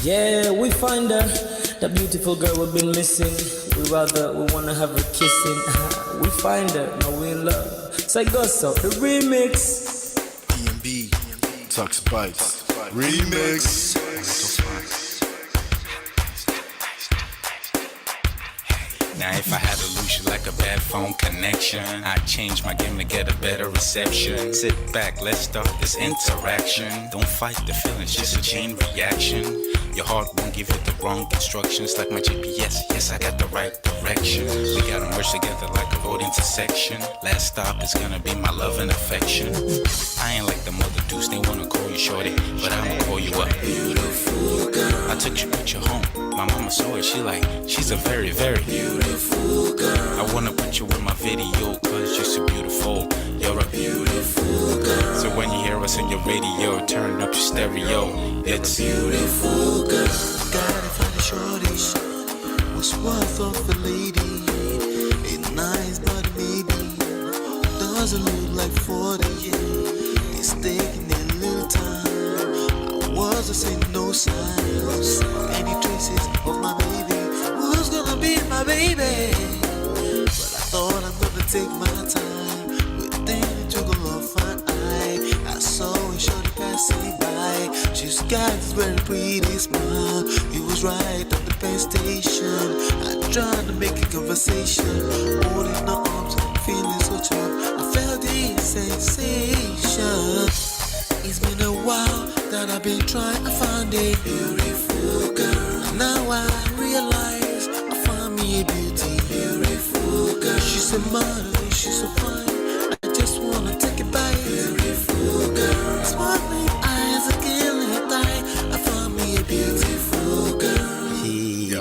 Yeah, we find her, the beautiful girl we've been missing. We wanna have her kissing. We find her, now we in love. So it goes so, the remix. D&B, Tux Bites, remix. Now if I had to lose you like a bad phone connection, I'd change my game to get a better reception. Sit back, let's start this interaction. Don't fight the feelings, just a chain reaction. Your heart won't give you the wrong instructions. Like my GPS, yes I got the right direction. We gotta merge together like a road intersection. Last stop is gonna be my love and affection. I ain't like the mother dudes, they wanna call you shorty, but I'ma call you a beautiful girl. I took your picture home, my mama saw it, she's a very, very beautiful girl. I wanna put you in my video, cause you're so beautiful. You're a beautiful girl. So when you hear us on your radio, turn up your stereo. It's beautiful girl. Gotta find a shorty, what's worth of a lady. It's nice but maybe doesn't look like 40. It's taking a little time. I wasn't seeing no signs, any traces of my baby. Who's gonna be my baby? But I thought I'm gonna take my time with things to go off an eye. I saw a shorty passing by. She's got this very pretty smile. It was right at the bus station. I tried to make a conversation, holding her arms, feeling so tough. I felt this sensation. It's been a while that I've been trying to find a beautiful girl. Now I realize I found me a beautiful girl. She's a model, she's so fine. I just wanna take it by. Beautiful girl, sparkling eyes are killing it tight. I found me a beautiful girl.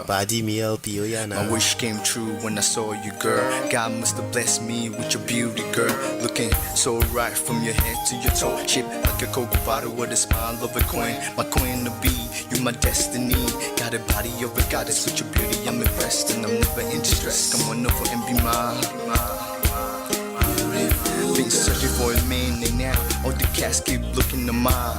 Body me LP, My wish came true when I saw you, girl. God must have blessed me with your beauty, girl. Looking so right from your head to your toe. Shaped like a cocoa bottle with a smile of a queen. My queen to be, you my destiny. Got a body of a goddess with your beauty. I'm impressed and I'm never in distress. Come on over and be mine. Been searching for a man and now all the cats keep looking to mine.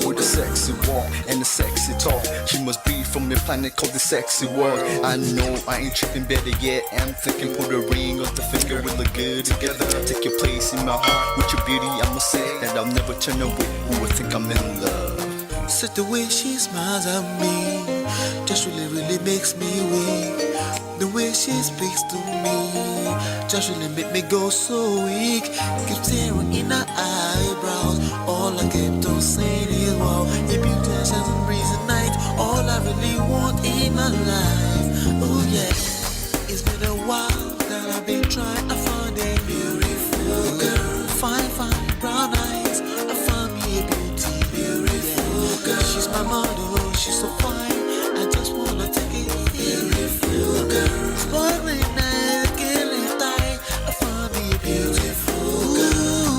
With a sexy walk and a sexy talk, she must be from the planet called the sexy world. I know I ain't tripping, better yet I'm thinking put a ring on the finger, we look good together. Take your place in my heart with your beauty. I'ma say that I'll never turn away. Who would think I'm in love? Such the way she smiles at me just really makes me weak. The way she speaks to me just really make me go so weak. Keep staring in her eyebrows. All I kept on saying is wow. Your beauty shines and breeze at night. All I really want in my life. Oh yeah. It's been a while that I've been trying to find a beautiful girl. Fine, brown eyes. I found me a beautiful girl. She's my model, she's so fine. I just wanna take it. Beautiful girl, sparkling eyes, killing tight. I found me a beautiful girl.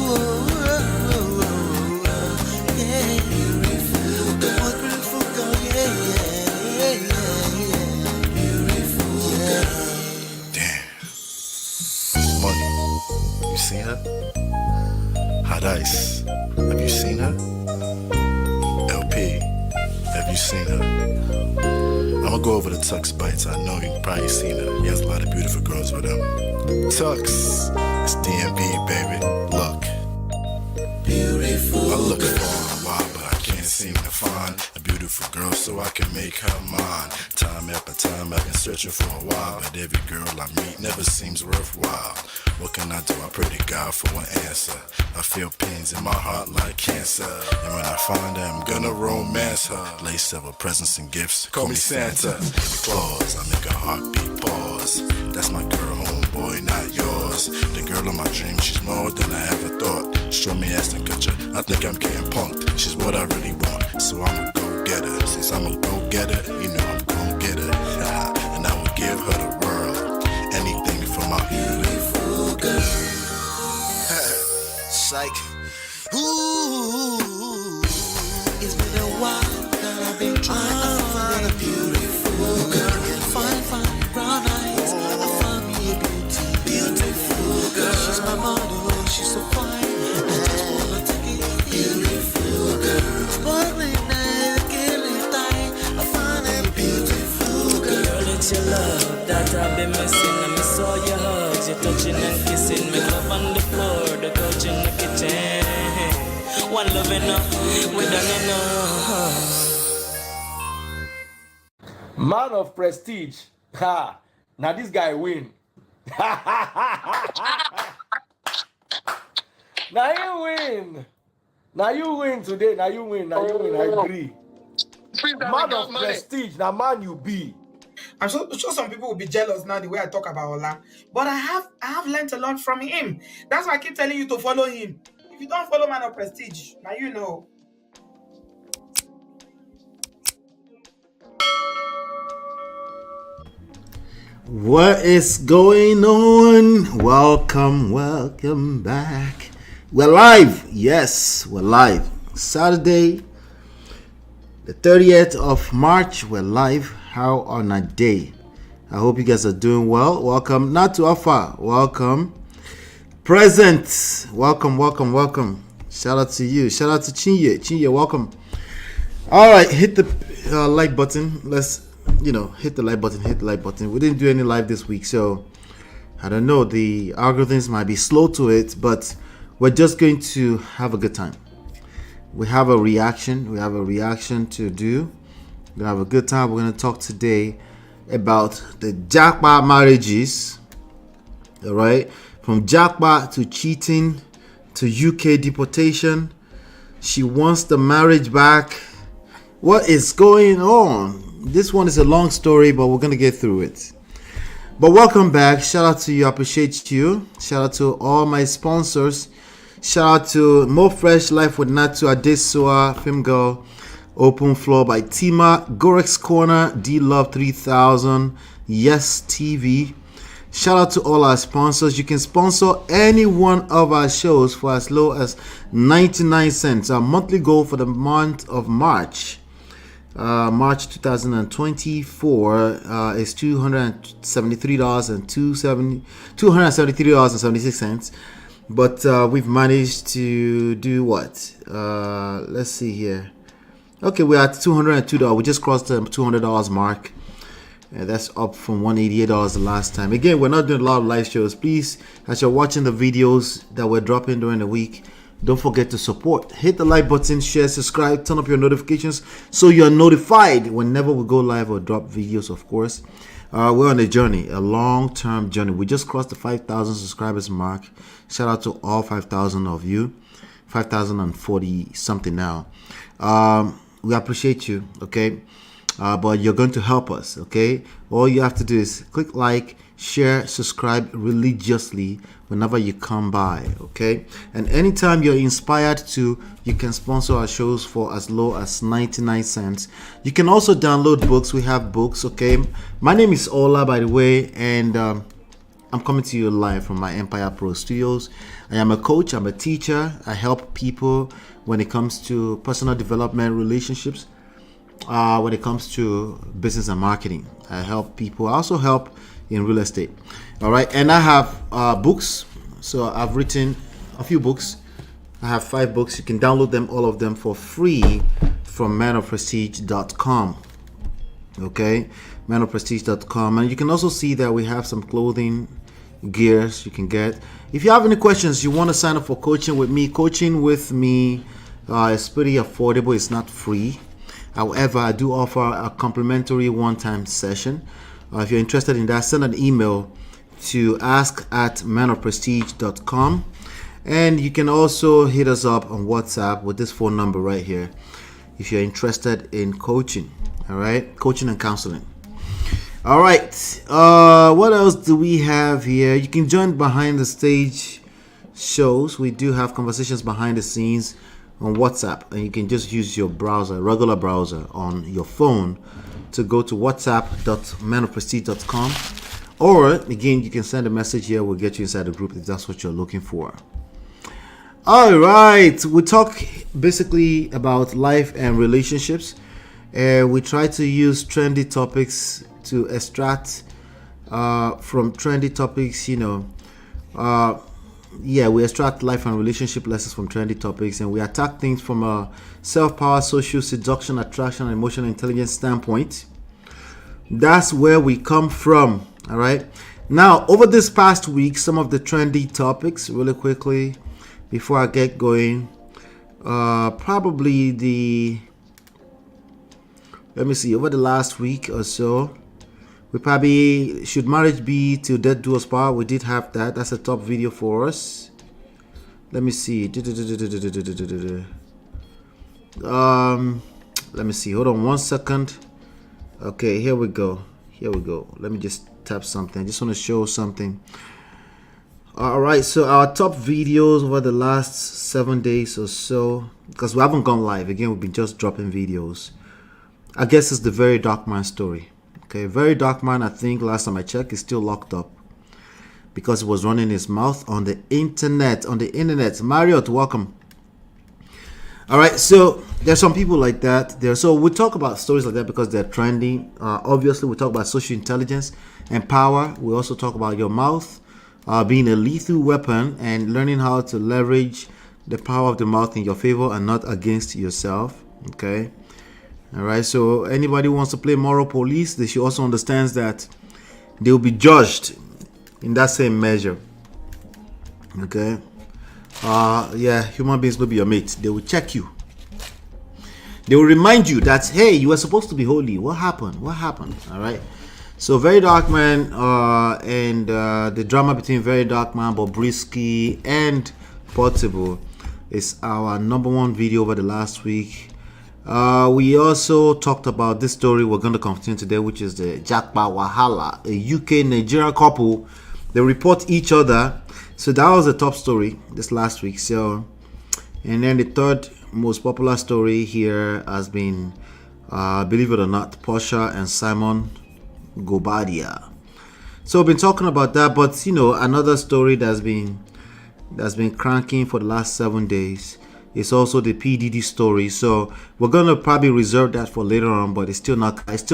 Yeah, beautiful girl, most beautiful girl. Yeah. Beautiful girl. Damn. Money, you seen her? Hot Ice, have you seen her? LP, have you seen her? I'ma go over to Tux Bites. I know you've probably seen her. He has a lot of beautiful girls with him. Tux, it's D&B, baby. Look. Beautiful. I look for a while, but I can't seem to find a beautiful girl so I can make her mine. Time after time, I've been searching for a while, but every girl I meet never seems worthwhile. What can I do? I pray to God for an answer. I feel pains in my heart like cancer, and when I find her, I'm gonna romance her. Lace several presents and gifts. Call me Santa Claus. I make a heartbeat pause. That's my girl, homeboy, not yours. The girl of my dreams, she's more than I ever thought. Show me ass and cut you. I think I'm getting punked. She's what I really want, so I'ma go get her. Since I'm a go getter, you know I'm gon' get her. And I will give her the world. Anything for my beautiful girl. Psych. Ooh, it's been a while that I've been trying to find a beautiful girl. Fine, brown eyes. I found me a beautiful girl. She's my model, she's so fine. I just wanna take it. Beautiful girl, sparkling eyes, killing miss your love that I've been missing. I miss all your hugs, your touching and kissing. Me love on the floor, the couch in the kitchen. One love enough, we done enough. Man of prestige. Ha! Now this guy win. Now you win. Now you win today. Now you win. Now you win. I agree. Man of prestige. Now man you be. I'm sure some people will be jealous now the way I talk about Ola. But I have learned a lot from him. That's why I keep telling you to follow him. If you don't follow Man of Prestige, now you know. What is going on? Welcome back. We're live. Yes, we're live. Saturday, the 30th of March, we're live. How on a day? I hope you guys are doing well. Welcome. Not too far. Welcome. Present. Welcome. Shout out to you. Shout out to Chinye, welcome. All right, hit the like button. Let's hit the like button. We didn't do any live this week, so I don't know. The algorithms might be slow to it, but we're just going to have a good time. We have a reaction to do. We're gonna have a good time. We're gonna talk today about the Japa marriages. All right, from Japa to cheating to UK deportation. She wants the marriage back. What is going on? This one is a long story, but we're gonna get through it. But welcome back. Shout out to you. I appreciate you. Shout out to all my sponsors. Shout out to More Fresh Life with Natu Adesua, Film Girl, Open Floor by Tima, Gorex Corner, D Love 3000, Yes TV. Shout out to all our sponsors. You can sponsor any one of our shows for as low as 99 cents. Our monthly goal for the month of March 2024 is $273.76. But we've managed to do what? Let's see here. Okay, we're at $202. We just crossed the $200 mark. That's up from $188 the last time. Again, we're not doing a lot of live shows. Please, as you're watching the videos that we're dropping during the week, don't forget to support. Hit the like button, share, subscribe, turn up your notifications so you're notified whenever we go live or drop videos, of course. We're on a journey, a long-term journey. We just crossed the 5,000 subscribers mark. Shout out to all 5,000 of you. 5,040 something now. We appreciate you, okay? But you're going to help us, okay? All you have to do is click like, share, subscribe religiously whenever you come by, okay? And anytime you're inspired to, you can sponsor our shows for as low as 99 cents. You can also download books. We have books, okay? My name is Ola, by the way, and I'm coming to you live from my Empire Pro Studios. I am a coach, I'm a teacher. I help people when it comes to personal development, relationships, when it comes to business and marketing. I help people. I also help in real estate. All right, and I have books. So I've written a few books. I have 5 books. You can download them, all of them, for free from manofprestige.com. Okay, manofprestige.com. And you can also see that we have some clothing gears you can get. If you have any questions, you want to sign up for coaching with me. Coaching with me is pretty affordable. It's not free. However, I do offer a complimentary one-time session. If you're interested in that, send an email to ask@manofprestige.com. And you can also hit us up on WhatsApp with this phone number right here if you're interested in coaching. All right, coaching and counseling. All right, what else do we have here? You can join behind the stage shows. We do have conversations behind the scenes on WhatsApp, and you can just use your browser, regular browser on your phone, to go to whatsapp.manofprestige.com. Or again, you can send a message here. We'll get you inside the group if that's what you're looking for. All right, we talk basically about life and relationships. We try to use trendy topics to extract from trendy topics, we extract life and relationship lessons from trendy topics, and we attack things from a self-power, social seduction, attraction, and emotional intelligence standpoint. That's where we come from. All right. Now, over this past week, some of the trendy topics, really quickly, before I get going. Probably let me see, over the last week or so, we probably, should marriage be till death do us part? We did have that. That's a top video for us. Let me see. Let me see. Hold on 1 second. Okay, here we go. Let me just tap something. I just want to show something. All right, so our top videos over the last 7 days or so, because we haven't gone live again, we've been just dropping videos. I guess it's the Very Dark Man story. Okay, Very Dark Man, I think last time I checked, is still locked up because he was running his mouth on the internet. Marriott, welcome. All right, so there's some people like that there. So we talk about stories like that because they're trending. Obviously, we talk about social intelligence and power. We also talk about your mouth being a lethal weapon and learning how to leverage the power of the mouth in your favor and not against yourself. Okay. All right. So anybody who wants to play moral police, they should also understand that they will be judged in that same measure. Okay. Yeah, human beings will be your mate. They will check you. They will remind you that, hey, you were supposed to be holy. What happened? All right. So Very Dark Man and the drama between Very Dark Man, Bobrisky, and Portable is our #1 video over the last week. We also talked about this story we're going to continue today, which is the Japa Wahala, a UK-Nigeria couple. They report each other. So that was the top story this last week. So, and then the third most popular story here has been, believe it or not, Portia and Simon Gobadia. So we've been talking about that, but another story that's been cranking for the last 7 days is also the PDD story. So we're gonna probably reserve that for later on, but it's still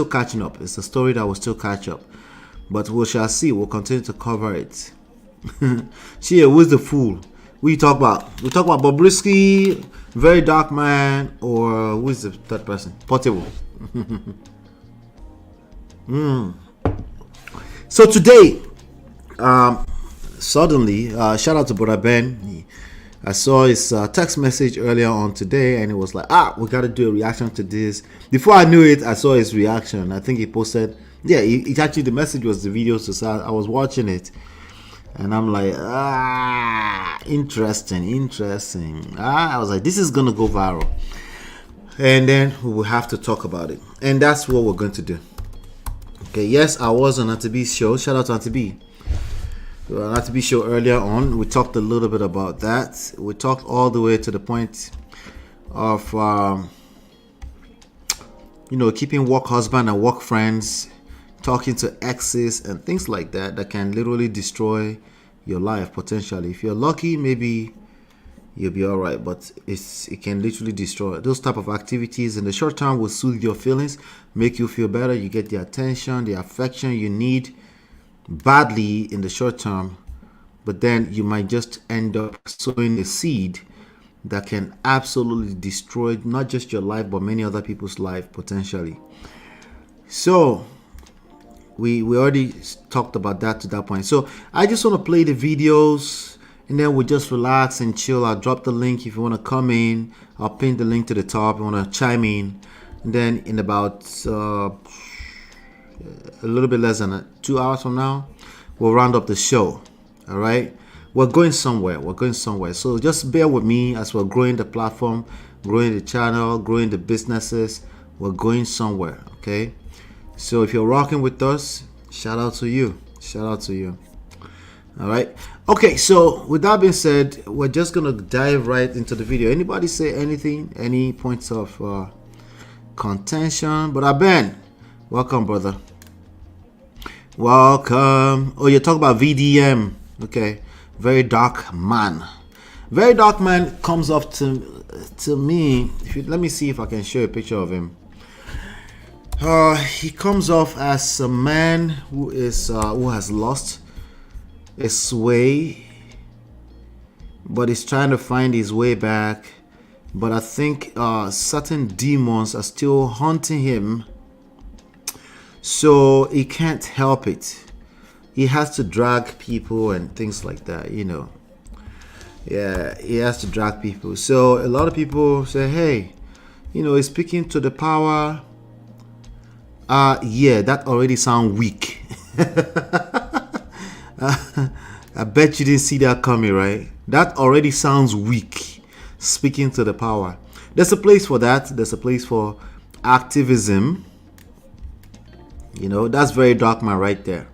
catching up. It's a story that will still catch up, but we shall see. We'll continue to cover it. Who's the fool? We talk about Bobrisky, Very Dark Man, or who is the third person? Portable. So today, suddenly, shout out to Brother Ben. I saw his text message earlier on today, and it was like, we got to do a reaction to this. Before I knew it, I saw his reaction. I think he posted, it actually, the message was the video, so I was watching it. And I'm like, interesting. I was like, this is going to go viral. And then we will have to talk about it. And that's what we're going to do. Okay, yes, I was on Auntie B's show. Shout out to Auntie B. On Auntie B's show earlier on, we talked a little bit about that. We talked all the way to the point of, keeping work husband and work friends, talking to exes and things like that can literally destroy your life potentially. If you're lucky, maybe you'll be all right, but it can literally destroy. Those type of activities in the short term will soothe your feelings, make you feel better. You get the attention, the affection you need badly in the short term, but then you might just end up sowing a seed that can absolutely destroy not just your life but many other people's life potentially. So we already talked about that to that point. So I just want to play the videos and then we'll just relax and chill. I'll drop the link if you want to come in. I'll pin the link to the top if you want to chime in. And then in about a little bit less than 2 hours from now, we'll round up the show. All right? We're going somewhere. So just bear with me as we're growing the platform, growing the channel, growing the businesses. We're going somewhere, okay? So if you're rocking with us, shout out to you. All right. Okay, so with that being said, we're just going to dive right into the video. Anybody say anything? Any points of contention? But Ben, welcome, brother. Welcome. Oh, you're talking about VDM. Okay. Very Dark Man. Very Dark Man comes up to me. Let me see if I can show a picture of him. He comes off as a man who has lost his way, but he's trying to find his way back. But I think certain demons are still haunting him. So he can't help it. He has to drag people and things like that, you know. Yeah, he has to drag people. So a lot of people say, hey, you know, he's speaking to the power. Yeah, that already sounds weak. I bet you didn't see that coming, right? That already sounds weak. Speaking to the power. There's a place for that. There's a place for activism. You know, that's very dark man right there.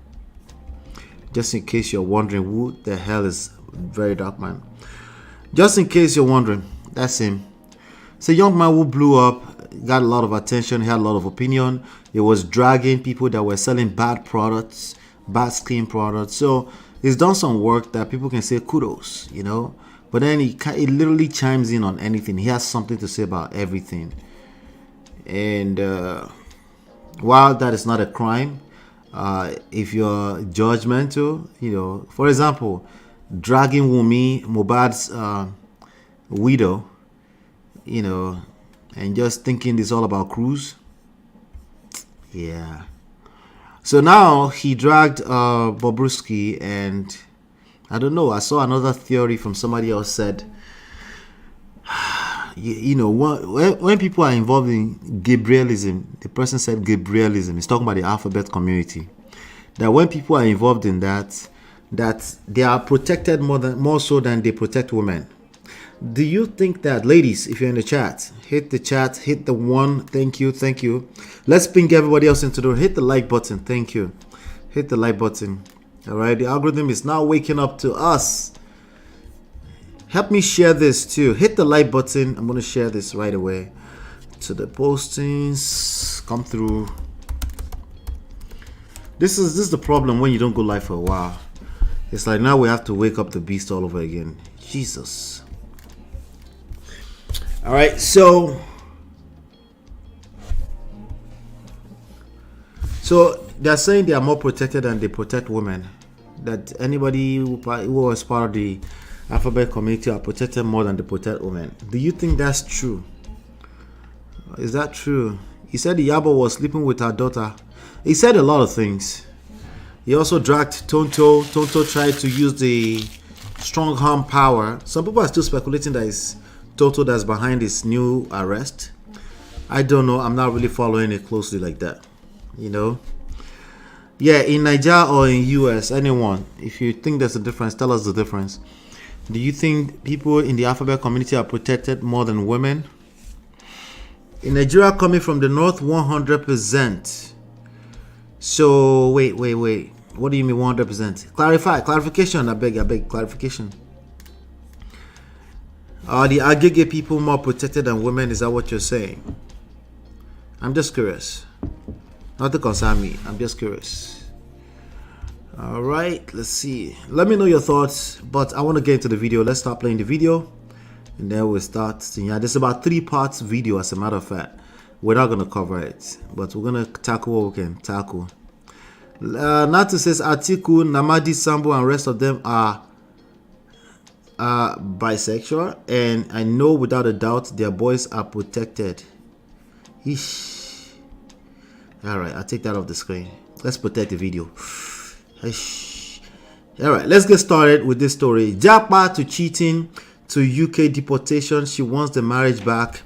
Just in case you're wondering who the hell is very dark man. Just in case you're wondering, that's him. It's a young man who blew up, got a lot of attention, he had a lot of opinion. He was dragging people that were selling bad products, bad skin products. So he's done some work that people can say kudos, you know. But then he literally chimes in on anything. He has something to say about everything. And while that is not a crime, if you're judgmental, you know, for example, dragging Wumi, Mohbad's widow, you know, and just thinking it's all about cruise. Yeah. So now he dragged Bobrisky, and I don't know, I saw another theory from somebody else said, you know, when people are involved in Gabrielism, the person said Gabrielism, he's talking about the alphabet community, that when people are involved in that they are protected more so than they protect women. Do you think that, ladies, if you're in the chat, hit the one, thank you. Let's ping everybody else into the room. Hit the like button, thank you. Hit the like button. All right, the algorithm is now waking up to us. Help me share this too. Hit the like button. I'm going to share this right away to the postings. Come through. This is the problem when you don't go live for a while. It's like now we have to wake up the beast all over again. Jesus. All right, so they're saying they are more protected than they protect women. That anybody who was part of the alphabet community are protected more than they protect women. Do you think that's true? Is that true? He said Japa was sleeping with her daughter. He said a lot of things. He also dragged Tonto. Tonto tried to use the strong arm power. Some people are still speculating that it's Tonto that's behind his new arrest. I don't know. I'm not really following it closely like that. You know? Yeah, in Nigeria or in US, anyone, if you think there's a difference, tell us the difference. Do you think people in the alphabet community are protected more than women? In Nigeria, coming from the north, 100%. So, wait. What do you mean 100%? Clarification, I beg, clarification. Are the Agege people more protected than women? Is that what you're saying? I'm just curious. Not to concern me. I'm just curious. All right, let's see. Let me know your thoughts, but I want to get into the video. Let's start playing the video, and then we'll start. Yeah, this is about 3 parts video, as a matter of fact. We're not going to cover it, but we're going to tackle what we can tackle. Natu says Atiku, Namadi, Sambo, and rest of them are bisexual, and I know without a doubt their boys are protected. Eesh. Alright, I'll take that off the screen. Let's protect the video. Alright, let's get started with this story. Japa to cheating to UK deportation. She wants the marriage back.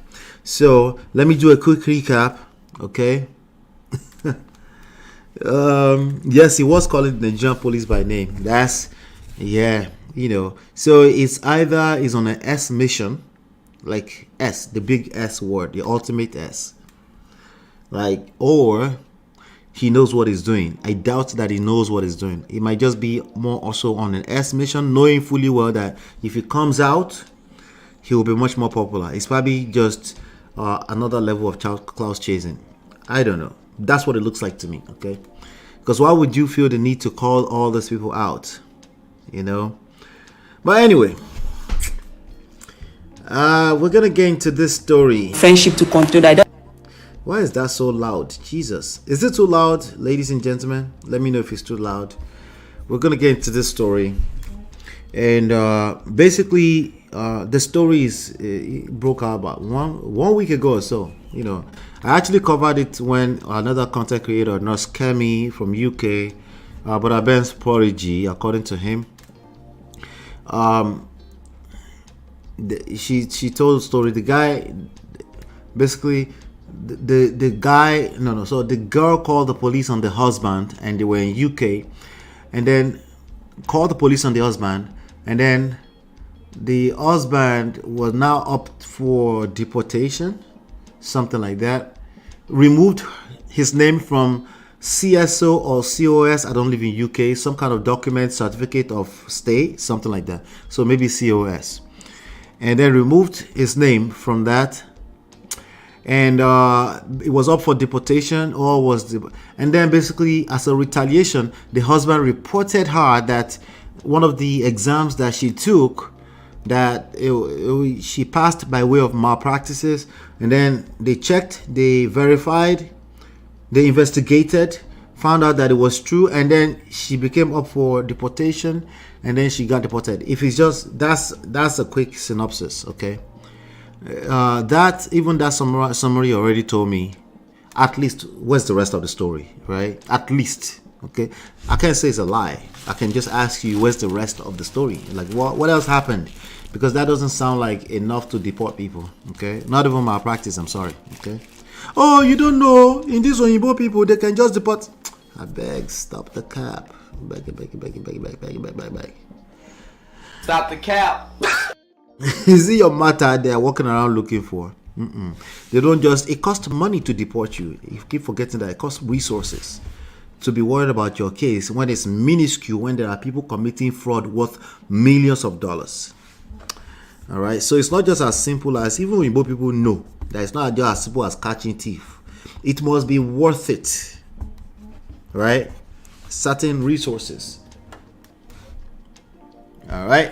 So let me do a quick recap. Okay. Yes, he was calling the Nigerian police by name. That's, yeah, you know. So it's either he's on an S mission, like S, the big S word, the ultimate S. Like, or he knows what he's doing. I doubt that he knows what he's doing. He might just be more also on an S mission, knowing fully well that if he comes out, he will be much more popular. It's probably just another level of clout chasing. I don't know. That's what it looks like to me, okay? Because why would you feel the need to call all those people out? You know? But anyway, we're going to get into this story. Friendship to conclude. Why is that so loud? Jesus. Is it too loud, ladies and gentlemen? Let me know if it's too loud. We're going to get into this story. And basically, the story is broke out about one week ago or so. I actually covered it when another content creator, Nurse Kemi from UK, but Ben's prodigy, according to him, she told the story. The guy, basically, the guy, so the girl called the police on the husband, and they were in UK, and then called the police on the husband, and then the husband was now up for deportation, something like that. Removed his name from CSO or COS. I don't live in UK. Some kind of document, certificate of stay, something like that. So maybe COS. And then removed his name from that. And it was up for deportation, and then basically as a retaliation, the husband reported her that one of the exams that she took, that she passed by way of malpractices, and then they checked, they verified, they investigated, found out that it was true, and then she became up for deportation, and then she got deported. If it's just that's a quick synopsis, okay. That summary already told me at least where's the rest of the story, right? At least, okay. I can't say it's a lie. I can just ask you where's the rest of the story, like what else happened, because that doesn't sound like enough to deport people, okay? Not even malpractice, I'm sorry, okay? Oh, you don't know, in these Oyinbo people, they can just deport. I beg, stop the cap. Beg. Stop the cap. Is it your matter they are walking around looking for? They don't just, it costs money to deport you. You keep forgetting that it costs resources to be worried about your case when it's minuscule, when there are people committing fraud worth millions of dollars. All right, so it's not just as simple as, even when both people know that it's not just as simple as catching thief. It must be worth it, right? Certain resources. All right.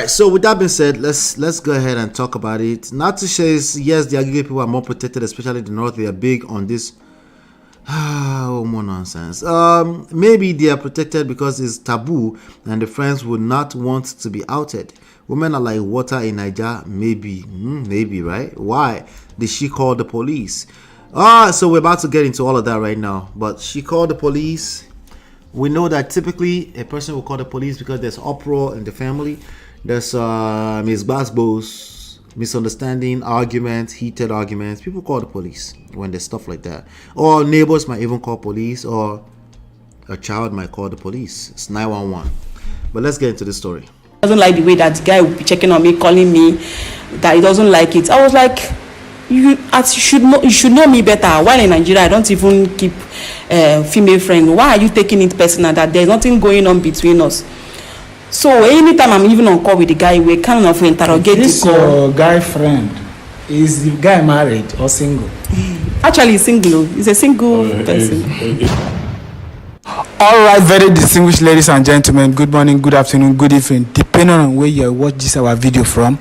So with that being said, let's go ahead and talk about it. Natsu says, yes, the Agege people are more protected, especially the North. They are big on this. More nonsense. Maybe they are protected because it's taboo and the friends would not want to be outed. Women are like water in Niger. Maybe, right? Why did she call the police? So we're about to get into all of that right now. But she called the police. We know that typically a person will call the police because there's uproar in the family. There's Miss Basbo's misunderstanding, arguments, heated arguments. People call the police when there's stuff like that. Or neighbors might even call police, or a child might call the police. It's 911. But let's get into the story. Doesn't like the way that the guy will be checking on me, calling me, that he doesn't like it. I was like, you should know me better. While in Nigeria, I don't even keep female friend. Why are you taking it personal that there's nothing going on between us? So anytime I'm even on call with the guy, we kind of interrogate this your guy friend. Is the guy married or single? Actually, he's single. He's a single person. All right, very distinguished ladies and gentlemen. Good morning, good afternoon, good evening, depending on where you watch this our video from.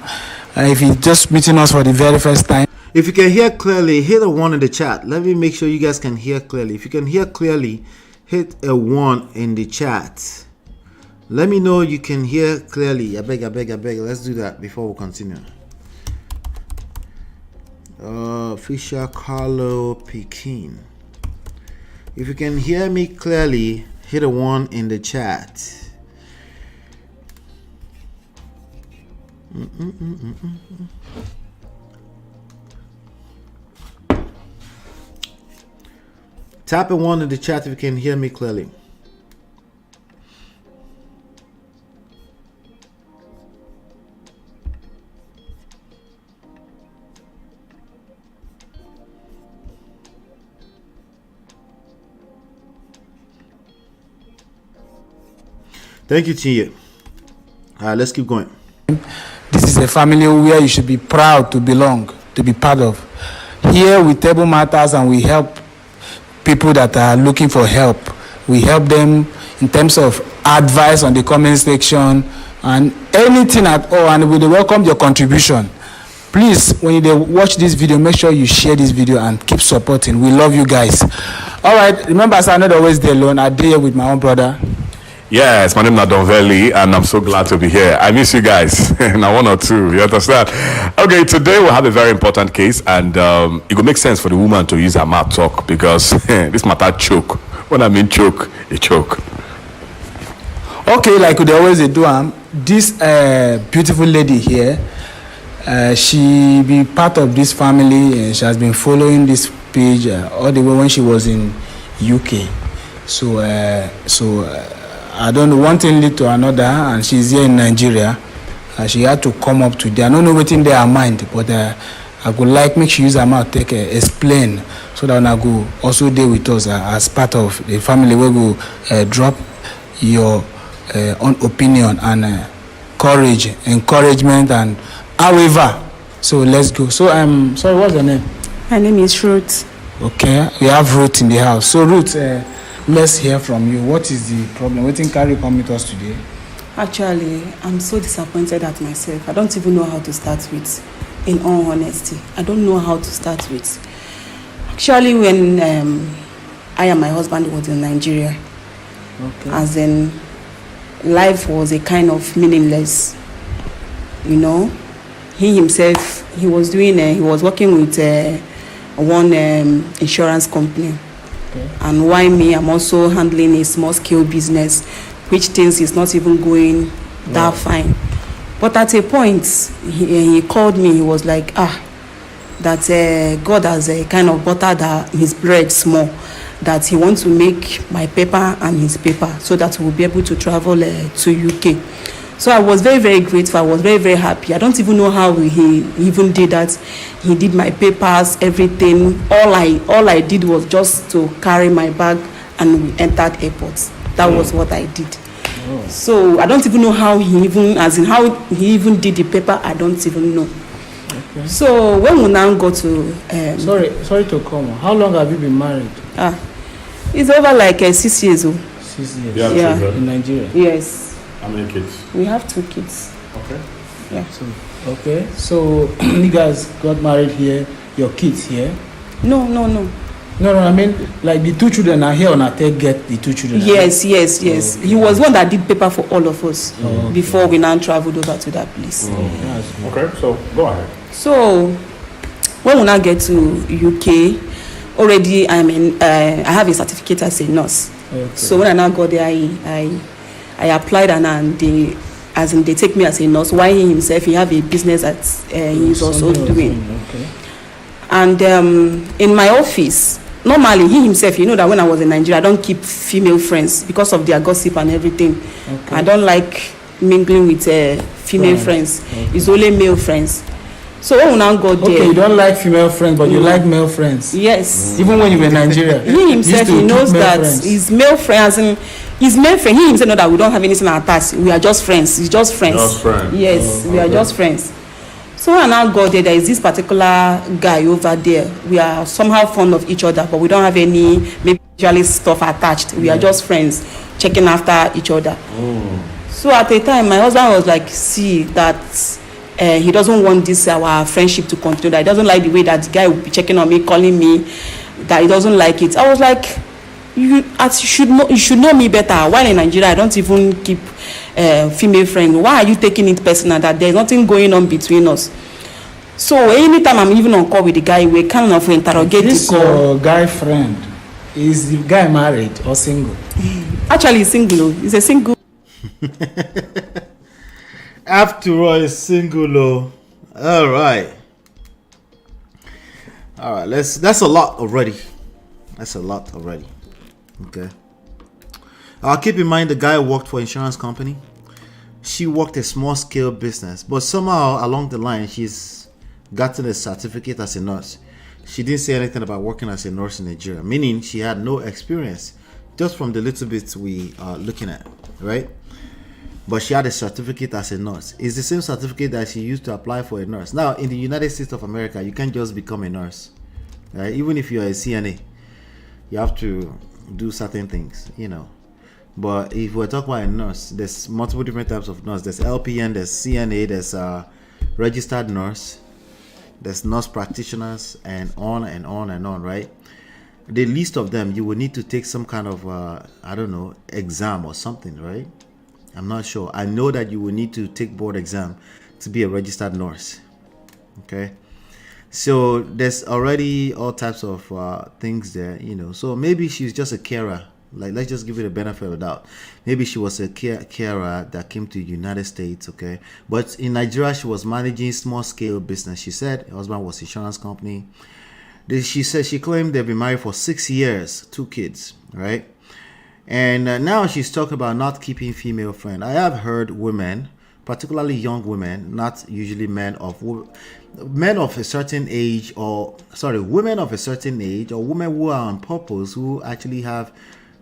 If you're just meeting us for the very first time, if you can hear clearly, hit a 1 in the chat. Let me make sure you guys can hear clearly. If you can hear clearly, hit a 1 in the chat. Let me know you can hear clearly. I beg. Let's do that before we continue. Fisher Carlo Pekin. If you can hear me clearly, hit a 1 in the chat. Tap a 1 in the chat if you can hear me clearly. Thank you, Chiye. Let's keep going. this is a family where you should be proud to belong, to be part of. Here we table matters and we help people that are looking for help. We help them in terms of advice on the comment section and anything at all, and we welcome your contribution. Please, when you watch this video, make sure you share this video and keep supporting. We love you guys. All right, remember, I'm not always there alone. I'm there with my own brother. Yes, my name is Donveli, and I'm so glad to be here. I miss you guys. Now, one or two, you understand? Okay, today we'll have a very important case, and it will make sense for the woman to use her mouth talk because this matter choke. When I mean choke, it choke. Okay, like they always do, this beautiful lady here, she be part of this family. She has been following this page all the way when she was in UK. So I don't know, one thing lead to another, and she's here in Nigeria. She had to come up today. I don't know what's in their mind, but I would like make she use her mouth take explain so that I go also there with us as part of the family. We will drop your own opinion and courage, encouragement, and however. So let's go. So I'm sorry, what's your name? My name is Ruth. Okay, we have Ruth in the house. So Ruth, let's hear from you. What is the problem? What thing carry come with us today? Actually, I'm so disappointed at myself. I don't even know how to start with. In all honesty, I don't know how to start with. Actually, when I and my husband was in Nigeria, as in life was a kind of meaningless. You know, he himself, he was working with one insurance company. And why me? I'm also handling a small scale business, which things is not even going that fine. But at a point, he called me. He was like, that God has kind of buttered his bread small, that he wants to make my paper and his paper so that we'll be able to travel to UK. So I was very, very grateful. I was very, very happy. I don't even know how he even did that. He did my papers, everything. All I did was just to carry my bag and we entered airport. That was what I did. So I don't even know how he even did the paper. I don't even know. Okay. So when we now go to sorry to come. How long have you been married? It's over like 6 years old. 6 years. Yeah. In Nigeria. Yes. How many kids? We have 2 kids. Okay. Yeah. So you guys got married here. Your kids here? No. I mean, like the 2 children are here, and I get the 2 children. Yes. Okay. He was one that did paper for all of us before we now traveled over to that place. Okay, so go ahead. So when we now get to UK, already I have a certificate as a nurse. Okay. So when I now got there, I applied and they take me as a nurse. While he himself, he have a business that he's also doing. Okay. And in my office, normally he himself, you know that when I was in Nigeria, I don't keep female friends because of their gossip and everything. Okay. I don't like mingling with female friends. Okay. It's only male friends. So when we now got there, okay, you don't like female friends, but you like male friends. Yes. Even when you were in Nigeria. He himself, he knows that his male friends, and his male friend, he himself knows that we don't have anything attached. We are just friends. It's just friends. Just friends. Yes, we are just friends. So when I now got there, there is this particular guy over there. We are somehow fond of each other, but we don't have any maybe usually stuff attached. We are just friends, checking after each other. So at the time, my husband was like, see that he doesn't want this our friendship to continue. That he doesn't like the way that the guy will be checking on me, calling me. That he doesn't like it. I was like, you should know me better. While in Nigeria, I don't even keep female friends. Why are you taking it personal that there's nothing going on between us? So anytime I'm even on call with the guy, we kind of interrogate this guy friend. Is the guy married or single? Actually, he's single. He's a single. After all, it's single. All right. That's a lot already. Okay. Keep in mind the guy worked for insurance company. She worked a small scale business, but somehow along the line she's gotten a certificate as a nurse. She didn't say anything about working as a nurse in Nigeria, meaning she had no experience, just from the little bit we are looking at, right? But she had a certificate as a nurse. It's the same certificate that she used to apply for a nurse. Now, in the United States of America, you can't just become a nurse, right? Even if you're a CNA, you have to do certain things, But if we're talking about a nurse, there's multiple different types of nurse. There's LPN, there's CNA, there's registered nurse, there's nurse practitioners, and on and on and on, right? the least of them, you will need to take some kind of I don't know, exam or something, right? I'm not sure. I know that you will need to take board exam to be a registered nurse. Okay, so there's already all types of things there, you know. So maybe she's just a carer. Like, let's just give it a benefit of the doubt. Maybe she was a carer that came to the United States, okay? But in Nigeria, she was managing small-scale business. She said her husband was an insurance company. She said she claimed they've been married for 6 years, 2 kids, right? And now she's talking about not keeping female friends. I have heard women, particularly young women, not usually men of a certain age, or women of a certain age, or women who are on purpose, who actually have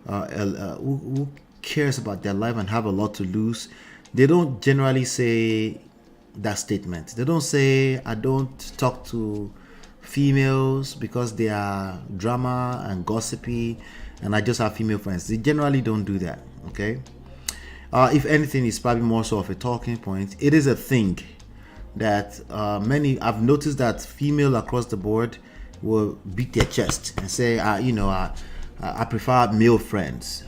who cares about their life and have a lot to lose. They don't generally say that statement. They don't say, I don't talk to females because they are drama and gossipy and I just have female friends. They generally don't do that, okay? If anything, it's probably more so of a talking point. It is a thing that I've noticed that female across the board will beat their chest and say, I prefer male friends,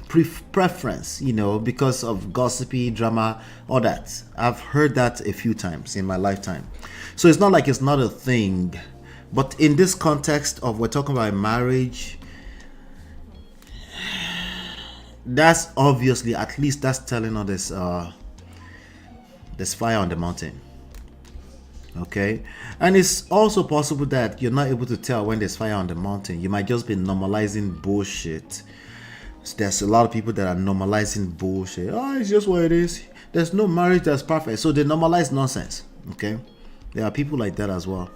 preference, you know, because of gossipy, drama, all that. I've heard that a few times in my lifetime. So it's not like it's not a thing. But in this context of we're talking about marriage, that's obviously, at least that's telling us there's fire on the mountain. Okay, and it's also possible that you're not able to tell when there's fire on the mountain. You might just be normalizing bullshit. So there's a lot of people that are normalizing bullshit. Oh, it's just what it is. There's no marriage that's perfect, so they normalize nonsense. Okay, there are people like that as well.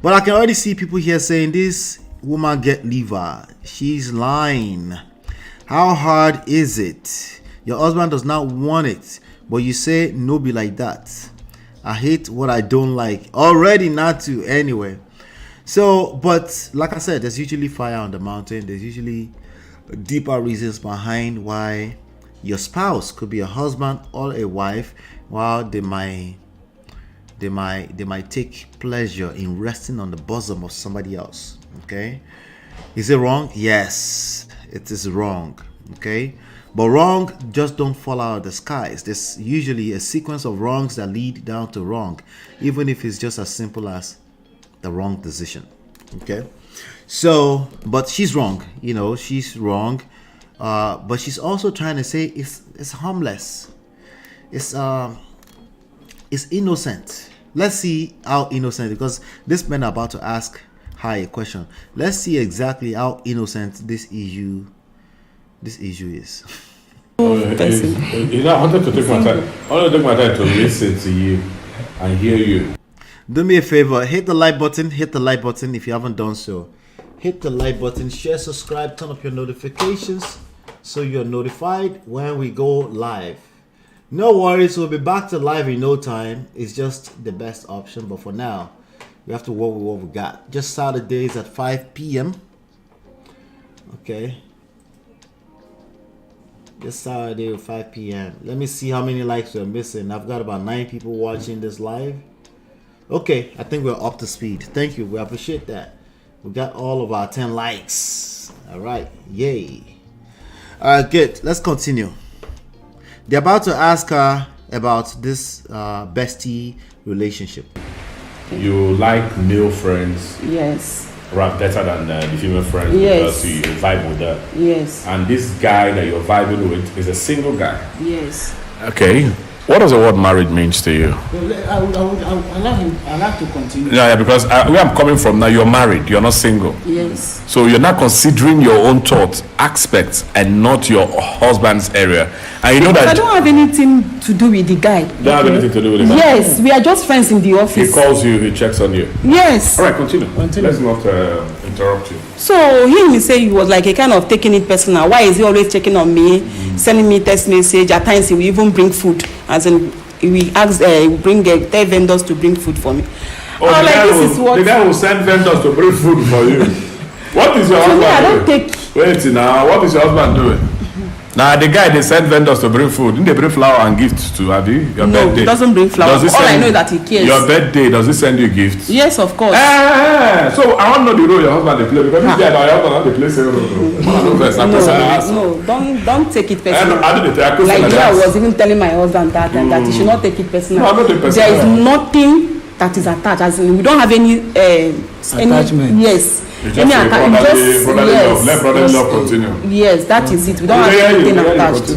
But I can already see people here saying this woman get liver. She's lying. How hard is it? Your husband does not want it, but you say no be like that. I hate what I don't like. Already not to anyway. So, but like I said, there's usually fire on the mountain. There's usually deeper reasons behind why your spouse could be a husband or a wife, while they might take pleasure in resting on the bosom of somebody else. Okay, is it wrong? Yes, it is wrong. Okay, but wrong just don't fall out of the skies. There's usually a sequence of wrongs that lead down to wrong, even if it's just as simple as the wrong decision. Okay, so but she's wrong, you know, she's wrong, but she's also trying to say it's harmless, it's innocent. Let's see how innocent, because this man are about to ask her a question. Let's see exactly how innocent this issue is. You know, I wanted to take my time. I wanted to take my time to listen to you and hear you. Do me a favor, hit the like button. Hit the like button if you haven't done so. Hit the like button, share, subscribe, turn up your notifications so you're notified when we go live. No worries, we'll be back to live in no time. It's just the best option, but for now, we have to work with what we got. Just Saturdays at 5 p.m. Okay. Just Saturday at 5 p.m. Let me see how many likes we're missing. I've got about 9 people watching this live. Okay, I think we're up to speed. Thank you, we appreciate that. We got all of our 10 likes. All right, yay. All right, good. Let's continue. They're about to ask her about this bestie relationship. You like male friends? Yes. Right, better than the female friends, yes, because you vibe with them. Yes. And this guy that you're vibing with is a single guy. Yes. Okay. What does the word marriage means to you? I'd like to continue. Yeah, because where I'm coming from now, you're married, you're not single. Yes. So you're not considering your own thoughts, aspects, and not your husband's area. And you know that I don't have anything to do with the guy. Don't have anything to do with the guy? Yes, we are just friends in the office. He calls you, he checks on you. Yes. All right, continue. Let's not interrupt you. So he say he was like a kind of taking it personal. Why is he always checking on me, sending me text message? At times he will even bring food, as in we ask bring tell vendors to bring food for me. Oh, the guy will send vendors to bring food for you. What is your husband doing? Wait now, what is your husband doing? Now the guy they send vendors to bring food. Didn't they bring flour and gifts to have you? Your No, birthday? he doesn't bring flour. Does he All I send- know is that he cares. Your birthday, does he send you gifts? Yes, of course. So I want to know the role your husband they play because this guy now your husband they play same role. No, don't take it personal. I didn't take Like I was even telling my husband that and that he should not take it personal. No, I'm not taking it There is personal. nothing that is attached. As in, we don't have any Attachment. Yes. It's just a brotherly love. Let brotherly love continue. Yes, that is it. We don't have anything attached.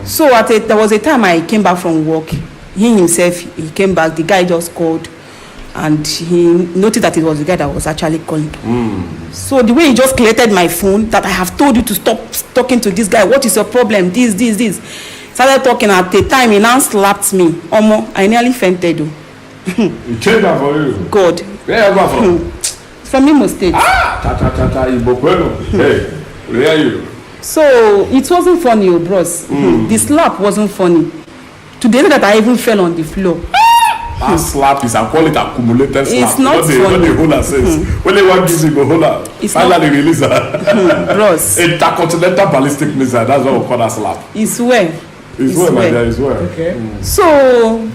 So there was a time I came back from work. He himself, he came back. The guy just called, and he noticed that it was the guy that was actually calling. So the way he just collected my phone, that I have told you to stop talking to this guy. What is your problem? This. Started talking. At the time, he now slapped me. Omo, I nearly fainted. He changed that for you. God. Where you go from? From Imo State. Hey, where are you? So it wasn't funny, bros. The slap wasn't funny. To the end that I even fell on the floor. That slap is, I call it accumulated slap. It's not What funny. the holder says. When they want gives you go holder. It's Finally release her. Bros. Intercontinental ballistic missile. That's what we call that slap. It's well. It's well, my dear. It's well. Okay. So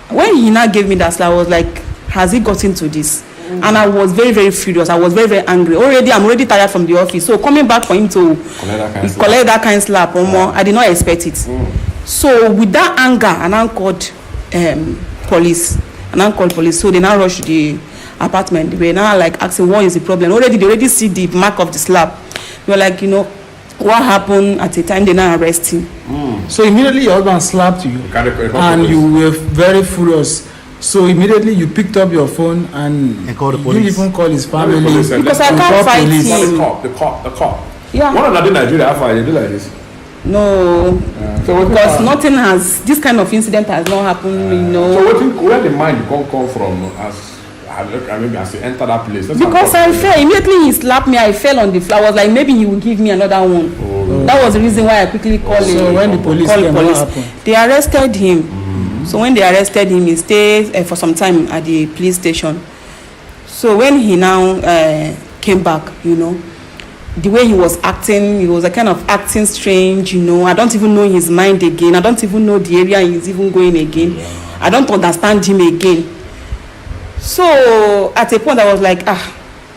when he now gave me that slap, I was like, has he gotten to this? And I was very, very furious. I was very, very angry. I'm already tired from the office. So coming back for him to collect that kind of slap, I did not expect it. So with that anger, and I called police. So they now rushed to the apartment. They were now like asking, what is the problem? They already see the mark of the slap. They were like, what happened at the time they now arrest him. So immediately your husband slapped you, and you were very furious. So immediately you picked up your phone and called the you police. even call his family. Because I You can't called fight police. him. The cop. Yeah. One of them in Nigeria, how far they do like this? No, So because this kind of incident has not happened, So where the mind come from as you enter that place? Because I fell. Immediately he slapped me, I fell on the floor. I was like, maybe he will give me another one. That was the reason why I quickly called So when the police came, what happened? They arrested him. So when they arrested him, he stayed for some time at the police station. So when he now came back, the way he was acting, he was a kind of acting strange, I don't even know his mind again. I don't even know the area he's even going again. I don't understand him again. So at a point I was like,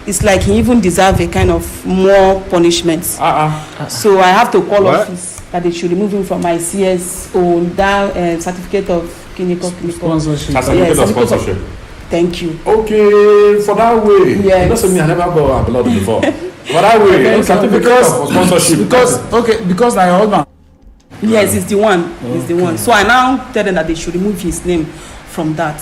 it's like he even deserves a kind of more punishment. So I have to call office that they should remove him from my CSO, that certificate of clinical Sponsorship. Certificate of sponsorship. Thank you. Okay, for that way. Yes. You know, so me, I never go abroad before. For that way, certificate of sponsorship. Because my husband. Yes, it's the one. It's the one. So I now tell them that they should remove his name from that.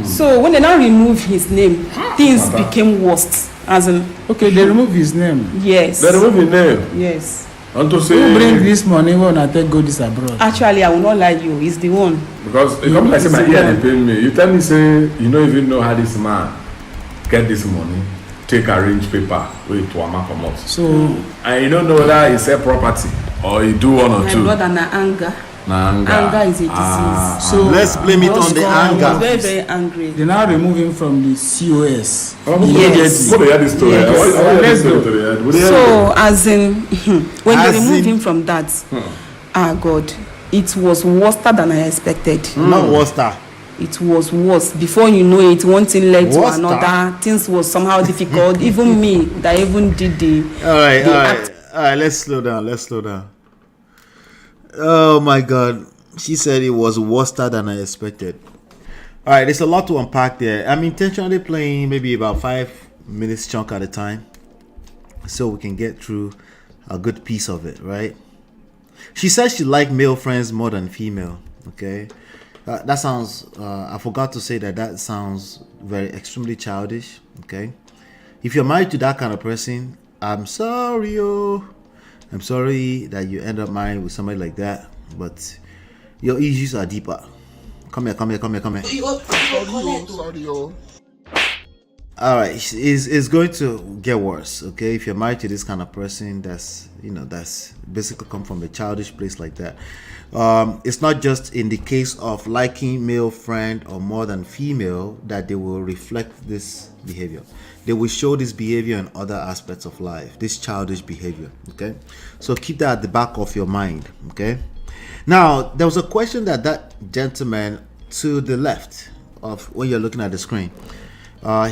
So when they now remove his name, things became worse. As in, Okay, they remove his name. yes. They remove his name. Yes. Want to Who say bring this money when I take go this abroad? Actually, I will not lie you. It's the one. because it come like say my ear dey pain me. You tell me say you don't even know how this man get this money, take arrange paper, wait to ama comot. So And you don't know whether he sell property or he do one or My two. brother na anger. Na anger. Anger is a disease. so Let's blame it on the I was anger. very, very angry. they now remove him from the COS. Yes. What hear this story? Yes. I want to hear Let's this story go. to the end. Would you hear So as in, when As they removed in- him from that, God, it was worse than I expected. Not Worcester. It was worse. Before you know it, one thing led to Worse another. Things was somehow difficult. Even me, that even did the. All right, the all act. right, all right. Let's slow down. Oh my God, she said it was worse than I expected. All right, there's a lot to unpack there. I'm intentionally playing maybe about 5 minutes chunk at a time, so we can get through a good piece of it, right? She said she liked male friends more than female. Okay, that sounds. I forgot to say that sounds very extremely childish. Okay, if you're married to that kind of person, I'm sorry, I'm sorry that you end up married with somebody like that, but your issues are deeper. Come here. All right, it's going to get worse. Okay, if you're married to this kind of person, that's basically come from a childish place like that. It's not just in the case of liking male friend or more than female that they will reflect this behavior. They will show this behavior in other aspects of life, this childish behavior. Okay, so keep that at the back of your mind. Okay, now there was a question that gentleman to the left of when you're looking at the screen,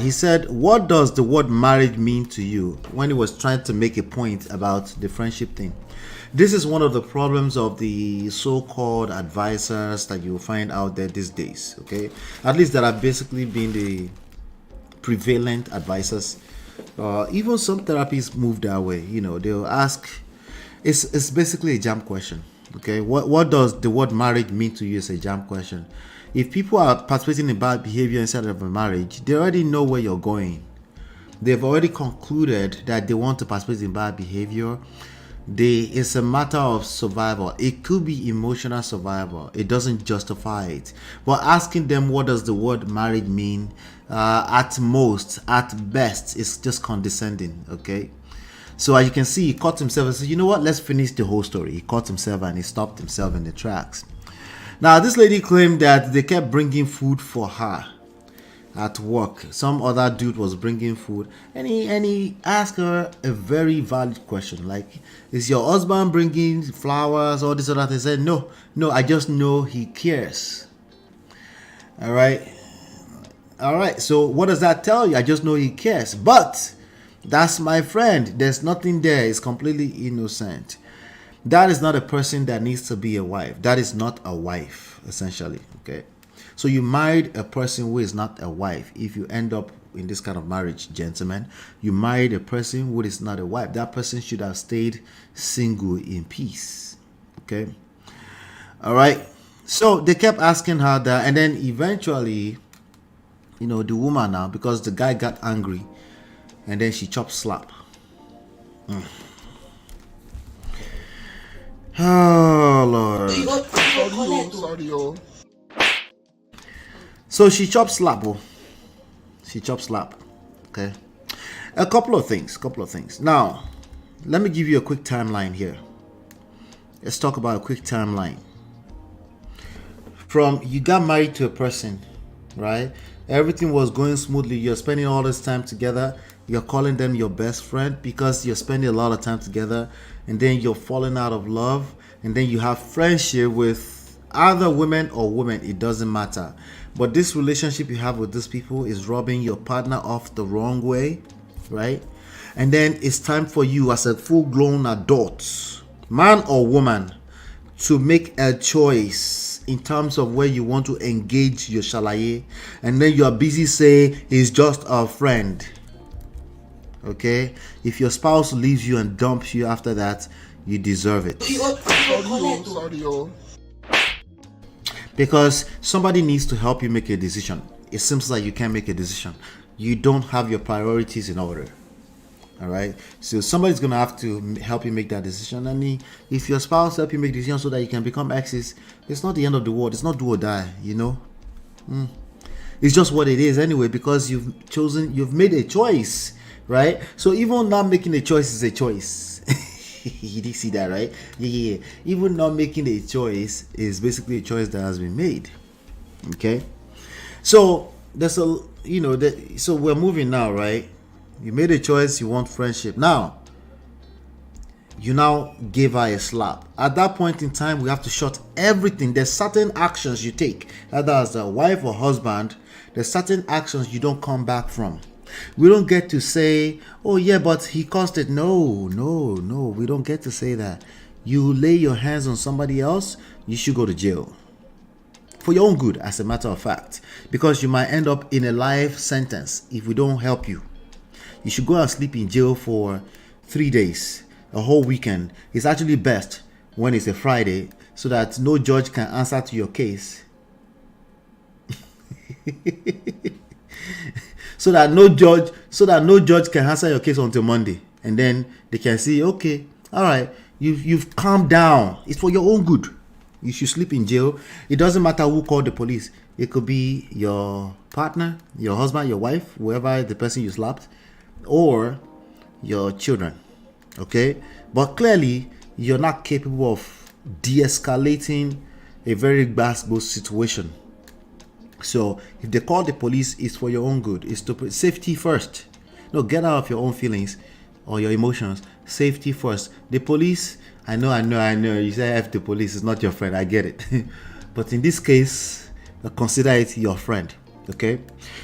he said, what does the word marriage mean to you, when he was trying to make a point about the friendship thing. This is one of the problems of the so-called advisors that you will find out there these days. Okay, at least that have basically been the prevalent advisors. Even some therapists move that way. They'll ask, it's basically a jam question. Okay, what does the word marriage mean to you is a jam question. If people are participating in bad behavior inside of a marriage, they already know where you're going. They've already concluded that they want to participate in bad behavior. It's a matter of survival. It could be emotional survival. It doesn't justify it. But asking them what does the word marriage mean, at most, at best, it's just condescending. Okay. So as you can see, he caught himself and said, you know what, let's finish the whole story. He caught himself and he stopped himself in the tracks. Now, this lady claimed that they kept bringing food for her at work. Some other dude was bringing food, and he asked her a very valid question, like, is your husband bringing flowers, all this or that? They said, no, I just know he cares. All right. So what does that tell you? I just know he cares, but that's my friend. There's nothing there. It's completely innocent. That is not a person that needs to be a wife. That is not a wife, essentially. Okay. So you married a person who is not a wife. If you end up in this kind of marriage, gentlemen, you married a person who is not a wife. That person should have stayed single in peace. Okay. All right. So they kept asking her that, and then eventually, the woman now, because the guy got angry, and then she chopped slap. Oh Lord. So she chopped slap. Okay. A couple of things. Now, let me give you a quick timeline here. Let's talk about a quick timeline. From you got married to a person, right? Everything was going smoothly. You're spending all this time together. You're calling them your best friend because you're spending a lot of time together, and then you're falling out of love, and then you have friendship with other women or women. It doesn't matter. But this relationship you have with these people is rubbing your partner off the wrong way, right? And then it's time for you as a full-grown adult, man or woman, to make a choice in terms of where you want to engage your shalaye. And then you are busy saying he's just a friend. Okay, if your spouse leaves you and dumps you after that, you deserve it. Because somebody needs to help you make a decision. It seems like you can't make a decision. You don't have your priorities in order. All right, so somebody's gonna have to help you make that decision. And if your spouse help you make decisions so that you can become exes, it's not the end of the world. It's not do or die. It's just what it is anyway, because you've made a choice. Right? So even not making a choice is a choice. You did see that, right? Yeah. Even not making a choice is basically a choice that has been made. Okay? So so we're moving now, right? You made a choice, you want friendship. Now, you now gave her a slap. At that point in time, we have to shut everything. There's certain actions you take, either as a wife or husband. There's certain actions you don't come back from. We don't get to say, oh yeah, but he caused it. No, we don't get to say that. You lay your hands on somebody else, you should go to jail. For your own good, as a matter of fact. Because you might end up in a life sentence if we don't help you. You should go and sleep in jail for 3 days, a whole weekend. It's actually best when it's a Friday, so that no judge can answer to your case. So that no judge can answer your case until Monday, and then they can see, okay, all right, you've calmed down. It's for your own good. You should sleep in jail. It doesn't matter who called the police. It could be your partner, your husband, your wife, whoever the person you slapped, or your children. Okay? But clearly, you're not capable of de-escalating a very basketball situation. So if they call the police, it's for your own good. It's to put safety first. No, get out of your own feelings or your emotions. Safety first. The police, I know. You say F the police is not your friend. I get it. But in this case, consider it your friend. Okay?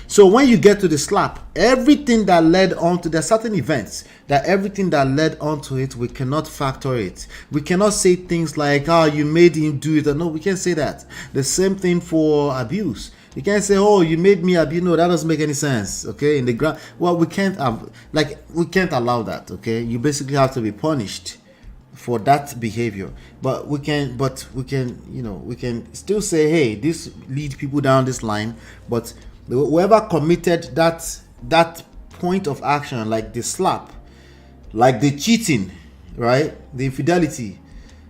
So when you get to the slap, everything that led on to, there are certain events that everything that led on to it, we cannot factor it. We cannot say things like, oh, you made him do it. No, we can't say that. The same thing for abuse. You can't say, oh, you made me abuse. No, that doesn't make any sense. Okay? In the ground, well, we can't have, we can't allow that. Okay? You basically have to be punished for that behavior. But we can still say, hey, this lead people down this line. But whoever committed that point of action, like the slap, like the cheating, right, the infidelity,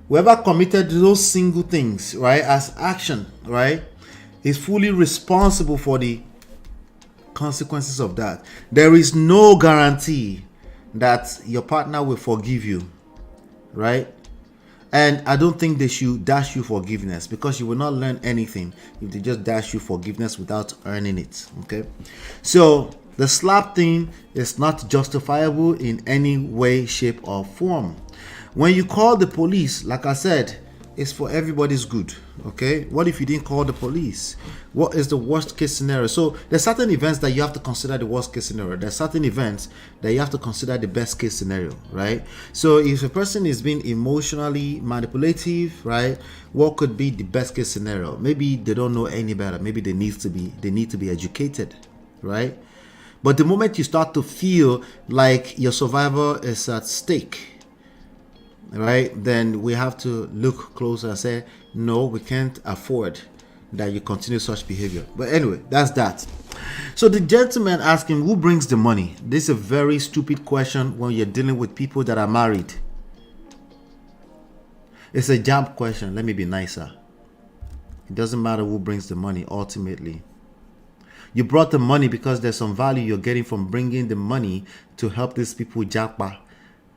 whoever committed those single things, right, as action, right, is fully responsible for the consequences of that. There is no guarantee that your partner will forgive you, right? And I don't think they should dash you forgiveness, because you will not learn anything if they just dash you forgiveness without earning it. Okay, so the slap thing is not justifiable in any way, shape, or form. When you call the police, like I said, it's for everybody's good. Okay, what if you didn't call the police? What is the worst case scenario? So there's certain events that you have to consider the worst case scenario. There's certain events that you have to consider the best case scenario, right? So if a person is being emotionally manipulative, right, what could be the best case scenario? Maybe they don't know any better. Maybe they need to be educated, right? But the moment you start to feel like your survival is at stake, right, then we have to look closer and say, no, we can't afford that you continue such behavior. But anyway, that's that. So the gentleman asking, who brings the money? This is a very stupid question when you're dealing with people that are married. It's a jump question. Let me be nicer. It doesn't matter who brings the money ultimately. You brought the money because there's some value you're getting from bringing the money to help these people Japa.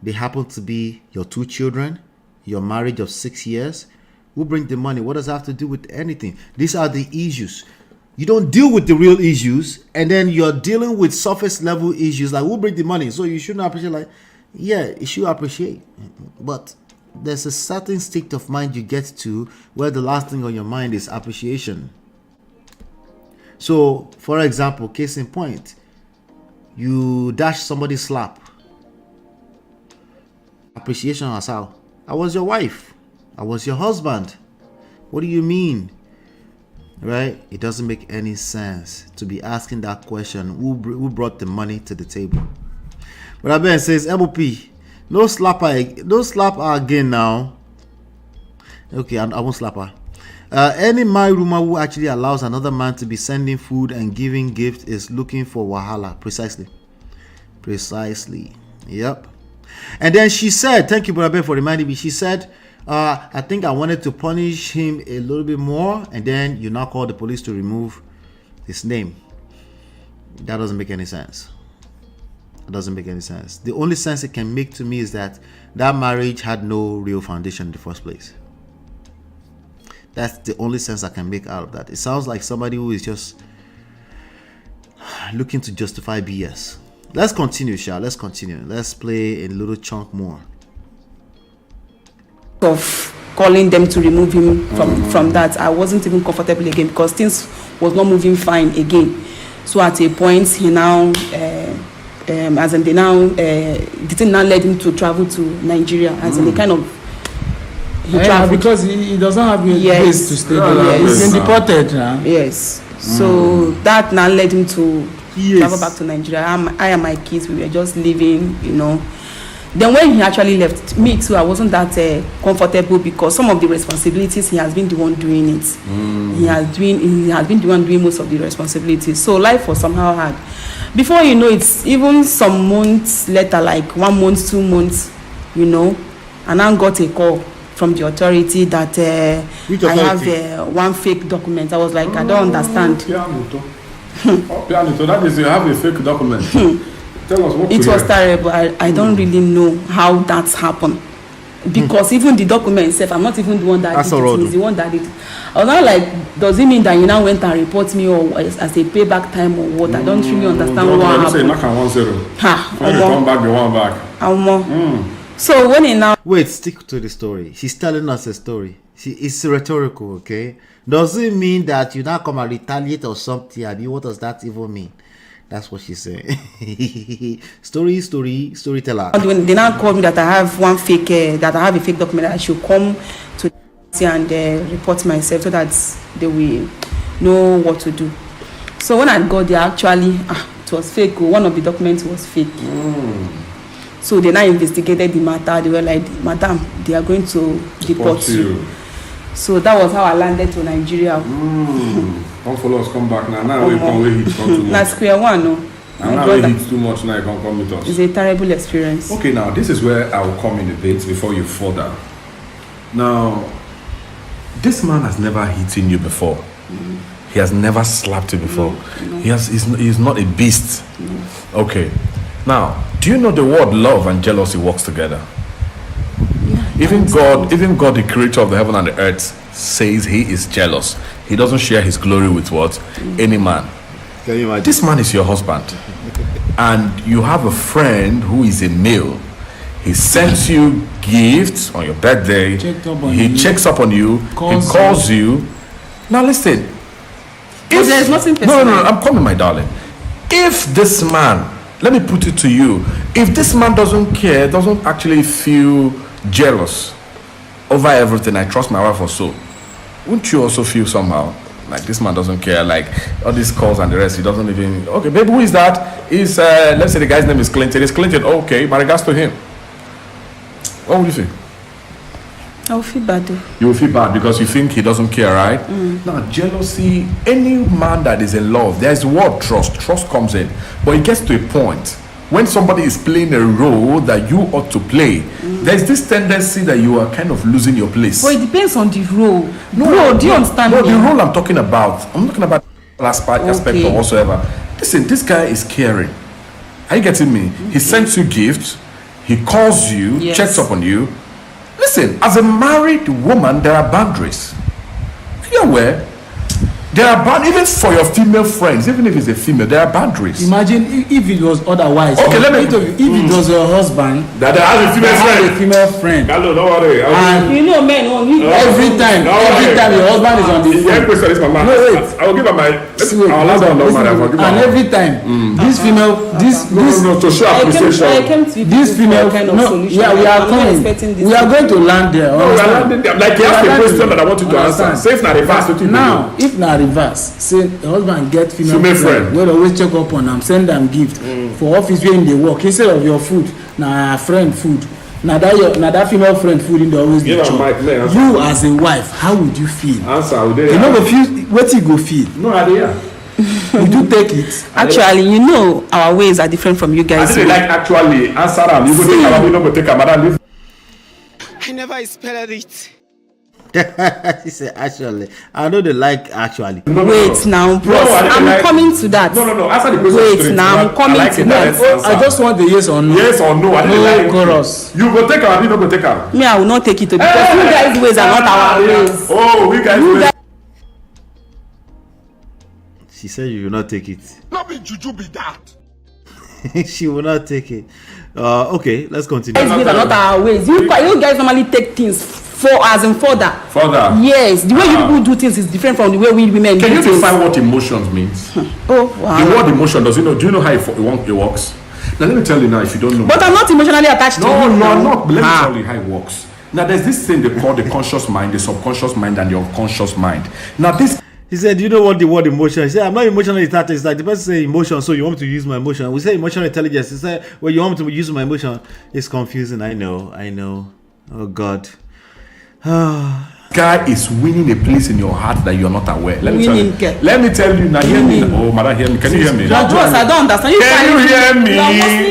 They happen to be your 2 children, your marriage of 6 years. Who bring the money? What does that have to do with anything? These are the issues. You don't deal with the real issues, and then you're dealing with surface level issues like who bring the money. So you shouldn't appreciate, like, yeah, you should appreciate. But there's a certain state of mind you get to where the last thing on your mind is appreciation. So, for example, case in point, you dash somebody's slap. Appreciation as how? I was your wife. I was your husband. What do you mean? Right? It doesn't make any sense to be asking that question. Who brought the money to the table? But Ben says, MOP, no slapper again now. Okay, I won't slap her. Any married woman who actually allows another man to be sending food and giving gifts is looking for wahala. Precisely. Yep. And then she said, thank you, Brother Ben, for reminding me. She said, I think I wanted to punish him a little bit more, and then you now call the police to remove his name. That doesn't make any sense. It doesn't make any sense. The only sense it can make to me is that marriage had no real foundation in the first place. That's the only sense I can make out of that. It sounds like somebody who is just looking to justify BS. Let's continue, Sha. Let's continue. Let's play a little chunk more. Of calling them to remove him from that, I wasn't even comfortable again because things was not moving fine again. So at a point, he now, as in they now, the thing now led him to travel to Nigeria, as in they kind of. Because he doesn't have a place to stay. He's been deported now. Yes. So that now led him to travel back to Nigeria. I and my kids, we were just living, you know. Then when he actually left, me too, I wasn't that comfortable because some of the responsibilities, he has been the one doing it. He has been the one doing most of the responsibilities. So life was somehow hard. Before you know it, even some months later, like 1 month, 2 months, you know, and I got a call from the authority that Which I authority? have one fake document. I was like, I don't understand. Pianito, that is, you have a fake document. Tell us what It was terrible. I don't really know how that's happened. Because even the document itself, I'm not even the one that did it. It's the one that did it. I was not like, does it mean that you now went and report me or as a payback time or what? I don't really understand what happened. When you come back, the one back. So when he now Wait, stick to the story. She's telling us a story. It's rhetorical, okay? Does it mean that you now come and retaliate or something? I mean, what does that even mean? That's what she's saying. Storyteller. when they now called me that I have one fake, that I have a fake document, that I should come to and report myself so that they will know what to do. So when I got there, actually, it was fake. One of the documents was fake. So they now investigated the matter. They were like, "Madam, they are going to deport you." So that was how I landed to Nigeria. Don't follow us, come back now. Now we come where he's come too much. Now square one, no. And now where he's too much, now you can come with us. It's a terrible experience. Okay, now this is where I will come in a bit before you further. Now, this man has never hit you before. He has never slapped you before. No. He's not a beast. Okay. Now, do you know the word love and jealousy works together? Even God, the creator of the heaven and the earth, says he is jealous. He doesn't share his glory with what? Any man. Can you imagine? This man is your husband. And you have a friend who is a male. He sends you gifts on your birthday. He checks up on you. He calls you. Now listen. There's nothing personal. No, I'm coming, my darling. If this man, let me put it to you, if this man doesn't care, doesn't actually feel jealous over everything, I trust my wife or so, wouldn't you also feel somehow like this man doesn't care, like all these calls and the rest, he doesn't even, okay, babe, who is that? Is let's say the guy's name is Clinton. It's Clinton. Okay, my regards to him. What would you feel? I will feel bad though. You will feel bad because you think he doesn't care, right? Now, jealousy, any man that is in love, there's the word trust comes in, but it gets to a point when somebody is playing a role that you ought to play, there's this tendency that you are kind of losing your place. But it depends on the role. Do you understand me? The role I'm talking about aspect or whatsoever. Listen, this guy is caring. Are you getting me? He sends you gifts, he calls you, checks up on you. Listen, as a married woman, there are boundaries. Are you aware? There are boundaries, even for your female friends, even if it's a female, there are boundaries. Imagine if it was otherwise. Okay, let me. If it was your husband that has a female friend. Hello, don't worry. And you know, men, every time your husband is on the phone. I will give her my. I'll allow her number. And every time this female, to show appreciation. This female, we are coming. We are going to land there. No, we are landing there. Like you asked a question that I want you to answer. Say if not reverse. Now, if not reverse, say the husband get female friend, we always check up on them, send them gift for office where they work. Instead of your food, na friend food. Now that female friend food in the always the chop. You as a wife, how would you feel? Answer. You know what you go feel? No idea. Would you take it? Actually, you know our ways are different from you guys. I didn't like actually answer them. You go take her, you don't go take her, madam. I never spelled it. She said, actually, I know they like actually. Wait now, bros. I'm coming to that. No. Answer the question. Wait now, I'm coming to that. I just want the yes or no. Yes or no. I didn't like chorus. You go take her, you don't go take her. Me, I will not take it because you guys' ways are not our ways. Oh, we guys. She said you will not take it. Not be juju be that. She will not take it. Okay, let's continue. Guys' ways are not our ways. You guys normally take things further. Yes, the way you people do things is different from the way we women do things. Can you define what emotions means? Oh wow. The word emotion, do you know how it works? Now let me tell you now if you don't know. But I'm not emotionally attached to you. No, not. Let me tell you how it works. Now there's this thing they call the conscious mind, the subconscious mind, and the unconscious mind. Now this. He said, do you know what the word emotion is? He said, I'm not emotionally attached. It's like the person say emotion, so you want me to use my emotion. We say emotional intelligence. He said, well, you want me to use my emotion. It's confusing. I know. Oh, God. Guy is winning a place in your heart that you're not aware. Let me tell you. Now, hear me. Oh, madam, hear me. Can you hear me? No, boss, I don't understand. Can you hear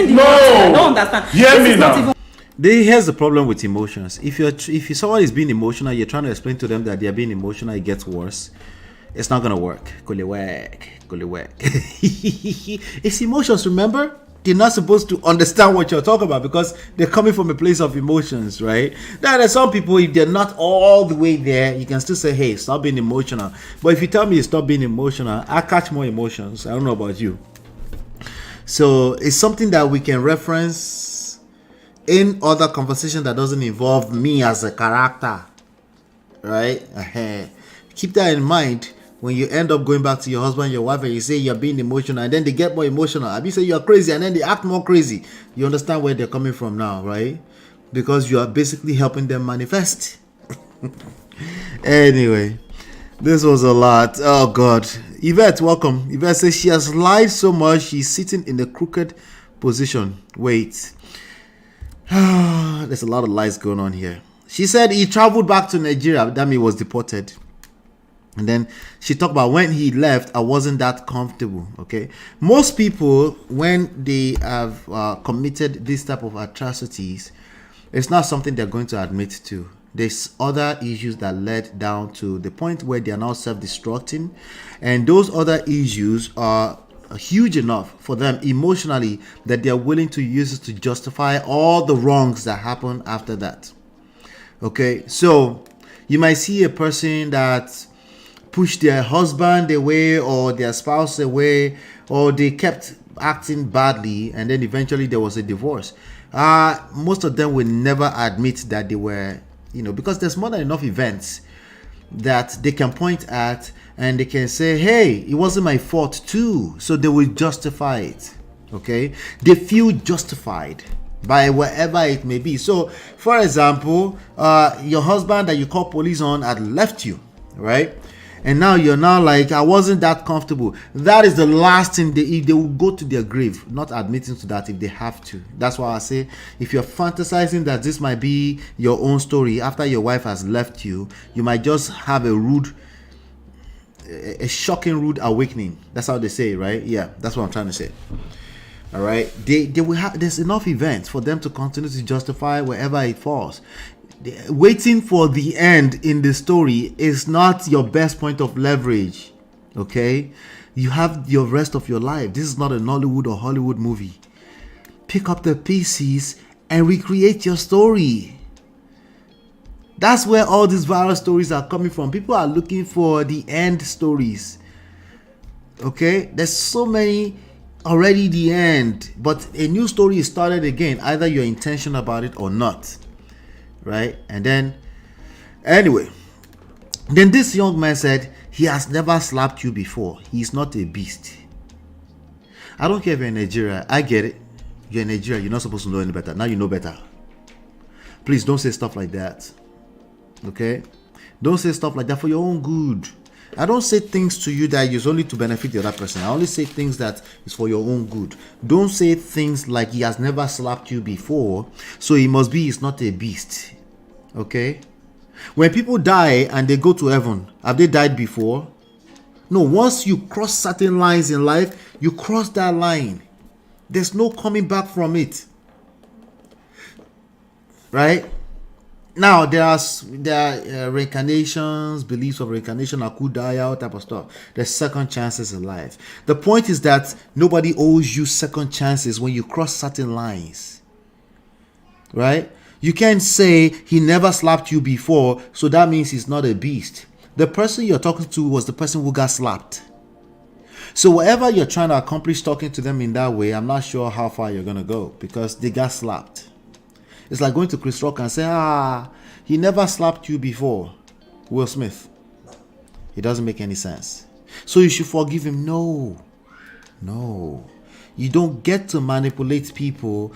me? No. I don't understand. Hear me now. Here's the problem with emotions. If someone is being emotional, you're trying to explain to them that they're being emotional, it gets worse. It's not gonna work. It's emotions, remember? They're not supposed to understand what you're talking about because they're coming from a place of emotions, right? Now there's some people, if they're not all the way there, you can still say, hey, stop being emotional. But if you tell me stop being emotional, I catch more emotions. I don't know about you. So it's something that we can reference in other conversation that doesn't involve me as a character, right? Keep that in mind when you end up going back to your husband, your wife, and you say you're being emotional, and then they get more emotional. And you say you're crazy, and then they act more crazy. You understand where they're coming from now, right? Because you are basically helping them manifest. Anyway, this was a lot. Oh God. Yvette, welcome. Yvette says she has lied so much she's sitting in the crooked position. Wait. There's a lot of lies going on here. She said he traveled back to Nigeria. That means he was deported. And then she talked about when he left, I wasn't that comfortable. Okay. Most people, when they have committed this type of atrocities, it's not something they're going to admit to. There's other issues that led down to the point where they are now self-destructing. And those other issues are huge enough for them emotionally that they're willing to use it to justify all the wrongs that happen after that. Okay. So you might see a person that pushed their husband away or their spouse away, or they kept acting badly, and then eventually there was a divorce. Most of them will never admit that they were, because there's more than enough events that they can point at and they can say, hey, it wasn't my fault too. So they will justify it. Okay. They feel justified by whatever it may be. So for example, your husband that you call police on had left you, right? And now you're now like, I wasn't that comfortable. That is the last thing they will go to their grave, not admitting to that if they have to. That's why I say, if you're fantasizing that this might be your own story after your wife has left you, you might just have a shocking rude awakening. That's how they say, right? Yeah, that's what I'm trying to say. All right. They will have, there's enough events for them to continue to justify wherever it falls. Waiting for the end in the story is not your best point of leverage. Okay, you have your rest of your life. This is not a Nollywood or Hollywood movie. Pick up the pieces and recreate your story. That's where all these viral stories are coming from. People are looking for the end stories. Okay, there's so many already the end, but a new story is started again. Either you're intentional about it or not. Right? And then anyway, then this young man said he has never slapped you before. He's not a beast. I don't care if you're in Nigeria. I get it. You're in Nigeria. You're not supposed to know any better. Now you know better. Please don't say stuff like that. Okay? Don't say stuff like that for your own good. I don't say things to you that is only to benefit the other person. I only say things that is for your own good. Don't say things like he has never slapped you before, so he must be, he's not a beast. Okay? When people die and they go to heaven, have they died before? No, once you cross certain lines in life, you cross that line. There's no coming back from it. Right? Now, there are reincarnations, beliefs of reincarnation, akudaya, all type of stuff. There's second chances in life. The point is that nobody owes you second chances when you cross certain lines. Right? You can't say he never slapped you before, so that means he's not a beast. The person you're talking to was the person who got slapped. So whatever you're trying to accomplish talking to them in that way, I'm not sure how far you're going to go because they got slapped. It's like going to Chris Rock and say, he never slapped you before. Will Smith. It doesn't make any sense. So you should forgive him. No. You don't get to manipulate people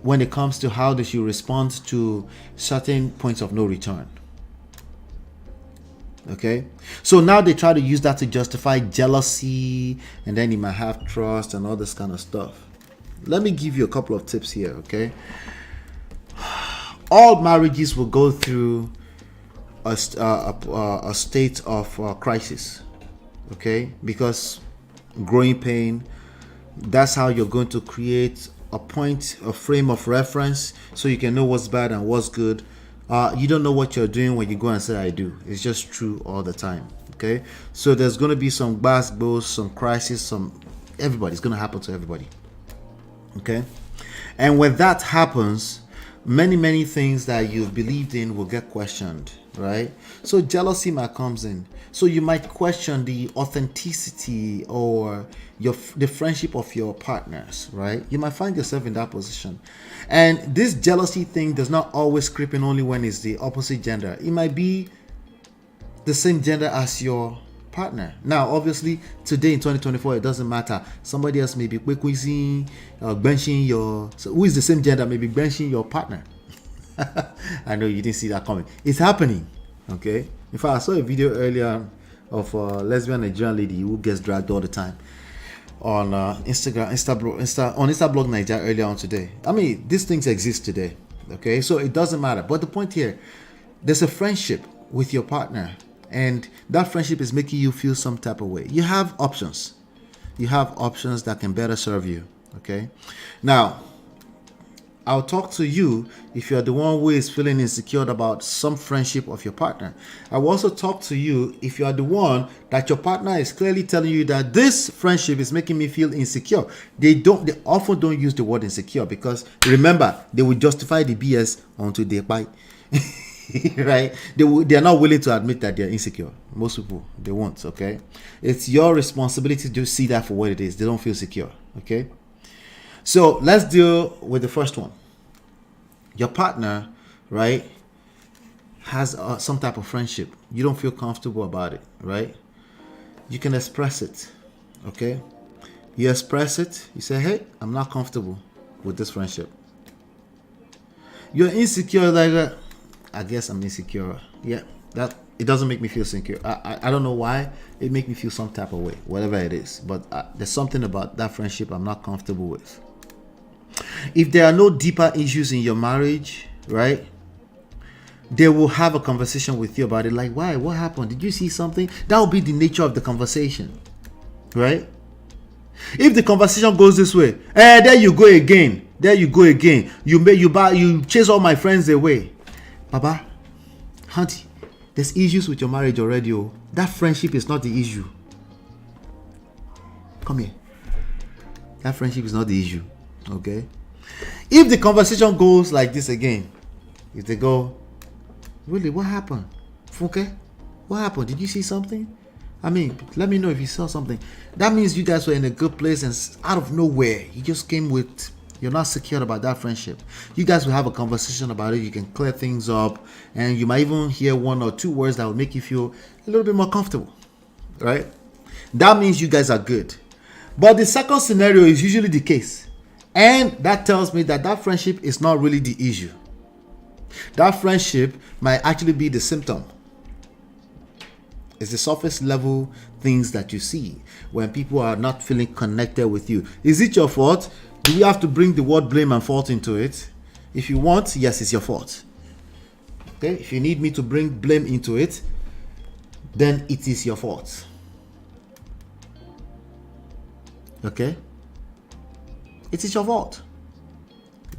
when it comes to how they should respond to certain points of no return. Okay? So now they try to use that to justify jealousy, and then you might have trust and all this kind of stuff. Let me give you a couple of tips here, okay? All marriages will go through a state of crisis, okay? Because growing pain, that's how you're going to create a frame of reference so you can know what's bad and what's good. You don't know what you're doing when you go and say I do. It's just true all the time. Okay, so there's going to be some basketballs, some crisis, everybody's going to happen to everybody. Okay, and when that happens, many things that you've believed in will get questioned, right? So jealousy might comes in. So you might question the authenticity or the friendship of your partners, right? You might find yourself in that position. And this jealousy thing does not always creep in only when it's the opposite gender. It might be the same gender as your partner. Now, obviously, today in 2024, it doesn't matter. Somebody else may be benching who is the same gender may be benching your partner. I know you didn't see that coming. It's happening. Okay. In fact, I saw a video earlier of a lesbian Nigerian lady who gets dragged all the time on Instablog Nigeria earlier on today. I mean, these things exist today. Okay, so it doesn't matter. But the point here, there's a friendship with your partner, and that friendship is making you feel some type of way. You have options. You have options that can better serve you. Okay. Now, I'll talk to you if you're the one who is feeling insecure about some friendship of your partner. I will also talk to you if you are the one that your partner is clearly telling you that this friendship is making me feel insecure. They often don't use the word insecure because remember, they will justify the BS until they bite. Right? They are not willing to admit that they're insecure. Most people, they won't. Okay, it's your responsibility to see that for what it is. They don't feel secure. Okay. So let's deal with the first one. Your partner, right, has some type of friendship. You don't feel comfortable about it, right? You can express it, okay? You express it. You say, hey, I'm not comfortable with this friendship. You're insecure, like, I guess I'm insecure. Yeah, that it doesn't make me feel secure. I don't know why. It makes me feel some type of way, whatever it is. But there's something about that friendship I'm not comfortable with. If there are no deeper issues in your marriage, right, they will have a conversation with you about it. Like, why? What happened? Did you see something? That will be the nature of the conversation, right? If the conversation goes this way, there you go again. There you go again. You chase all my friends away. Baba, auntie, there's issues with your marriage already. Oh, that friendship is not the issue. Come here. That friendship is not the issue. Okay, if the conversation goes like this again, if they go, really, what happened? Okay, what happened? Did you see something? I mean, let me know if you saw something. That means you guys were in a good place, and out of nowhere, you just came with, you're not secure about that friendship. You guys will have a conversation about it. You can clear things up, and you might even hear one or two words that will make you feel a little bit more comfortable, right? That means you guys are good. But the second scenario is usually the case. And that tells me that that friendship is not really the issue. That friendship might actually be the symptom. It's the surface level things that you see when people are not feeling connected with you. Is it your fault? Do we have to bring the word blame and fault into it? If you want, yes, it's your fault. Okay? If you need me to bring blame into it, then it is your fault. Okay? It is your fault.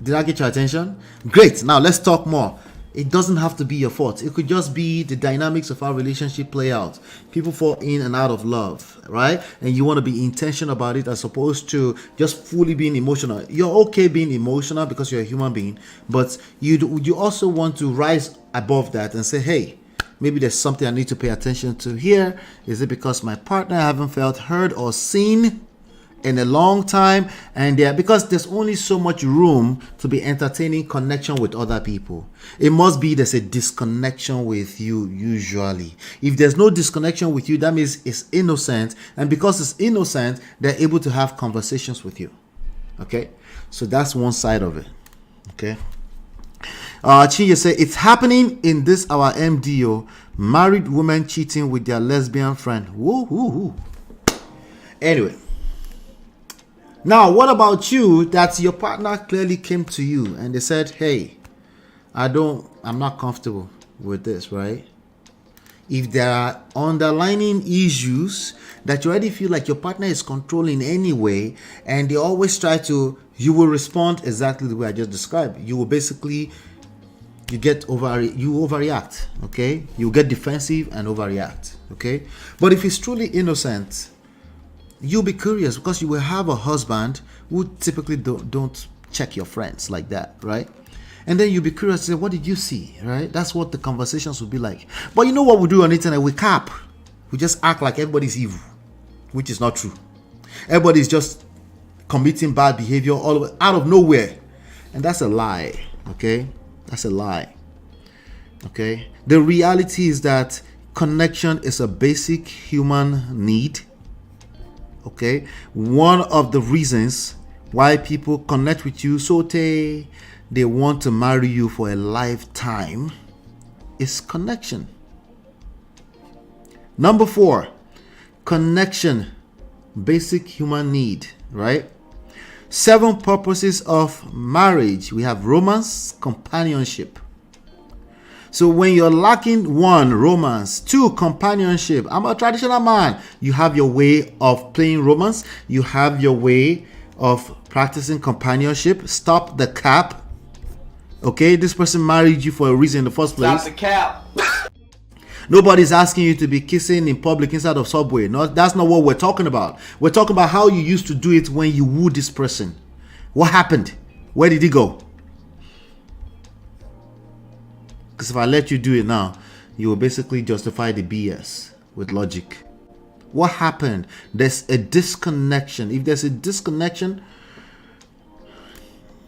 Did I get your attention? Great. Now let's talk more. It doesn't have to be your fault. It could just be the dynamics of our relationship play out. People fall in and out of love, right? And you want to be intentional about it as opposed to just fully being emotional. You're okay being emotional because you're a human being, but you also want to rise above that and say, hey, maybe there's something I need to pay attention to here. Is it because my partner I haven't felt heard or seen in a long time, and because there's only so much room to be entertaining connection with other people. It must be there's a disconnection with you usually. If there's no disconnection with you, that means it's innocent, and because it's innocent, they're able to have conversations with you. Okay, so that's one side of it. Okay. Chinye say it's happening in this our MDO. Married women cheating with their lesbian friend. Woo hoo hoo. Anyway. Now, what about you that your partner clearly came to you and they said, hey, I'm not comfortable with this, right? If there are underlying issues that you already feel like your partner is controlling anyway, and they always try to you will respond exactly the way I just described. You will basically, you overreact, okay? You get defensive and overreact, okay? But if he's truly innocent, you'll be curious because you will have a husband who typically don't check your friends like that, right? And then you'll be curious, say, what did you see, right? That's what the conversations will be like. But you know what we do on the internet? We cap. We just act like everybody's evil, which is not true. Everybody's just committing bad behavior out of nowhere. And that's a lie, okay? That's a lie, okay? The reality is that connection is a basic human need, okay? One of the reasons why people connect with you so they want to marry you for a lifetime is connection. Number 4, connection, basic human need, right? 7 purposes of marriage. We have romance, companionship. So when you're lacking 1, romance, 2, companionship, I'm a traditional man. You have your way of playing romance. You have your way of practicing companionship. Stop the cap. Okay, this person married you for a reason in the first place. Stop the cap. Nobody's asking you to be kissing in public inside of subway. No, that's not what we're talking about. We're talking about how you used to do it when you wooed this person. What happened? Where did he go? Because if I let you do it now, you will basically justify the BS with logic. What happened? There's a disconnection. If there's a disconnection,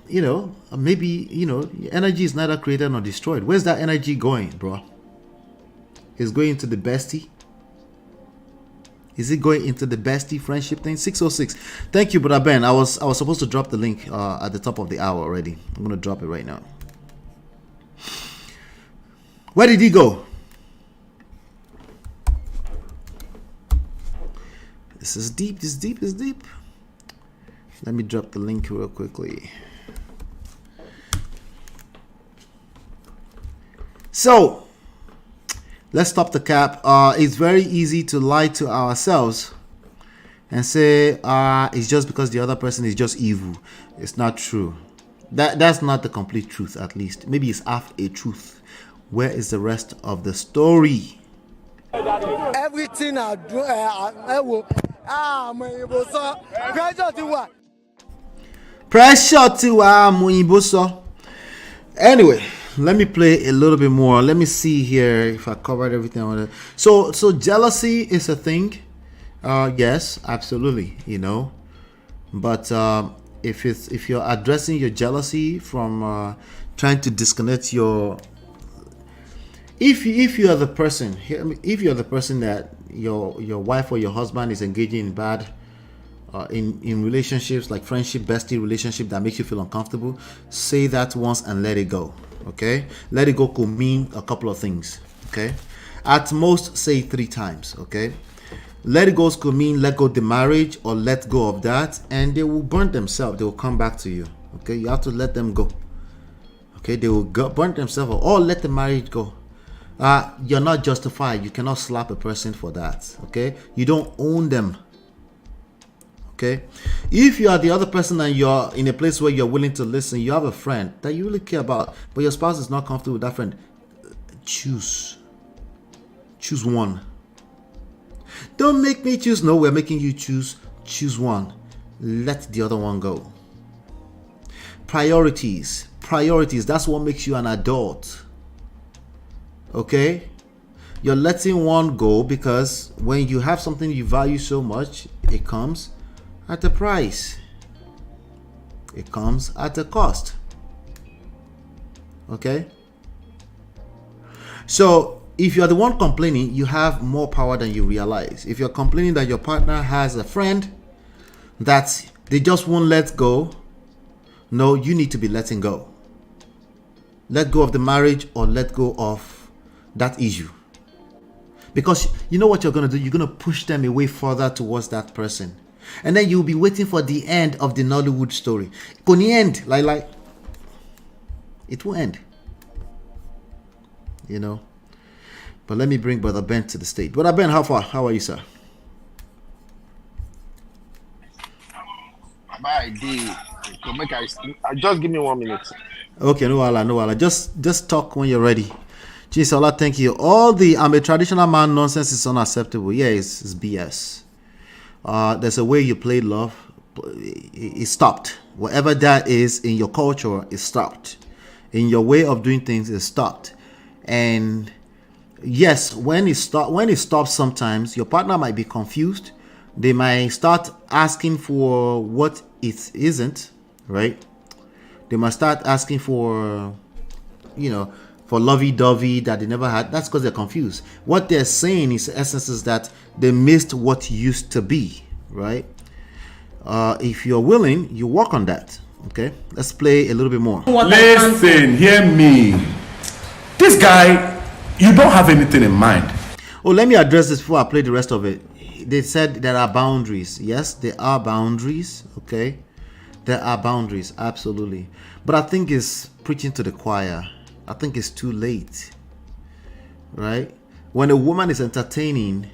maybe, energy is neither created nor destroyed. Where's that energy going, bro? Is going into the bestie? Is it going into the bestie friendship thing? 606. Thank you, Brother Ben. I was supposed to drop the link at the top of the hour already. I'm gonna drop it right now. Where did he go? This is deep. This is deep. Let me drop the link real quickly. So let's stop the cap. It's very easy to lie to ourselves and say it's just because the other person is just evil. It's not true. That's not the complete truth, at least. Maybe it's half a truth. Where is the rest of the story? Everything I do, I will. Pressure to what? Pressure to Muiboso. Anyway, let me play a little bit more. Let me see here if I covered everything on it. So jealousy is a thing. Yes, absolutely. But if you're addressing your jealousy from trying to disconnect your, if you are the person, if you're the person that your wife or your husband is engaging in bad in relationships like friendship, bestie relationship that makes you feel uncomfortable, say that once and let it go. Okay, let it go could mean a couple of things. Okay, at most say 3 times. Okay, let it go could mean let go of the marriage or let go of that, and they will burn themselves. They will come back to you. Okay, you have to let them go. Okay, they will burn themselves or let the marriage go. You're not justified. You cannot slap a person for that. Okay, you don't own them. Okay, if you are the other person and you're in a place where you're willing to listen, you have a friend that you really care about, but your spouse is not comfortable with that friend, choose one. Don't make me choose. No, we're making you choose one. Let the other one go. Priorities, that's what makes you an adult. Okay, you're letting one go because when you have something you value so much, it comes at a price. It comes at a cost. Okay? So if you're the one complaining, you have more power than you realize. If you're complaining that your partner has a friend that they just won't let go, no, you need to be letting go. Let go of the marriage or let go of that issue. Because you know what you're going to do? You're going to push them away further towards that person. And then you'll be waiting for the end of the Nollywood story. It will end. Like, it will end. But let me bring Brother Ben to the stage. Brother Ben, how far? How are you, sir? My day, Just give me 1 minute. Okay, no wala. Just talk when you're ready. Chisola, thank you. All the I'm a traditional man nonsense is unacceptable. Yeah, it's BS. There's a way you play love. It stopped. Whatever that is in your culture, it stopped. In your way of doing things, it stopped. And yes, when it stops, sometimes your partner might be confused. They might start asking for what it isn't, right? They must start asking for, for lovey-dovey that they never had. That's because they're confused. What they're saying is, essence, is that they missed what used to be, right? If you're willing, you work on that. Okay, let's play a little bit more. Listen, hear me. This guy, you don't have anything in mind. Oh, let me address this before I play the rest of it. They said there are boundaries. Yes, there are boundaries. Okay, there are boundaries, absolutely. But I think it's preaching to the choir. I think it's too late, right? When a woman is entertaining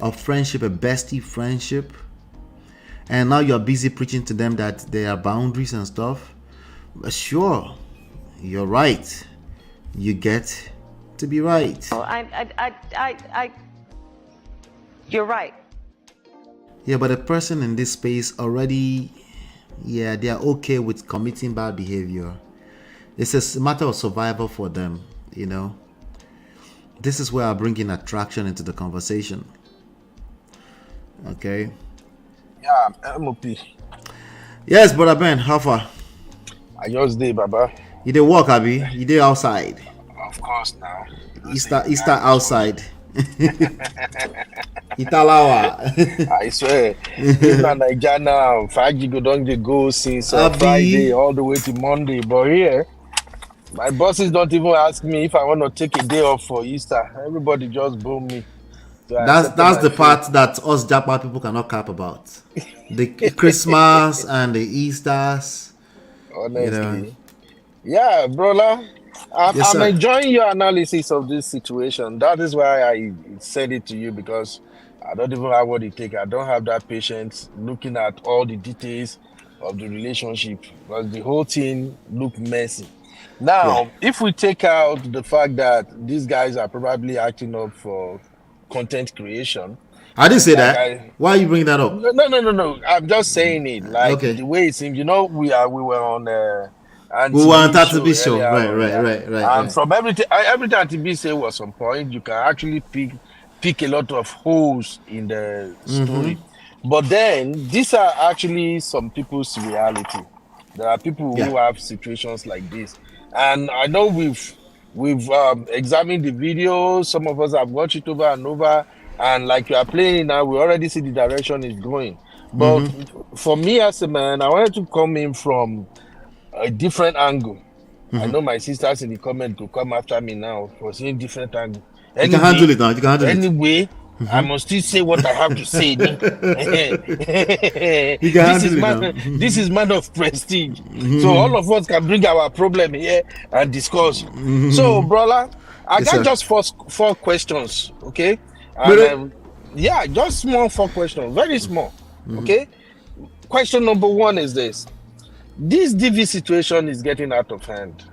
a friendship, a bestie friendship, and now you're busy preaching to them that there are boundaries and stuff, sure, you're right. You get to be right. You're right. Yeah, but a person in this space already, they are okay with committing bad behavior. It's a matter of survival for them, This is where I bring in attraction into the conversation. Okay. Yeah, MOP. Yes, brother Ben, how far? I just did, Baba. You did walk, Abi? You did outside? Of course, now. Easter outside. Italawa. I swear. Even Nigeria now, 5 GB don't go since Friday all the way to Monday. But here, my bosses don't even ask me if I want to take a day off for Easter. Everybody just boom me. So that's the part that us Japa people cannot cap about. The Christmas and the Easters. Honestly. Yeah, brother. I'm enjoying your analysis of this situation. That is why I said it to you, because I don't even have what it takes. I don't have that patience looking at all the details of the relationship, because the whole thing look messy. Now, if we take out the fact that these guys are probably acting up for content creation. I didn't say that. Why are you bringing that up? No. I'm just saying it. Like the way it seems, we were on we were on TB show. Right. And from everything TB say was on point, you can actually pick a lot of holes in the story. But then these are actually some people's reality. There are people who have situations like this. And I know we've examined the video. Some of us have watched it over and over. And like you are playing now, we already see the direction it's going. But for me as a man, I wanted to come in from a different angle. I know my sisters in the comment could come after me now for seeing different angle. Anyway, you can handle it now. You can handle it. Anyway, I must still say what I have to say. This is man of prestige. So all of us can bring our problem here and discuss. So, brother, I got just four questions, okay? And, just small 4 questions, very small, okay? Question number 1 is this. This DV situation is getting out of hand.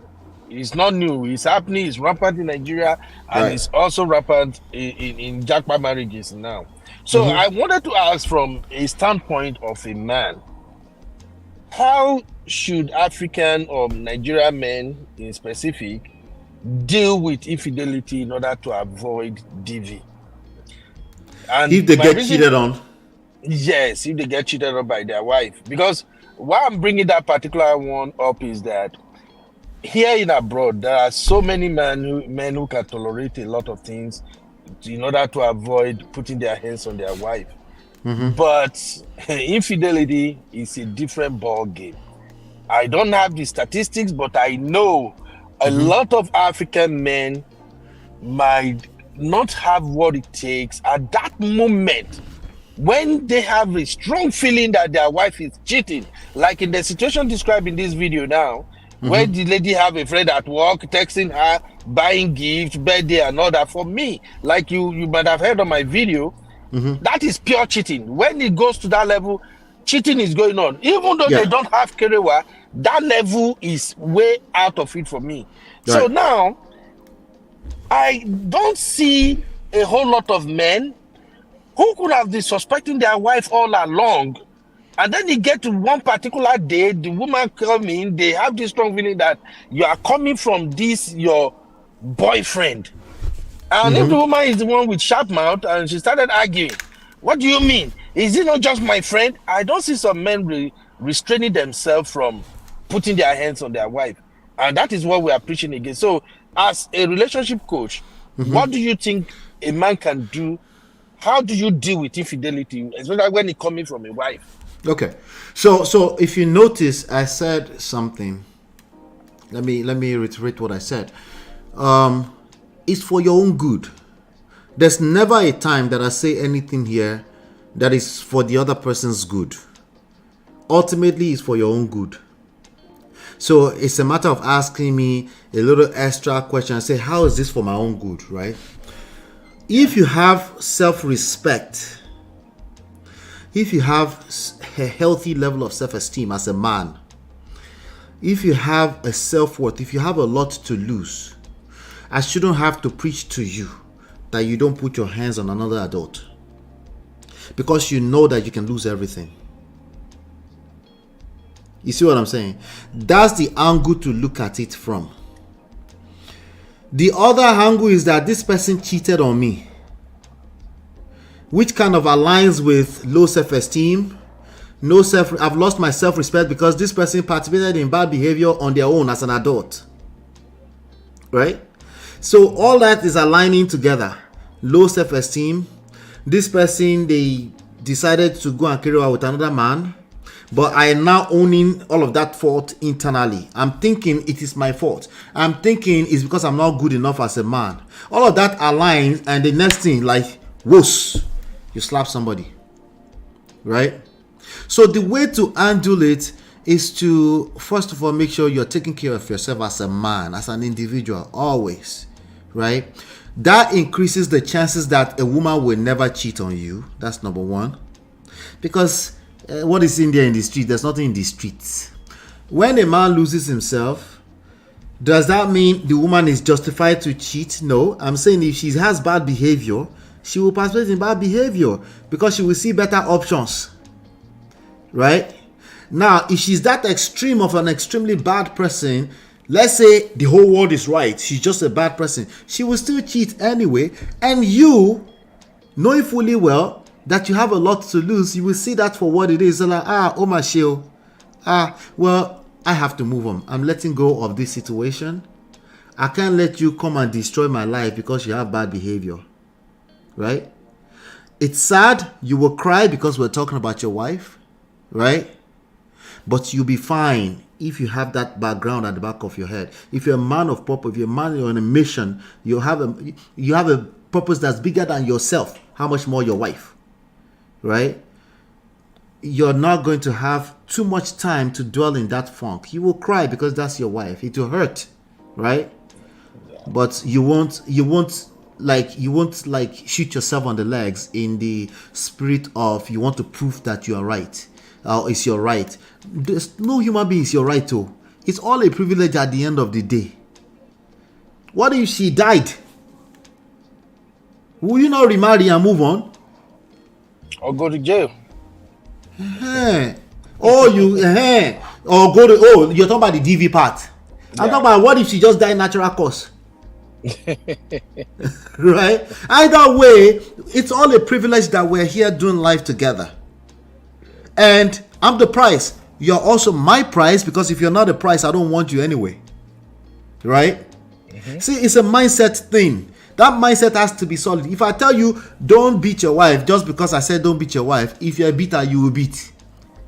It's not new. It's happening. It's rampant in Nigeria, and it's also rampant in Japa marriages now. So I wanted to ask, from a standpoint of a man, how should African or Nigerian men in specific deal with infidelity in order to avoid DV? And if they get cheated on? Yes, if they get cheated on by their wife. Because why I'm bringing that particular one up is that here in abroad, there are so many men who can tolerate a lot of things in order to avoid putting their hands on their wife. But infidelity is a different ball game. I don't have the statistics, but I know a lot of African men might not have what it takes at that moment when they have a strong feeling that their wife is cheating, like in the situation described in this video now, where the lady have a friend at work texting her, buying gifts, birthday and all that. For me, like you might have heard on my video, that is pure cheating. When it goes to that level, cheating is going on. Even though they don't have kerewa, that level is way out of it for me. So now, I don't see a whole lot of men who could have been suspecting their wife all along. And then you get to one particular day, the woman come in, they have this strong feeling that you are coming from this, your boyfriend. And if the woman is the one with sharp mouth and she started arguing, what do you mean? Is it not just my friend? I don't see some men restraining themselves from putting their hands on their wife. And that is what we are preaching against. So as a relationship coach, what do you think a man can do? How do you deal with infidelity, especially when it's coming from a wife? Okay, so if you notice, I said something. Let me reiterate what I said. It's for your own good. There's never a time that I say anything here that is for the other person's good. Ultimately, it's for your own good. So it's a matter of asking me a little extra question and say, how is this for my own good, right? If you have self-respect, if you have a healthy level of self-esteem as a man, if you have a self-worth, if you have a lot to lose, I shouldn't have to preach to you that you don't put your hands on another adult, because you know that you can lose everything. You see what I'm saying? That's the angle to look at it from. The other angle is that this person cheated on me, which kind of aligns with low self-esteem, I've lost my self-respect because this person participated in bad behavior on their own as an adult. Right? So all that is aligning together. Low self-esteem. This person, they decided to go and carry out with another man, but I am now owning all of that fault internally. I'm thinking it is my fault. I'm thinking it's because I'm not good enough as a man. All of that aligns, and the next thing, like, whoosh, you slap somebody. Right? So the way to handle it is to, first of all, make sure you're taking care of yourself as a man, as an individual, always. Right? That increases the chances that a woman will never cheat on you. That's number one. Because what is in there in the street? There's nothing in the streets. When a man loses himself, does that mean the woman is justified to cheat? No. I'm saying if she has bad behavior, she will participate in bad behavior because she will see better options. Right? Now, if she's that extreme of an extremely bad person, let's say the whole world is right, she's just a bad person, she will still cheat anyway, and you, knowing fully well that you have a lot to lose, you will see that for what it is. So like, oh my shield, well, I have to move on. I'm letting go of this situation. I can't let you come and destroy my life because you have bad behavior. Right? It's sad. You will cry because we're talking about your wife. Right? But you'll be fine if you have that background at the back of your head. If you're a man of purpose, if you're a man on a mission, you have a purpose that's bigger than yourself. How much more your wife? Right? You're not going to have too much time to dwell in that funk. You will cry because that's your wife. It will hurt, right? But you won't shoot yourself on the legs in the spirit of you want to prove that you are right. It's your right. There's no human being is your right to. It's all a privilege at the end of the day. What if she died? Will you not remarry and move on? Or go to jail? Or go to, you're talking about the DV part. I'm talking about what if she just died natural cause? Right? Either way, it's all a privilege that we're here doing life together. And I'm the price. You're also my price, because if you're not the price, I don't want you anyway. Right? See, it's a mindset thing. That mindset has to be solid. If I tell you don't beat your wife just because I said don't beat your wife, if you're a beater, you will beat.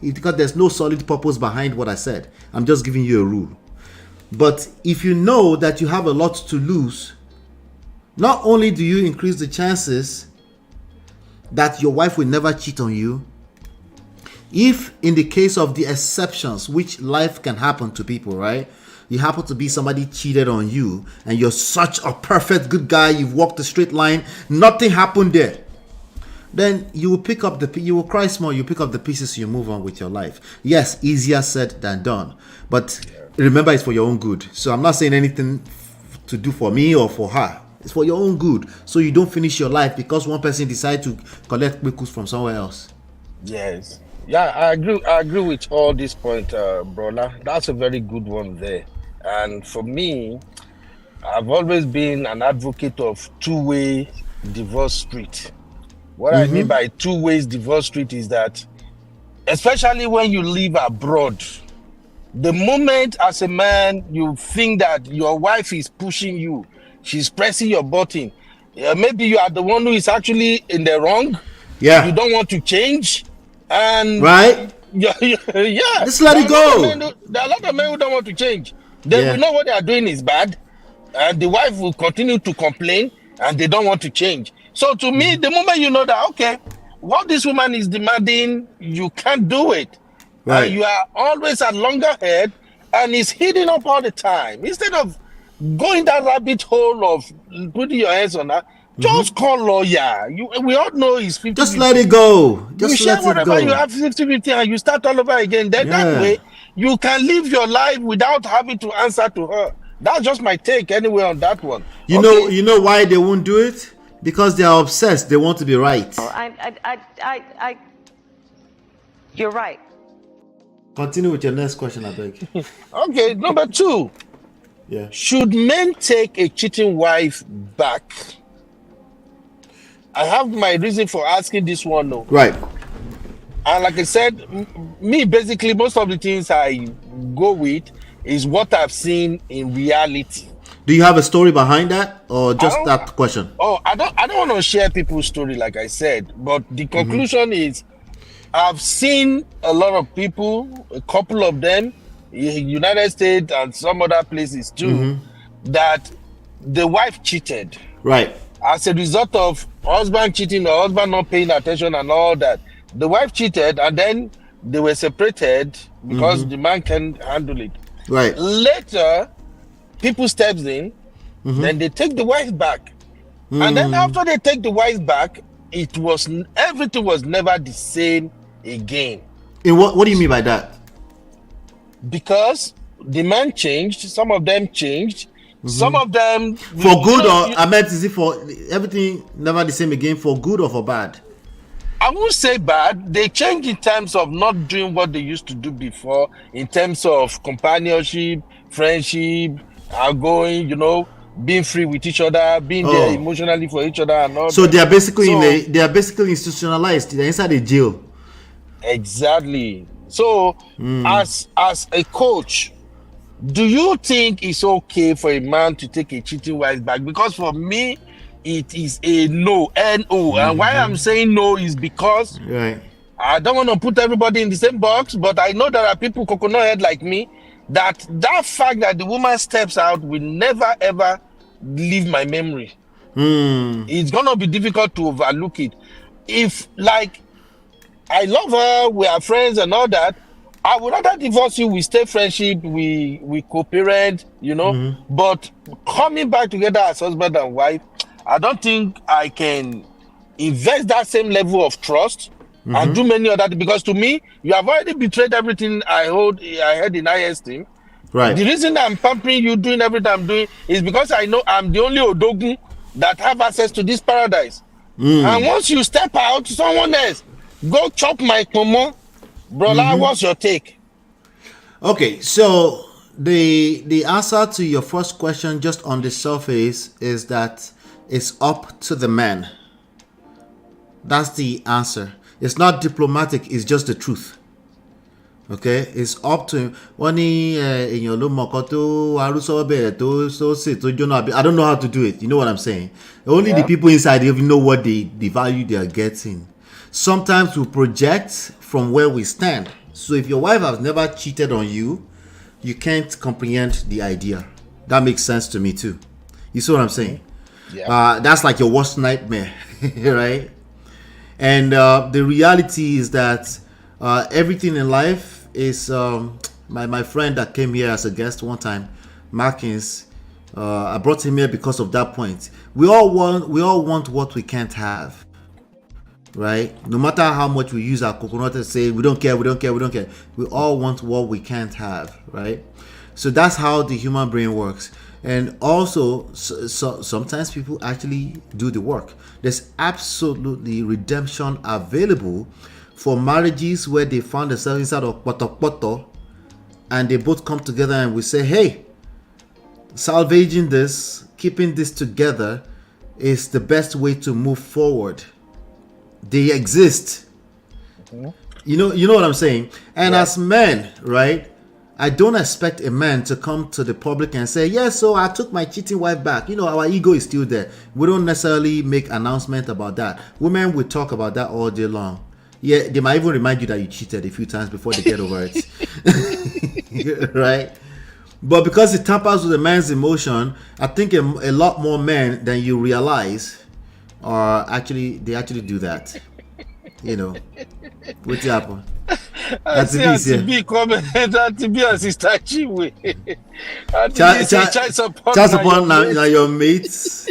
It's because there's no solid purpose behind what I said. I'm just giving you a rule. But if you know that you have a lot to lose, not only do you increase the chances that your wife will never cheat on you, if in the case of the exceptions, which life can happen to people, right? You happen to be somebody cheated on you and you're such a perfect good guy, you've walked a straight line, nothing happened there. then you will pick up you will cry small, you pick up the pieces, you move on with your life. Yes, easier said than done, but remember, it's for your own good. So I'm not saying anything to do for me or for her. It's for your own good, so you don't finish your life because one person decides to collect quikus from somewhere else. Yes. Yeah, I agree with all this point, brother. That's a very good one there. And for me, I've always been an advocate of two-way divorce street. What I mean by two-way divorce street is that, especially when you live abroad, the moment as a man you think that your wife is pushing you, she's pressing your button, maybe you are the one who is actually in the wrong. Yeah. You don't want to change. And right? Yeah. Just let it go. There are a lot of men who don't want to change. They will know what they are doing is bad, and the wife will continue to complain, and they don't want to change. So to me, the moment you know that, okay, what this woman is demanding, you can't do it. Right. And you are always at loggerhead, and it's heating up all the time. Instead of going that rabbit hole of putting your hands on her, just call lawyer. We all know it's 50-50. Just let it go. Just you let share whatever it go. you have 50-50 and you start all over again. Then that way, you can live your life without having to answer to her. That's just my take anyway on that one. You know why they won't do it? Because they are obsessed. They want to be right. You're right. Continue with your next question, I beg. Okay, number 2. Yeah. Should men take a cheating wife back? I have my reason for asking this one though. Right. And like I said, me basically most of the things I go with is what I've seen in reality. Do you have a story behind that, or just that question? Oh, I don't want to share people's story, like I said, but the conclusion is I've seen a lot of people, a couple of them, in United States and some other places too, that the wife cheated. Right. As a result of husband cheating or husband not paying attention and all that. The wife cheated and then they were separated because the man can't handle it. Right. Later, people steps in, then they take the wife back. And then after they take the wife back, everything was never the same again. In what do you mean by that? Because the man changed, some of them changed, some of them for good, or I meant, is it for everything never the same again, for good or for bad? I won't say bad. They changed in terms of not doing what they used to do before, in terms of companionship, friendship, outgoing, being free with each other, being there emotionally for each other, and all. So they are basically institutionalized. They're inside the jail. Exactly. So, as a coach, do you think it's okay for a man to take a cheating wife back? Because for me, it is a no, N-O. And why I'm saying no is because I don't want to put everybody in the same box, but I know there are people coconut head like me, that fact that the woman steps out will never ever leave my memory. It's gonna be difficult to overlook it. If, like, I love her, we are friends and all that, I would rather divorce you, we stay friendship, we co-parent, but coming back together as husband and wife, I don't think I can invest that same level of trust and do many other things, because to me, you have already betrayed everything I had in high esteem. Right. The reason I'm pampering you, doing everything I'm doing, is because I know I'm the only Odogun that have access to this paradise. And once you step out, someone else, go chop my pomo. Brother, what's your take? Okay, so the answer to your first question, just on the surface, is that it's up to the man. That's the answer. It's not diplomatic, it's just the truth. Okay, it's up to him. I don't know how to do it. You know what I'm saying? Only the people inside even know what the value they are getting. Sometimes we project from where we stand. So if your wife has never cheated on you, you can't comprehend the idea. That makes sense to me too. You see what I'm saying? Yeah. That's like your worst nightmare, right? And the reality is that everything in life is my friend that came here as a guest one time, Markins. I brought him here because of that point. We all want what we can't have. right? No matter how much we use our coconut to say we don't care, we don't care, we don't care. We all want what we can't have, right? So that's how the human brain works. And also, so sometimes people actually do the work. There's absolutely redemption available for marriages where they found themselves inside of poto, and they both come together and we say, hey, salvaging this, keeping this together is the best way to move forward. They exist. You know what I'm saying? And as men, right, I don't expect a man to come to the public and say, yes, so I took my cheating wife back. Our ego is still there. We don't necessarily make announcement about that. Women will talk about that all day long. Yeah, they might even remind you that you cheated a few times before they get over it. Right? But because it tampers with a man's emotion, I think a lot more men than you realize are actually do that. What's happened? I see Atibi comment. Atibi and Sister Chiwe. Child support now your mates.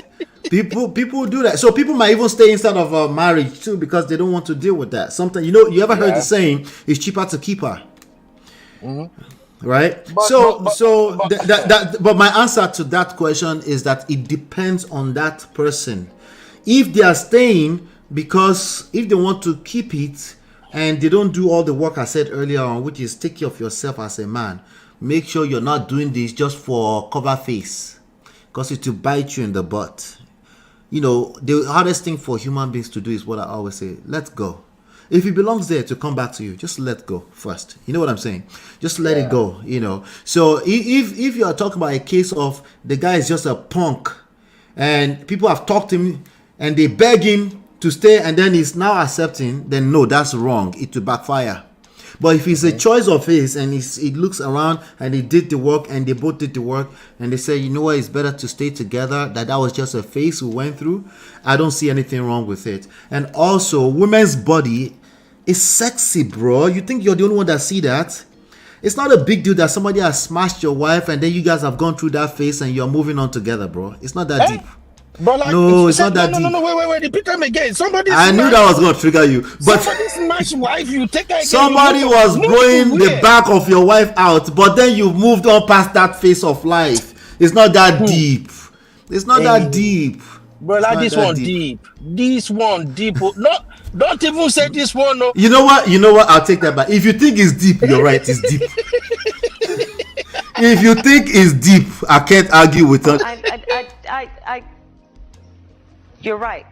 People do that. So people might even stay inside of a marriage too because they don't want to deal with that. Sometimes you ever heard the saying, it's cheaper to keep her. Right? But my answer to that question is that it depends on that person. If they are staying because if they want to keep it and they don't do all the work I said earlier on, which is take care of yourself as a man, make sure you're not doing this just for cover face because it will bite you in the butt. The hardest thing for human beings to do is what I always say, let go. If it belongs there to come back to you, just let go first. You know what I'm saying? Just let it go, So if you are talking about a case of the guy is just a punk and people have talked to him and they beg him to stay and then he's now accepting, then no, that's wrong. It will backfire. But if it's a choice of his and he looks around and he did the work and they both did the work and they say, you know what, it's better to stay together, that was just a phase we went through, I don't see anything wrong with it. And also, women's body is sexy, bro. You think you're the only one that see that? It's not a big deal that somebody has smashed your wife and then you guys have gone through that phase and you're moving on together, bro. It's not that deep. But no, it's not that deep. No, wait. Repeat them again. I knew that was going to trigger you. But somebody smashed wife, you take her again. Somebody was blowing the back of your wife out, but then you moved on past that phase of life. It's not that deep. It's not that deep. Bro, this one deep. This one deep. No, don't even say this one. No. You know what? I'll take that back. If you think it's deep, you're right. It's deep. If you think it's deep, I can't argue with that. You're right.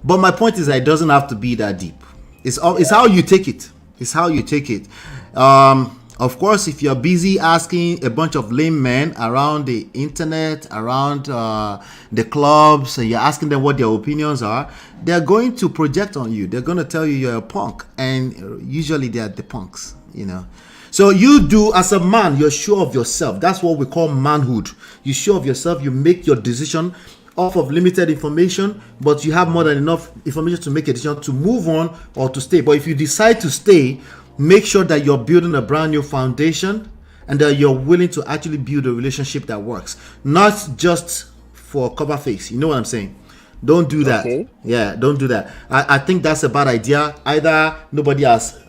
But my point is that it doesn't have to be that deep. It's how you take it. It's how you take it. Of course, if you're busy asking a bunch of lame men around the internet, around the clubs, and you're asking them what their opinions are, they're going to project on you. They're going to tell you you're a punk. And usually they're the punks, So you do, as a man, you're sure of yourself. That's what we call manhood. You're sure of yourself. You make your decision off of limited information, but you have more than enough information to make a decision to move on or to stay. But if you decide to stay, make sure that you're building a brand new foundation and that you're willing to actually build a relationship that works, not just for cover face. You know what I'm saying? Don't do that. Okay. Yeah, don't do that. I think that's a bad idea. Either nobody has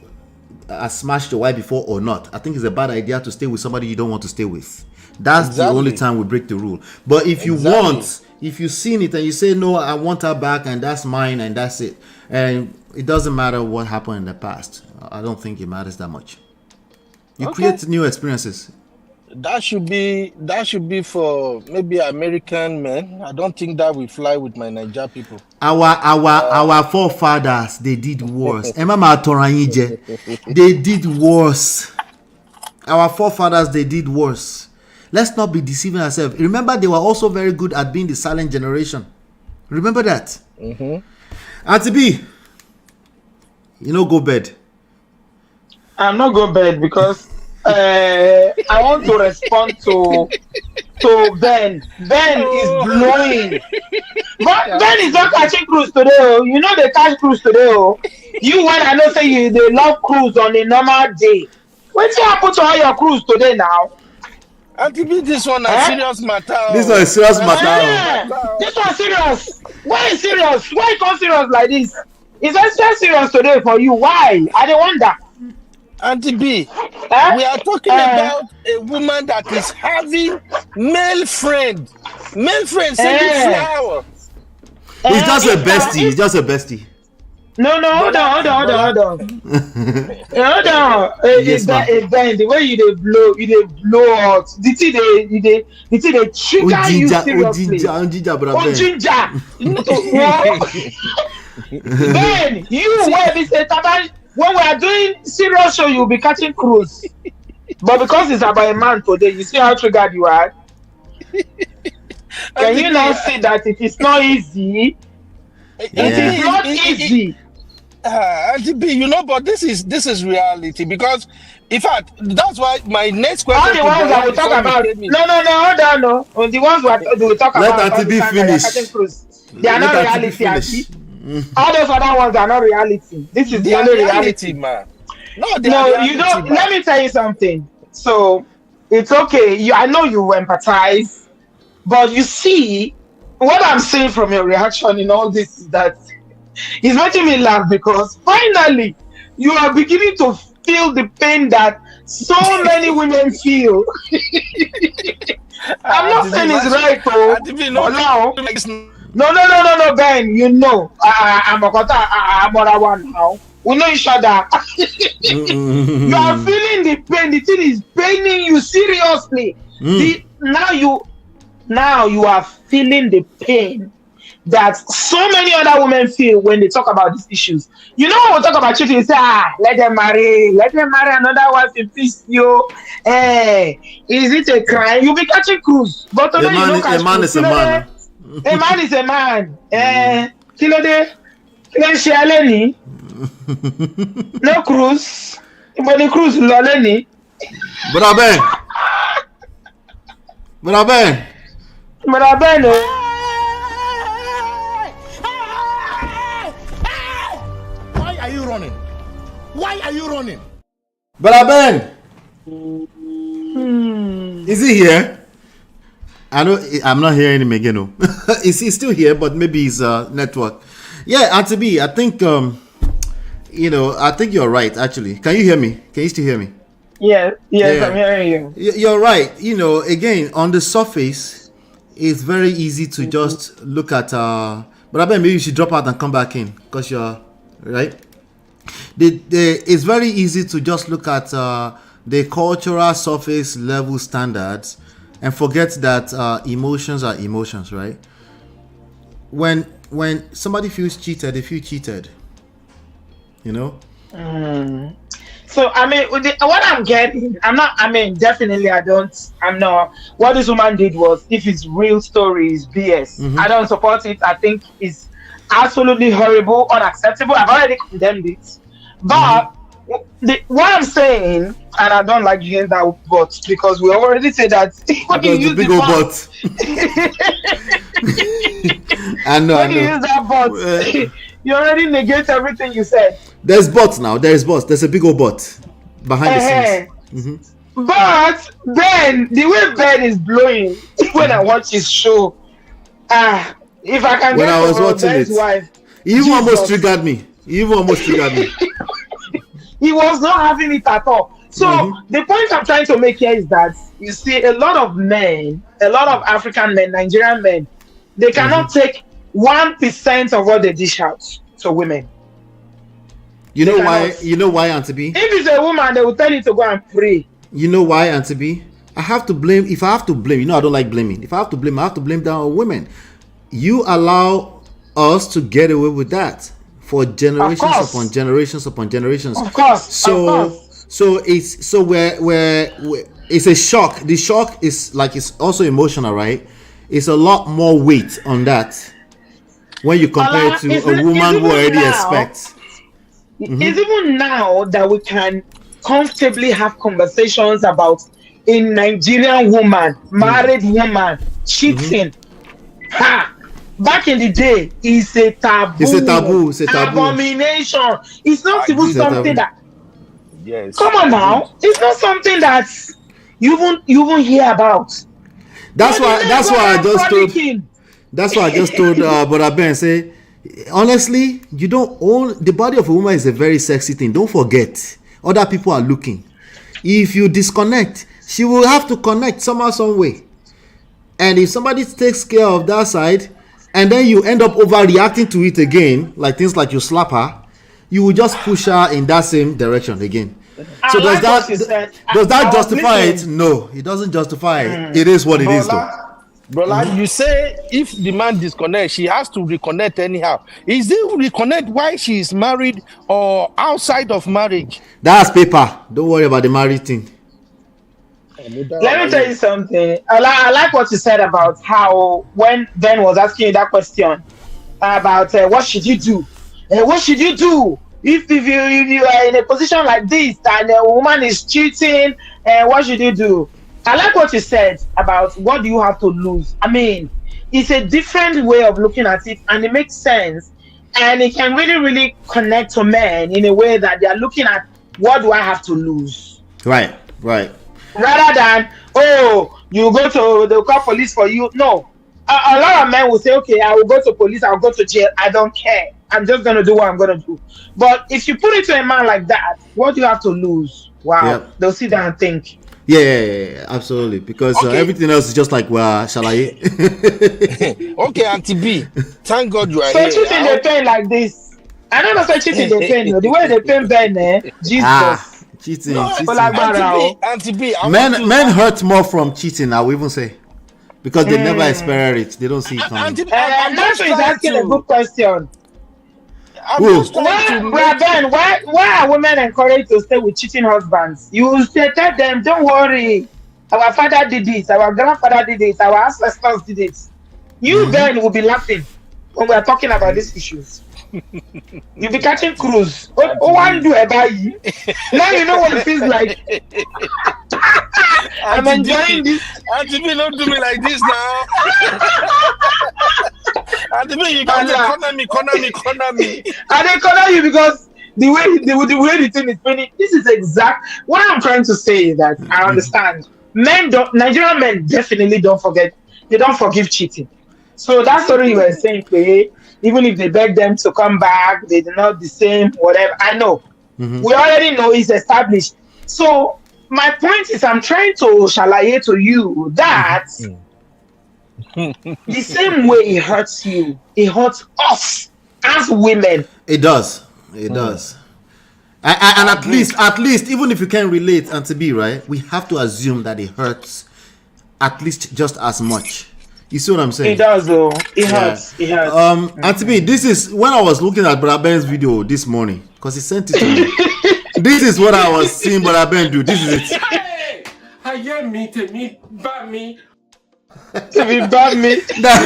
smashed your wife before or not. I think it's a bad idea to stay with somebody you don't want to stay with. That's the only time we break the rule. But if you want, if you've seen it and you say, no, I want her back and that's mine and that's it. And it doesn't matter what happened in the past. I don't think it matters that much. You create new experiences. That should be for maybe American men. I don't think that will fly with my Niger people. Our forefathers, they did worse. They did worse. Our forefathers, they did worse. Let's not be deceiving ourselves. Remember, they were also very good at being the silent generation. Remember that? Auntie B, go bed. I'm not going bed because I want to respond to Ben. Ben is blowing. But Ben is not catching cruise today. You know they catch cruise today. You when I know say they love cruise on a normal day. What's happened to all your cruise today now? Auntie B, this one a serious matter. This one is serious matter. This one serious. Why is serious? Why you come serious like this? It's extra serious today for you. Why? I don't wonder. Auntie B, Eh? we are talking about a woman that is having male friend. Male friend sending flower. It's just a bestie. It's just a bestie. No, hold on. Hold on. Yes, ma'am. Then the way you dey blow out. The thing they trigger you seriously. Ginger. Then you where we say when we are doing serious show, you'll be catching cruise. But because it's about a man today, you see how triggered you are. Can you now see that it is not easy? It is not easy. Auntie B, you know, but this is reality because, in fact, that's why my next question. All the ones that we talk about. No, hold on, no. The ones we talk Let about. Auntie B finish. They are not reality, Auntie. All those other ones are not reality. This is the only reality, man. No, you don't. Let me tell you something. So it's okay. I know you empathize, but you see what I'm saying from your reaction in all this is that it's making me laugh because finally you are beginning to feel the pain that so many women feel. I'm not saying it's right, though. No, Ben. You know, I'm a one now. We know each other. You are feeling the pain. The thing is paining you seriously. Now you are feeling the pain that so many other women feel when they talk about these issues. You know, when we talk about cheating, you say, let them marry another wife in peace, yo. Is it a crime? You'll be catching cruise. But a man is a man. A man is a man. Kilode, no cruise. But the cruise, Loleni. Brother Ben. Why are you running? Brother Ben. Is he here? I know I'm not hearing him again. No. Is he still here? But maybe his network. Yeah, Auntie B, I think I think you're right. Actually, can you hear me? Can you still hear me? Yes, I'm hearing you. You're right. Again, on the surface, it's very easy to just look at. But I bet maybe you should drop out and come back in because you're right. It's very easy to just look at the cultural surface level standards and forget that emotions are emotions, right? When somebody feels cheated, they feel cheated. So I mean, what I'm getting, definitely I'm not. What this woman did was, if it's real story, is BS. Mm-hmm. I don't support it. I think it's absolutely horrible, unacceptable. I've already condemned it. But what I'm saying, and I don't like using that but because we already said that when you use the but. I know. You use that but, you already negate everything you said. There's bots now. There's a big old bot behind the scenes. Mm-hmm. But Ben, the way Ben is blowing when I watch his show, if I can when get I was watching Ben's it, wife, he even almost triggered me. He was not having it at all. So the point I'm trying to make here is that you see a lot of African men, Nigerian men, they cannot take 1% of what they dish out to women. You know why, Auntie B? If it's a woman, they will tell you to go and pray. You know why, Auntie B? If I have to blame, I don't like blaming. If I have to blame, I have to blame down on women. You allow us to get away with that for generations upon generations upon generations. Of course. So it's a shock. The shock is like, it's also emotional, right? It's a lot more weight on that when you compare it to a woman who already expects. It's even now that we can comfortably have conversations about a Nigerian woman, married woman, cheating. Back in the day, it's a taboo. It's a taboo. Abomination. It's not even something that. Yes. Come on now. It's not something that you even hear about. That's why I just told Brother Ben, say, honestly, you don't own the body of a woman is a very sexy thing. Don't forget, other people are looking. If you disconnect, she will have to connect somehow, some way. And if somebody takes care of that side, and then you end up overreacting to it again, like things like you slap her, you will just push her in that same direction again. So does that justify it? No, it doesn't justify it. It is what it is, though. Brother, you say if the man disconnects, she has to reconnect anyhow. Is it reconnect while she is married or outside of marriage? That's paper. Don't worry about the marriage thing. Let me tell you something. I like what you said about how when Ben was asking you that question about what should you do? What should you do if you are in a position like this and a woman is cheating? What should you do? I like what you said about what do you have to lose. I mean, it's a different way of looking at it, and it makes sense, and it can really, really connect to men in a way that they are looking at what do I have to lose. Right. Rather than you go to they'll call police for you. No, a lot of men will say, okay, I will go to police, I'll go to jail. I don't care. I'm just gonna do what I'm gonna do. But if you put it to a man like that, what do you have to lose? Wow, yep. They'll sit down and think. Yeah, absolutely. Because everything else is just like, well, shall I? Okay, Auntie B, thank God you are so here. So cheating they pain like this. I never say cheating they pain. The way they pain Ben, Jesus. Cheating. Auntie B, men hurt more from cheating, I will even say. Because they never experience it. They don't see it coming. Nancy is asking a good question. Why are women encouraged to stay with cheating husbands? You tell them, don't worry. Our father did this, our grandfather did this, our ancestors did it. You then will be laughing when we are talking about these issues. You'll be catching cruise. One do about you. Now you know what it feels like. I'm enjoying this. Auntie B, don't do me like this now. Auntie B, you can't corner me. And they corner you because the way the thing is spinning. This is exact. What I'm trying to say is that I understand. Nigerian men definitely don't forget. They don't forgive cheating. So that's what you were saying, Kwe. Even if they beg them to come back, they do not the same, whatever. I know. We already know it's established. So my point is, I'm trying to shalaye to you that the same way it hurts you, it hurts us as women. It does. It does. And at least, even if you can't relate, Auntie B, right? We have to assume that it hurts at least just as much. You see what I'm saying? It does, though. It hurts. It hurts. Auntie B, this is when I was looking at Brother Ben's video this morning, because he sent it to me. This is what I was seeing Brother Ben do. This is it. Hey, I hear me, to me, bad me. To be bad me. That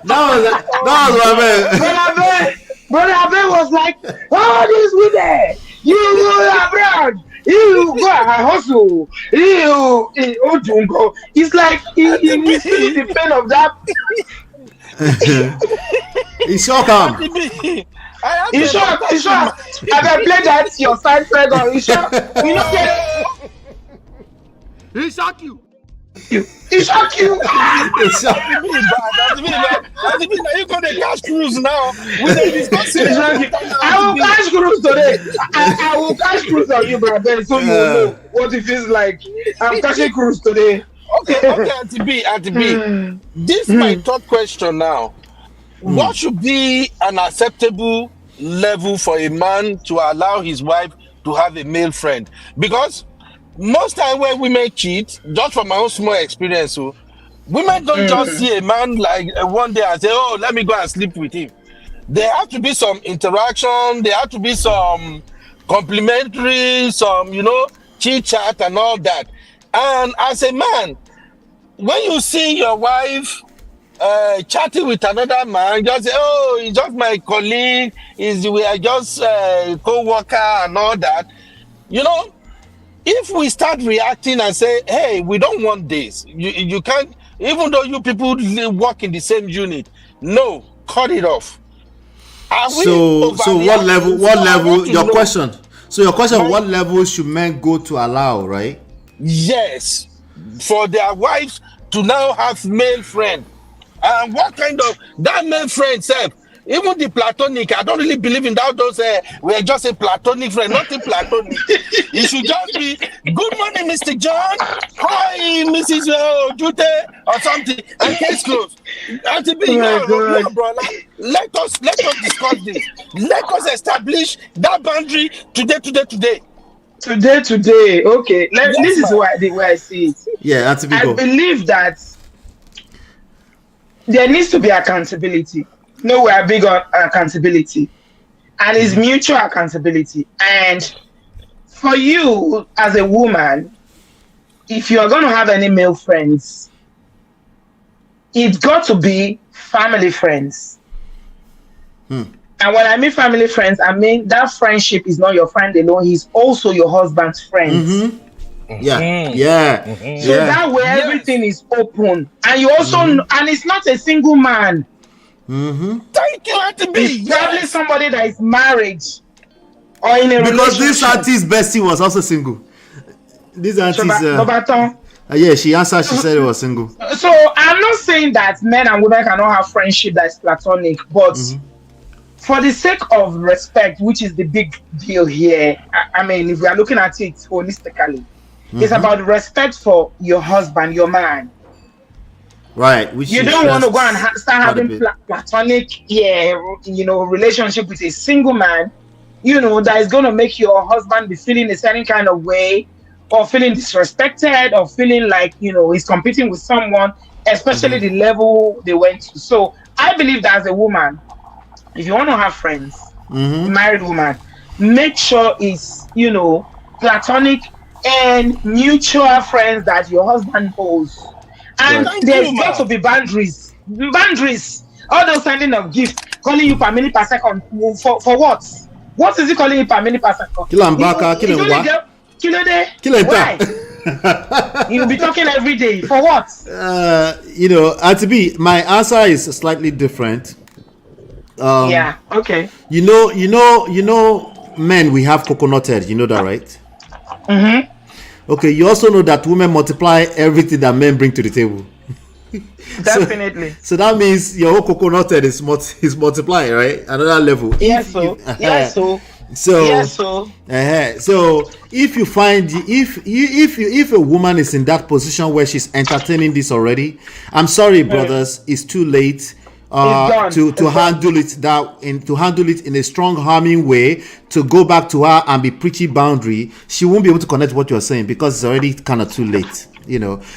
was my man. Brother Ben was like, oh, this women, you go abroad. You go and hustle. It's like he feels the pain of that. He's so calm. He's sure. I play that your side friend or he's sure. You know what? He shock you. He shock you. That's you got a cash cruise now. I will cash cruise today. I will cash cruise on you, brother. So you will know what it feels like. I'm cashing cruise today. Okay, Auntie B. This is my third question now. What should be an acceptable level for a man to allow his wife to have a male friend? Because most time when women cheat, just from my own small experience, women don't just see a man like one day and say, oh, let me go and sleep with him. There have to be some interaction, there have to be some complimentary, some, chit chat and all that. And as a man, when you see your wife chatting with another man, just say, oh, he's just my colleague, we are just co-worker and all that, if we start reacting and say, hey, we don't want this, you can't, even though you people work in the same unit, no, cut it off. So what level, your question, what level should men go to allow, right? Yes, for their wives to now have male friend. And what kind of that male friend self? Even the platonic, I don't really believe in that. Those we're just a platonic friend, nothing platonic. It should just be good morning, Mr. John. Hi, Mrs. Jute, or something. And case closed. And to be brother, let us discuss this. Let us establish that boundary today. Today. Okay. This is the way I see it. Yeah, that's I believe that there needs to be accountability. No, we are big on accountability, and it's mutual accountability. And for you as a woman, if you are going to have any male friends, it's got to be family friends. And when I mean family friends, I mean that friendship is not your friend alone; he's also your husband's friend. Yeah. So that way, everything is open, and you also, and it's not a single man. Thank you, Auntie B. It's probably somebody that is married or in a relationship. Because this auntie's bestie was also single. This auntie's yeah, she answered. She said it was single. So I'm not saying that men and women cannot have friendship that is platonic, but for the sake of respect, which is the big deal here, I mean, if we are looking at it holistically, it's about respect for your husband, your man. Right. Which you don't want to go and start having platonic, relationship with a single man, that is going to make your husband be feeling a certain kind of way, or feeling disrespected, or feeling like, he's competing with someone, especially the level they went to. So I believe that as a woman, if you want to have friends, married woman, make sure it's, platonic and mutual friends that your husband holds. And there's got to be boundaries. All those sending of gifts, calling you per minute per second, for what? What is he calling you per minute per second? Why? You'll be talking every day. For what? To be, my answer is slightly different. Okay. Men, we have coconut head. You know that, right? Okay, you also know that women multiply everything that men bring to the table. Definitely. So that means your whole coconut head is multiplying, right? Another level. So if you find if a woman is in that position where she's entertaining this already, I'm sorry, brothers, it's too late. To handle it in a strong, harming way, to go back to her and be preachy boundary. She won't be able to connect what you're saying because it's already kind of too late,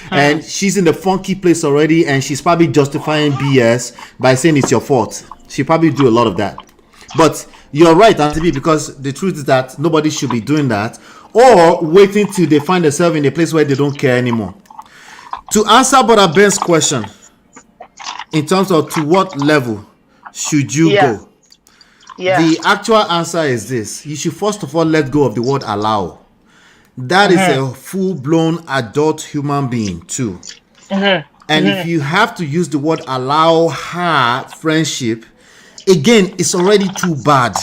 and she's in the funky place already, and she's probably justifying BS by saying it's your fault. She probably do a lot of that. But you're right, Auntie B, because the truth is that nobody should be doing that or waiting till they find themselves in a place where they don't care anymore. To answer Brother Ben's question, in terms of to what level should you go? The actual answer is this: you should first of all let go of the word allow. That is a full-blown adult human being too. And if you have to use the word allow her friendship, again, it's already too bad.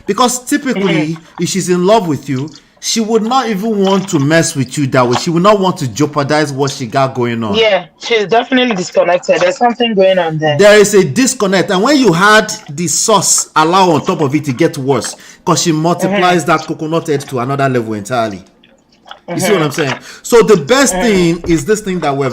Because typically, if she's in love with you, she would not even want to mess with you that way. She would not want to jeopardize what she got going on. Yeah, she's definitely disconnected. There's something going on there. There is a disconnect. And when you had the sauce allow on top of it, it gets worse. Because she multiplies that coconut head to another level entirely. You see what I'm saying? So the best thing is this thing that we're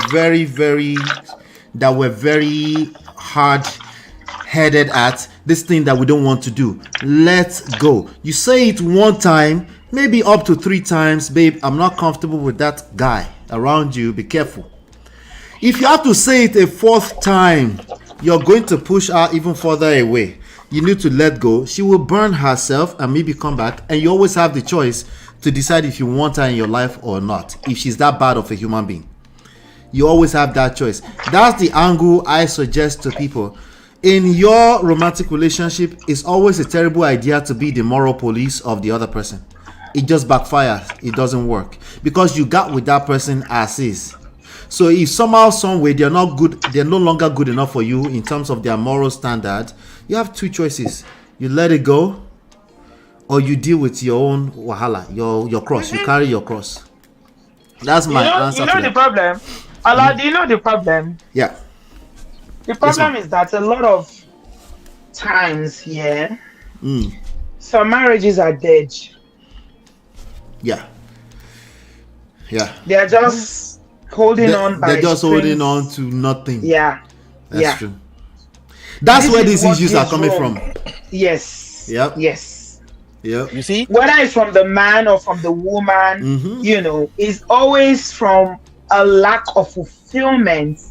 very hard-headed at. This thing that we don't want to do. Let's go. You say it one time, maybe up to 3 times, babe, I'm not comfortable with that guy around you. Be careful. If you have to say it a 4th time, you're going to push her even further away. You need to let go. She will burn herself and maybe come back. And you always have the choice to decide if you want her in your life or not. If she's that bad of a human being. You always have that choice. That's the angle I suggest to people. In your romantic relationship, it's always a terrible idea to be the moral police of the other person. It just backfires. It doesn't work because you got with that person as is. So if somehow, some way they're not good, they're no longer good enough for you in terms of their moral standard, you have 2 choices: you let it go, or you deal with your own wahala, your cross. You carry your cross. That's my answer. You know the problem. Allah, do you know the problem? Yeah. The problem is that a lot of times, some marriages are dead. Yeah. They are just holding on by they're just strings. holding on to nothing. That's true. That's where these issues are coming from. Yes. Yep. Yes. Yep. You see, whether it's from the man or from the woman, it's always from a lack of fulfillment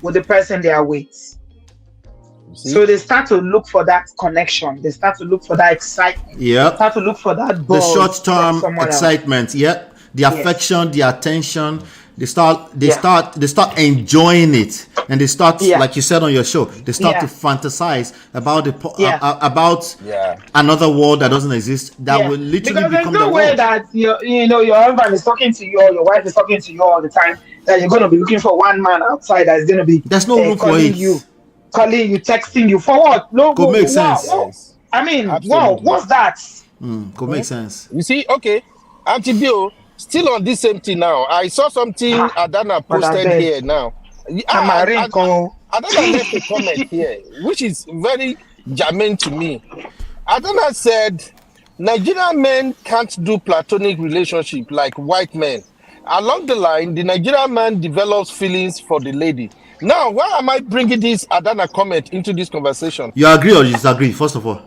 with the person they are with. So they start to look for that connection. They start to look for that excitement. Yep. They start to look for that the short-term excitement. Yep. The affection, the attention. They start enjoying it, and they start, like you said on your show, they start to fantasize about another world that doesn't exist, that will literally because become there's no the way world. that your husband is talking to you or your wife is talking to you all the time that you're going to be looking for one man outside that is going to be there's no room for it. Calling you, texting you for what? No, could make sense. I mean, wow, what's that? Could make sense. You see, okay, Auntie Bill. Still on this same thing now. I saw something Adana posted here now. Adana left a comment here, which is very germane to me. Adana said, Nigerian men can't do platonic relationship like white men. Along the line, the Nigerian man develops feelings for the lady. Now, why am I bringing this Adana comment into this conversation? You agree or you disagree, first of all?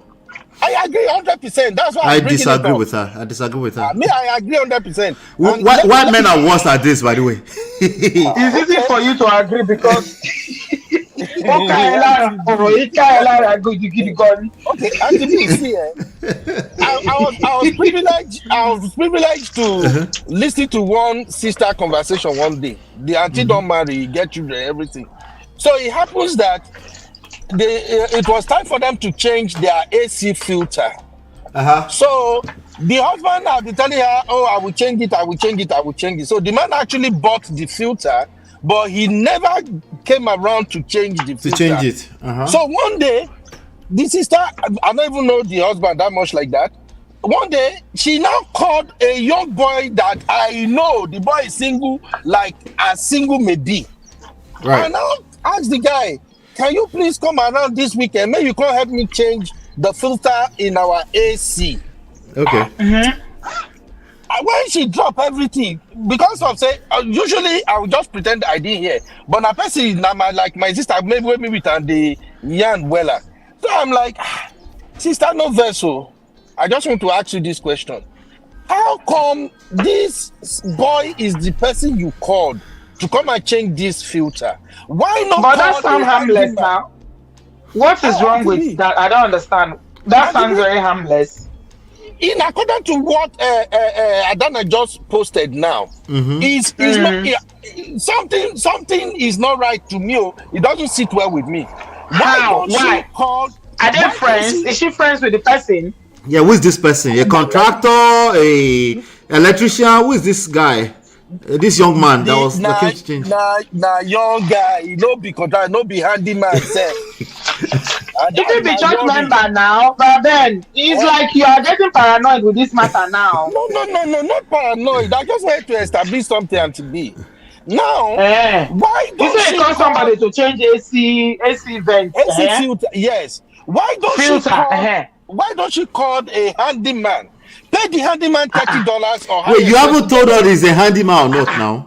I agree 100%. That's why I disagree with her. I agree 100%. White men are worse at this, by the way. It's easy for you to agree because I was privileged to listen to one sister conversation one day. The auntie don't marry, get children, everything. So it happens that it was time for them to change their AC filter. So the husband had been telling her, I will change it. So the man actually bought the filter, but he never came around to change the filter. So one day, the sister, I don't even know the husband that much like that. One day, she now called a young boy that I know, the boy is single, like as single may be. Right. And now ask the guy, can you please come around this weekend? Maybe you can help me change the filter in our AC. Okay. When she drop everything, because of usually I would just pretend I didn't hear. But now person, like my sister, maybe with me with the yarn weller. So I'm like, sister, no vessel. I just want to ask you this question. How come this boy is the person you called to come and change this filter? Why not? But that sounds harmless now. What is wrong with that? I don't understand. That sounds very harmless. In according to what Adana just posted now, something is not right to me. It doesn't sit well with me. Why? Are they friends? Is she friends with the person? Yeah, who is this person? A contractor, a electrician? Who is this guy? This young man that was looking to change. Young guy, no be handyman. You can be church member now, but then it's like you are getting paranoid with this matter now. No, not paranoid. I just want to establish something to be. Now, why don't you call somebody to change AC vent? AC filter, yes. Why don't she call a handyman? Pay the handyman $30 or wait, you haven't told her he's a handyman or not now?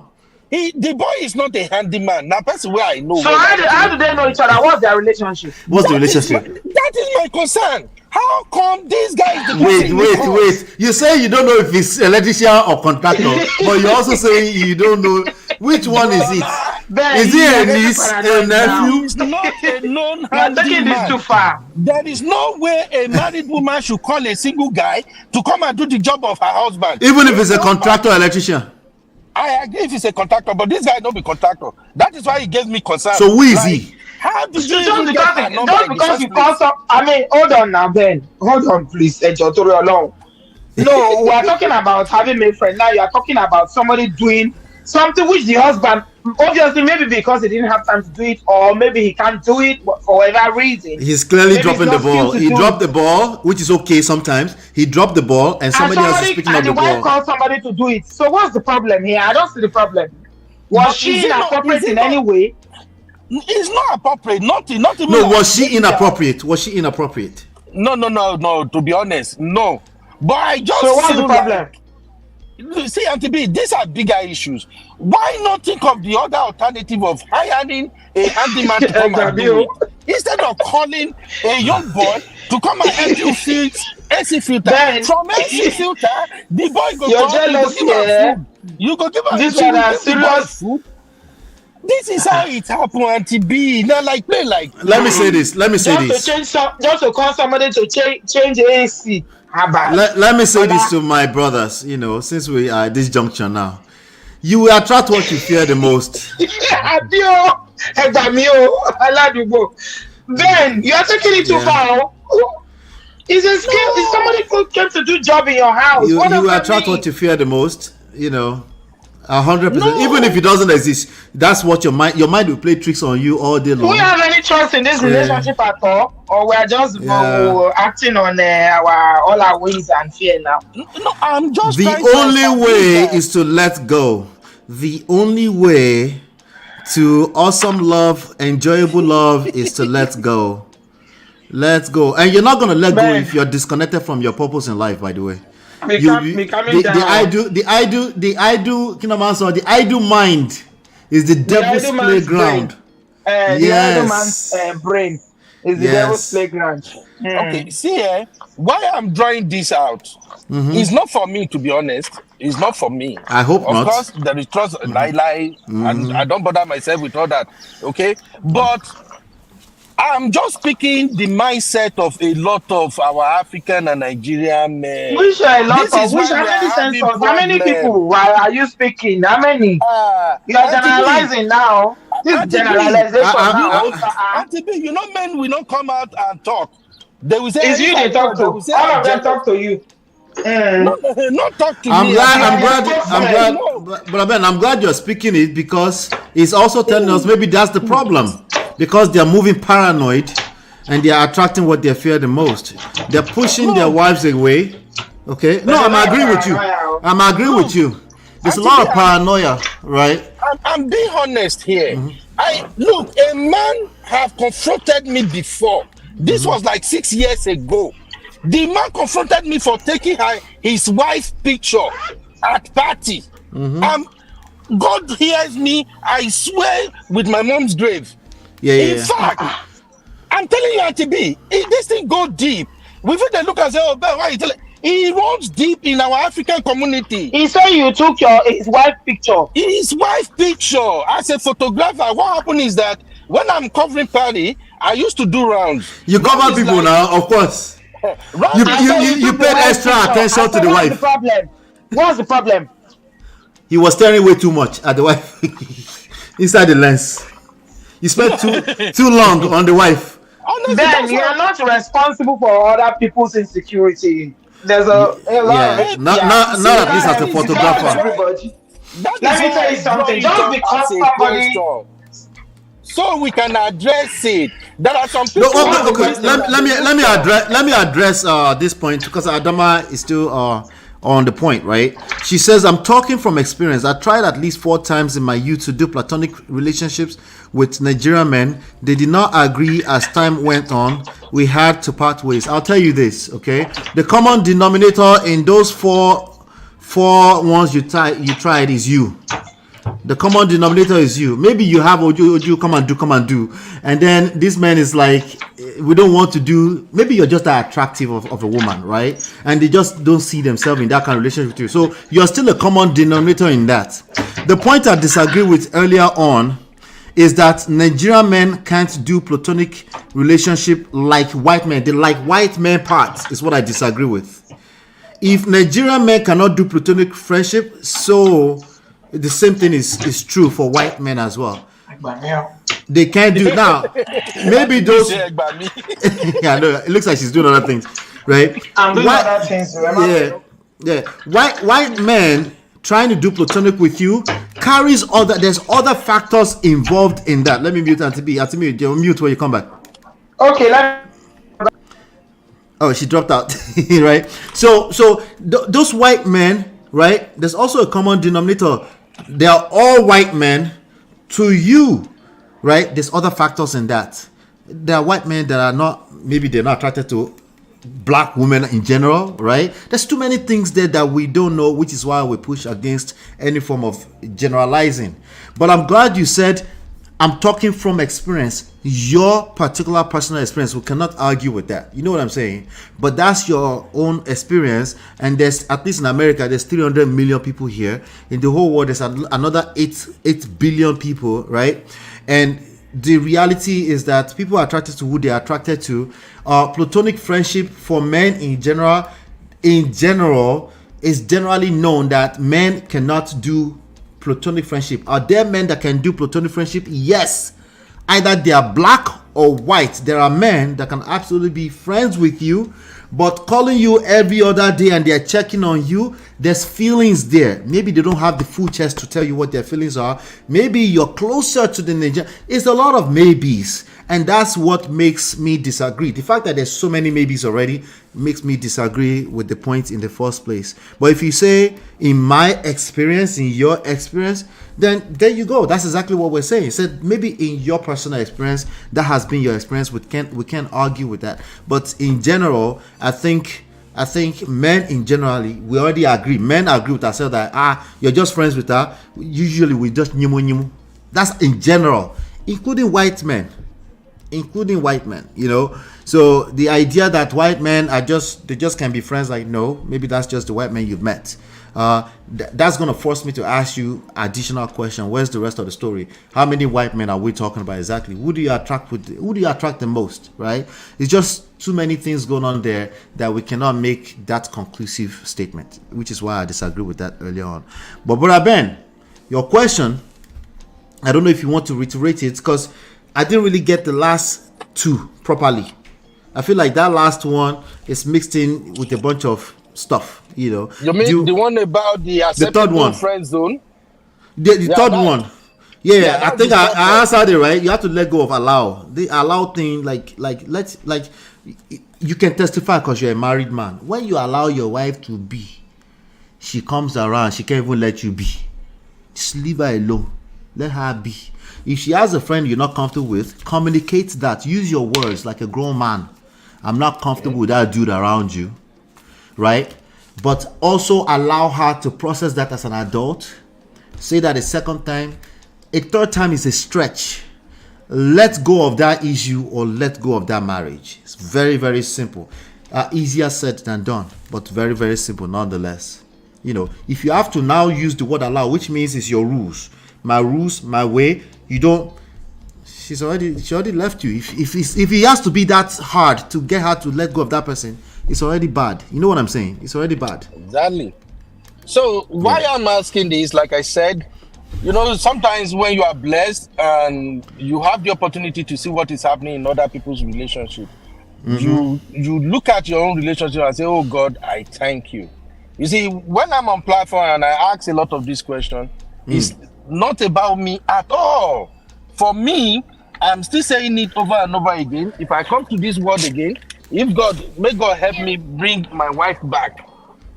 The boy is not a handyman. Now, person where I know. So how do they know each other? What's their relationship? What's the relationship? That is my concern. How come these guys? Wait. You say you don't know if it's electrician or contractor, but you also say you don't know which one is it. Is it a niece, a nephew? It's not a known You're taking this too far. There is no way a married woman should call a single guy to come and do the job of her husband. Even if it's a contractor or electrician. I agree if he's a contractor, but this guy don't be contractor. That is why he gives me concern. So who is he? How did you just because you call some? I mean, hold on now, Ben. Hold on, please. No, we are talking about having made friends. Now you are talking about somebody doing something which the husband, obviously, maybe because he didn't have time to do it, or maybe he can't do it for whatever reason. He's clearly dropping the ball. He dropped the ball, which is okay sometimes. He dropped the ball, and somebody else is picking up the ball. And the wife called somebody to do it. So what's the problem here? I don't see the problem. Was she inappropriate in any way? It's not appropriate. Not even. No, like was she inappropriate? Was she inappropriate? No. To be honest, no. But I just So what's the feel problem? like, see, Auntie B, these are bigger issues. Why not think of the other alternative of hiring a handyman to come and do it instead of calling a young boy to come and help you fix AC filter? Ben, From AC filter, the boy go you're come, jealous, you go give yeah? her food. You go give her This you one go are give the boy serious. food. This is how it happened, Auntie B. Not like play like. Let me say this. Just to call somebody to change AC. Let me say this to my brothers. You know, since we are at this juncture now, you will attract what you fear the most. Ben, you are taking it too far. Is a skill? Is somebody who came to do job in your house? You will attract what you fear the most. You know. 100%. Even if it doesn't exist, that's what your mind will play tricks on you all day long. Do we have any trust in this relationship at all, or we are just acting on all our ways and fear now? No, I'm just. The only way is to let go. The only way to awesome love, enjoyable love, is to let go. Let go, and you're not gonna let go if you're disconnected from your purpose in life. By the way. The idle mind is the devil's playground. The idle man's brain is the devil's playground. Okay, see why I'm drawing this out. It's not for me, to be honest. It's not for me. I hope not. Of course, there is trust, and I don't bother myself with all that. Okay, but I'm just speaking the mindset of a lot of our African and Nigerian men. Which are a lot of? How many people are you speaking? How many? You are generalizing now. This generalization now. Auntie B, you know, men will not come out and talk. They will say, "Is you they talk to? All of them talk to you." Not talk to I'm me. glad, but Ben, I'm glad you're speaking it, because it's also telling us maybe that's the problem. Because they are moving paranoid and they are attracting what they fear the most. They're pushing their wives away. Okay? No, I'm agreeing with you. There's a lot of paranoia, right? I'm being honest here. Look, a man have confronted me before. This was like 6 years ago. The man confronted me for taking his wife's picture at party. God hears me, I swear, with my mom's grave. In fact, I'm telling you, Auntie B, this thing go deep. We feel they look and say, "Oh, Ben, why you telling?" He runs deep in our African community. He said you took his wife picture. His wife picture. As a photographer, what happened is that when I'm covering party, I used to do rounds. You cover people now, of course. You paid extra attention to the wife. What's the problem? He was staring way too much at the wife inside the lens. You spent too long on the wife. Then you are not responsible for other people's insecurity. There's a lot of it. Not at least as a photographer. Let me tell you something. Just because somebody. So we can address it. There are some people. Okay. Let me address this point, because Adama is still on the point, right? She says, "I'm talking from experience. I tried at least 4 times in my youth to do platonic relationships with Nigerian men. They did not agree. As time went on, we had to part ways." I'll tell you this, okay? The common denominator in those four ones you tried is you. The common denominator is you. Maybe you have Oju, come and do. And then this man is like, we don't want to do. Maybe you're just that attractive of a woman, right? And they just don't see themselves in that kind of relationship with you. So you're still a common denominator in that. The point I disagree with earlier on is that Nigerian men can't do platonic relationship like white men. They like white men parts is what I disagree with. If Nigerian men cannot do platonic friendship, so the same thing is true for white men as well. They can't do now. Maybe those. Yeah, no, it looks like she's doing other things, right? I'm doing other things. Yeah. White men trying to do platonic with you carries there's other factors involved in that. Let me mute Auntie B. Auntie B, mute when you come back. Okay, Oh, she dropped out, right? So those white men, right? There's also a common denominator. They are all white men to you. right? There's other factors in that. There are white men that are not, maybe they're not attracted to black women in general, right? There's too many things there that we don't know, which is why we push against any form of generalizing. But I'm glad you said, I'm talking from experience, your particular personal experience. We cannot argue with that. You know what I'm saying? But that's your own experience. And there's, at least in America, there's 300 million people here. In the whole world, there's another 8 billion people, right? And the reality is that people are attracted to who they are attracted to. Platonic friendship for men in general is generally known that men cannot do platonic friendship. Are there men that can do platonic friendship? Yes. Either they are black or white. There are men that can absolutely be friends with you, but calling you every other day and they're checking on you, there's feelings there. Maybe they don't have the full chest to tell you what their feelings are. Maybe you're closer to the Nigerian. It's a lot of maybes. And that's what makes me disagree. The fact that there's so many maybes already makes me disagree with the point in the first place. But if you say, in my experience, in your experience, then there you go. That's exactly what we're saying. Said maybe in your personal experience, that has been your experience. We can't argue with that. But in general, I think men in generally, we already agree. Men agree with ourselves that you're just friends with her. Usually we just nyimu. That's in general, including white men, you know. So the idea that white men they just can be friends, like, no, maybe that's just the white men you've met. That's going to force me to ask you additional question. Where's the rest of the story? How many white men are we talking about exactly? Who do you attract the most, right? It's just too many things going on there that we cannot make that conclusive statement, which is why I disagree with that earlier on. But Brother Ben, your question, I don't know if you want to reiterate it, because I didn't really get the last two properly. I feel like that last one is mixed in with a bunch of stuff, you know. You mean the one about the acceptable friend zone? The third one. Yeah, I think I answered it right. You have to let go of allow. The allow thing, like you can testify because you're a married man. When you allow your wife to be, she comes around, she can't even let you be. Just leave her alone. Let her be. If she has a friend you're not comfortable with, communicate that. Use your words like a grown man. I'm not comfortable with that dude around you, right? But also allow her to process that as an adult. Say that a second time. A third time is a stretch. Let go of that issue or let go of that marriage. It's very, very simple. Easier said than done, but very, very simple nonetheless. You know, if you have to now use the word allow, which means it's your rules, my way, you don't. She already left you. If it has to be that hard to get her to let go of that person, it's already bad. You know what I'm saying? It's already bad. Exactly. So why I'm asking this, like I said, you know, sometimes when you are blessed and you have the opportunity to see what is happening in other people's relationship, you look at your own relationship and say, oh God, I thank you. You see, when I'm on platform and I ask a lot of these questions, it's not about me at all. For me, I'm still saying it over and over again. If I come to this world again, may God help me bring my wife back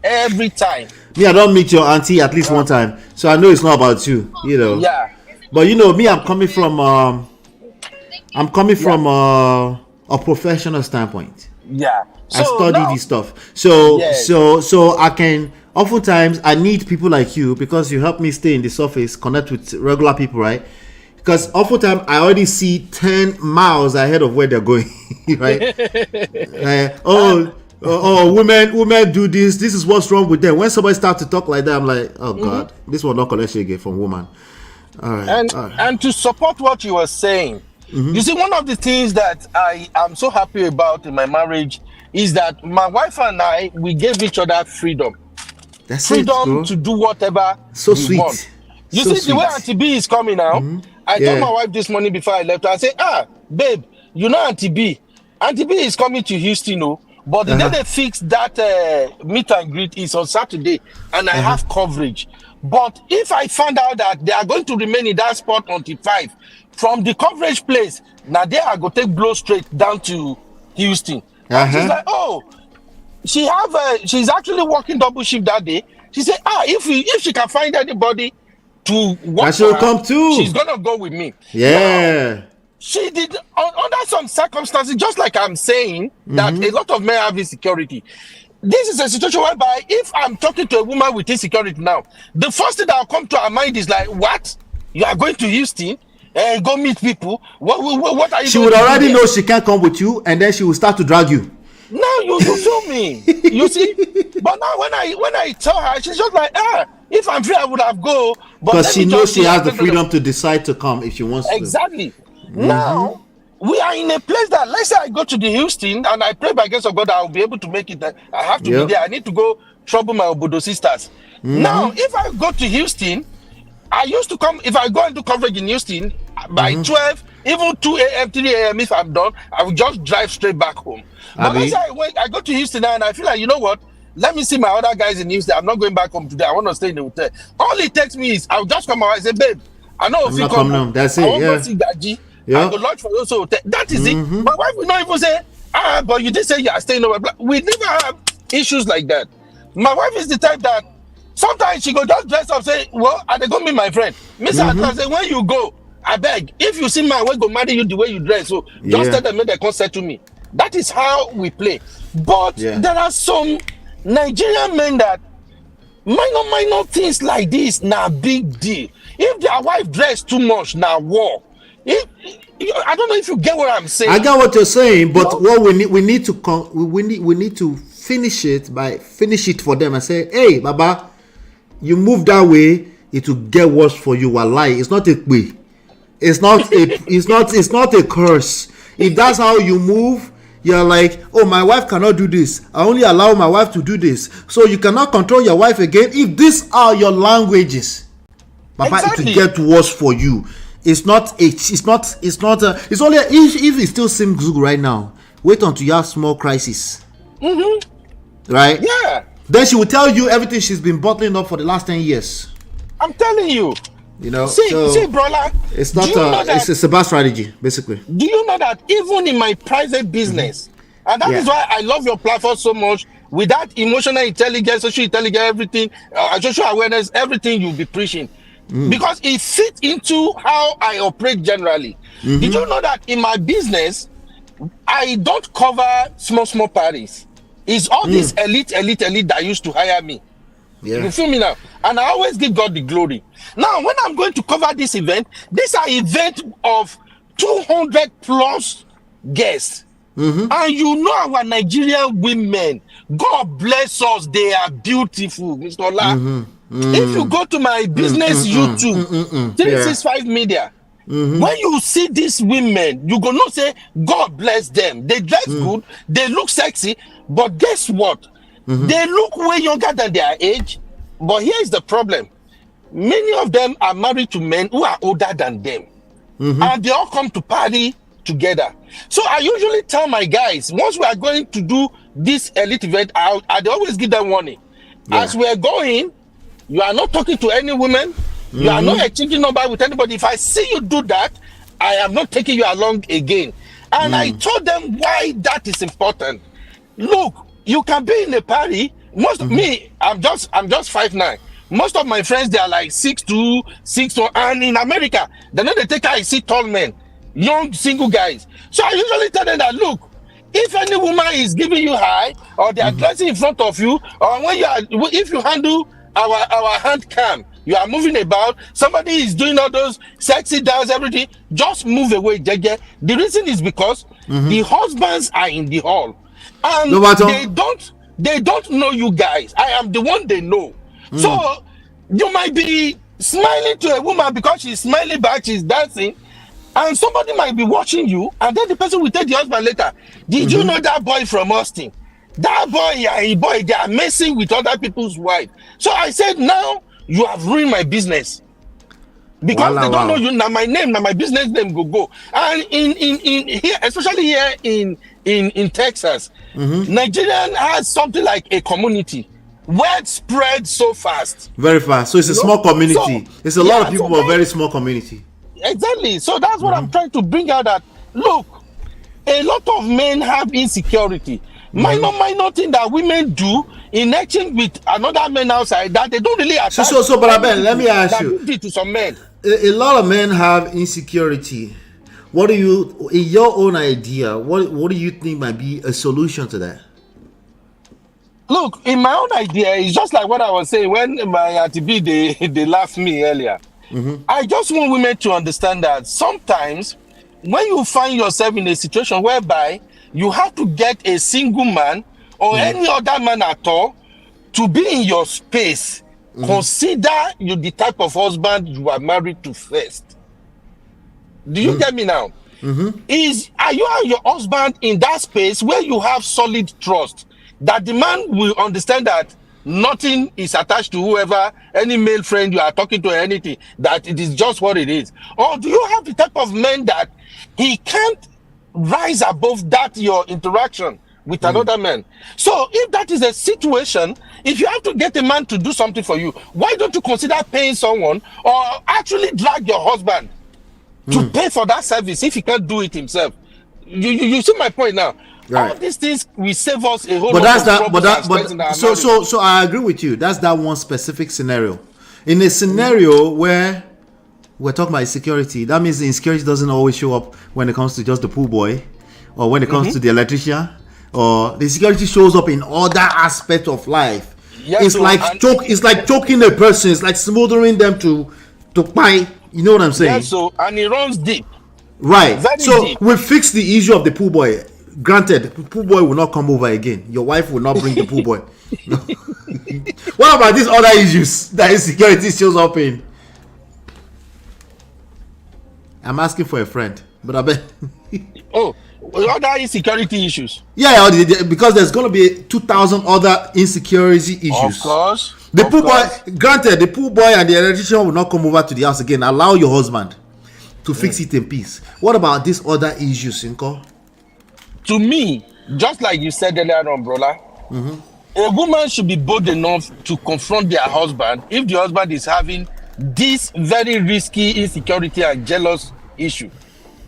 every time. Me, I don't meet your auntie at least one time, so I know it's not about you, you know. Yeah. But you know, me, I'm coming from a professional standpoint. Yeah. I study this stuff, so I can. Oftentimes, I need people like you because you help me stay in the surface, connect with regular people, right? Because oftentimes I already see 10 miles ahead of where they're going, right? Women do this. This is what's wrong with them. When somebody starts to talk like that, I'm like, oh God, this will not collect again from woman. All right. And to support what you were saying, you see, one of the things that I am so happy about in my marriage is that my wife and I, we gave each other freedom. That's freedom to do whatever we want. You see, the way Auntie B is coming now, I told my wife this morning before I left, I said, babe, you know Auntie B is coming to Houston, but the day they fix that meet and greet is on Saturday, and I have coverage. But if I find out that they are going to remain in that spot until 5, from the coverage place, now they are going to take blow straight down to Houston. And she's like, she's actually working double shift that day. She said, if she can find anybody to work. And she'll come too. She's gonna go with me. Yeah. Now, she did under some circumstances, just like I'm saying, that a lot of men have insecurity. This is a situation whereby if I'm talking to a woman with insecurity now, the first thing that will come to her mind is like, what? You are going to Houston and go meet people? What are you? She would already know she can't come with you, and then she will start to drag you. No, you feel me. You see? But now when I tell her, she's just like, if I'm free, I would have go. Because she knows she has the freedom to decide to come if she wants to. Exactly. Now, we are in a place that, let's say I go to the Houston and I pray by grace of God I'll be able to make it. I have to be there. I need to go trouble my Obodo sisters. Now, if I go to Houston, I used to come, if I go and do coverage in Houston, by 12, even 2 a.m., 3 a.m., if I'm done, I will just drive straight back home. But let's say I go to Houston now and I feel like, you know what? Let me see my other guys in Houston. I'm not going back home today. I want to stay in the hotel. All it takes me is, I'll just come out and say, babe, I know if you come home. That's I it, won't go see Gaji. I go lodge for you. So that is it. My wife will not even say, but you did say you are staying over. We never have issues like that. My wife is the type that sometimes she go just dress up, say, well, I they go meet my friend. Miss Atlan say, when you go, I beg, if you see my way go marry you the way you dress, so just tell them they concert to me. That is how we play. But there are some Nigerian men that minor things like this now big deal. If their wife dress too much, now war. I don't know if you get what I'm saying. I get what you're saying, but what we need to finish it for them and say, hey, Baba, you move that way, it will get worse for you. Wallahi, it's not a way. It's not a curse. If that's how you move, you're like, oh, my wife cannot do this. I only allow my wife to do this. So you cannot control your wife again. If these are your languages, Baba, it will get worse for you. It's only if it still seems good right now. Wait until you have small crisis. Right? Yeah. Then she will tell you everything she's been bottling up for the last 10 years. I'm telling you. You know, see, brother. It's not it's a bad strategy, basically. Do you know that even in my private business, and that is why I love your platform so much, with that emotional intelligence, social intelligence, everything, social awareness, everything you'll be preaching. Because it fits into how I operate generally. Did you know that in my business, I don't cover small parties? It's all this elite that used to hire me. You feel me now? And I always give God the glory. Now, when I'm going to cover this event, these are events of 200 plus guests. And you know our Nigerian women, God bless us, they are beautiful, Mr. Ola. If you go to my business YouTube, 365 Media, when you see these women, you gonna say, God bless them. They dress good, they look sexy, but guess what? They look way younger than their age. But here's the problem. Many of them are married to men who are older than them. And they all come to party together. So I usually tell my guys, once we are going to do this elite event, I always give them warning. As we are going, you are not talking to any women. You are not exchanging number with anybody. If I see you do that, I am not taking you along again. And I told them why that is important. Look, you can be in a party. Most of me, I'm just 5'9". Most of my friends, they are like 6'2", 6'1", and in America, they know they take I see tall men, young single guys. So I usually tell them that, look, if any woman is giving you high, or they are dressing in front of you, or if you handle our hand cam, you are moving about, somebody is doing all those sexy dance, everything, just move away, Jeje. The reason is because the husbands are in the hall, and they don't know you guys. I am the one they know. So you might be smiling to a woman because she's smiling back, she's dancing, and somebody might be watching you, and then the person will tell the husband later, did you know that boy from Austin? That boy, they are messing with other people's wife. So I said, now you have ruined my business. Because they don't know you, now my name, now my business name go. And in here, especially here in Texas, Nigerian has something like a community. Word spread so fast. Very fast. So it's a small community. It's a lot of people, but a very small community. Exactly. So that's what I'm trying to bring out, that, look, a lot of men have insecurity. Minor thing that women do in exchange with another man outside that they don't really attach. So, but Ben, let me ask you. To some men. A lot of men have insecurity. What do you, in your own idea, what do you think might be a solution to that? Look, in my own idea, it's just like what I was saying when my Auntie B, they laughed me earlier. I just want women to understand that sometimes when you find yourself in a situation whereby you have to get a single man or any other man at all to be in your space, consider you the type of husband you are married to first. Do you get me now? Are you and your husband in that space where you have solid trust that the man will understand that nothing is attached to whoever, any male friend you are talking to or anything, that it is just what it is? Or do you have the type of man that he can't rise above that your interaction with another man? So if that is a situation, if you have to get a man to do something for you, why don't you consider paying someone or actually drag your husband to pay for that service if he can't do it himself? You see my point now. Right. All these things will save us a whole lot of troubles. So I agree with you. That's that one specific scenario. In a scenario where we're talking about insecurity, that means the insecurity doesn't always show up when it comes to just the pool boy or when it comes to the electrician, or the insecurity shows up in other aspects of life. Yes, it's like choking a person. It's like smothering them to buy. You know what I'm saying? Yes, and it runs deep. Right. Very so deep. We fix the issue of the pool boy. Granted, the pool boy will not come over again. Your wife will not bring the pool boy. No. What about these other issues that insecurity shows up in? I'm asking for a friend, but I bet. Other insecurity issues. Yeah, because there's going to be 2,000 other insecurity issues. Of course. The pool boy, granted, the pool boy and the electrician will not come over to the house again. Allow your husband to fix it in peace. What about these other issues, Inko? To me, just like you said earlier on, brother, a woman should be bold enough to confront their husband if the husband is having this very risky insecurity and jealous issue.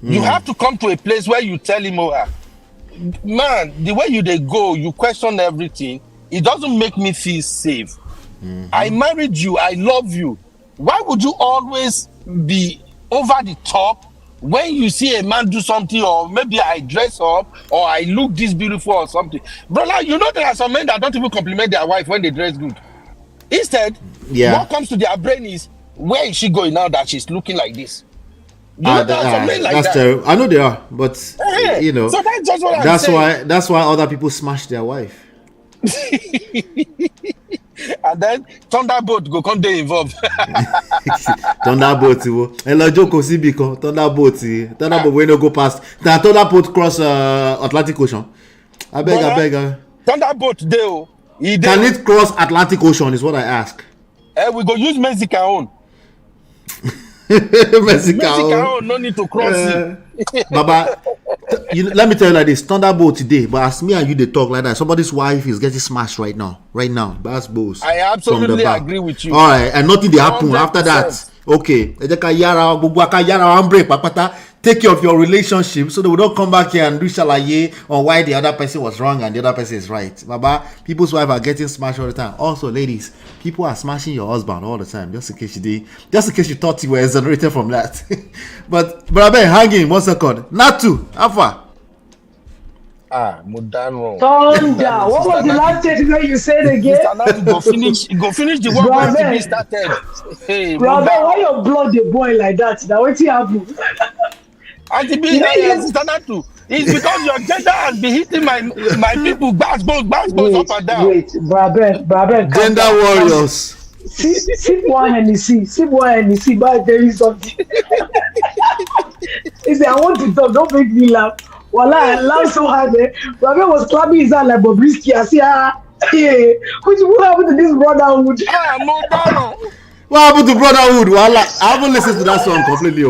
You have to come to a place where you tell him, man, the way you go, you question everything. It doesn't make me feel safe. I married you. I love you. Why would you always be over the top when you see a man do something, or maybe I dress up or I look this beautiful or something? Brother, you know there are some men that don't even compliment their wife when they dress good. Instead, what comes to their brain is, where is she going now that she's looking like this? You know, there are some men like that. Terrible. I know they are, but you know, so that's just what I'm saying. That's why other people smash their wife. And then Thunderbolt go come dey involved. Thunderbolt hello joko sibiko Thunderbolt we no go past that. Thunderbolt cross Atlantic Ocean. I beg. Thunderbolt dey can it cross Atlantic Ocean is what I ask. We go use Mexico own. Mexico no need to cross it. Baba, let me tell you like this: Thunderbolt today, but as me and you they talk like that, somebody's wife is getting smashed right now. That's both. I absolutely agree with you. All right, and nothing they happen 100%. After that. Okay, take care of your relationship so that we don't come back here and do shalaye on why the other person was wrong and the other person is right. Baba, people's wives are getting smashed all the time. Also, ladies, people are smashing your husband all the time. Just in case you thought you were exonerated from that. But I've hanging 1 second. Not two. Alpha. Mudano. Thunder. What was the last statement you said again? Go finish the work when we started. Hey, brother, why your blood dey boil like that? Now what happened? It's because your gender has been hitting my people up and down. Wait, brother. Gender warriors. Sip one Hennessy. But I tell you something. He said, I want to talk. Don't make me laugh. Well, I laughed so hard. Brother was clapping his hand like Bobrisky. I said, what happened to this brotherhood? What happened to brotherhood? Well, I haven't listened to that song completely.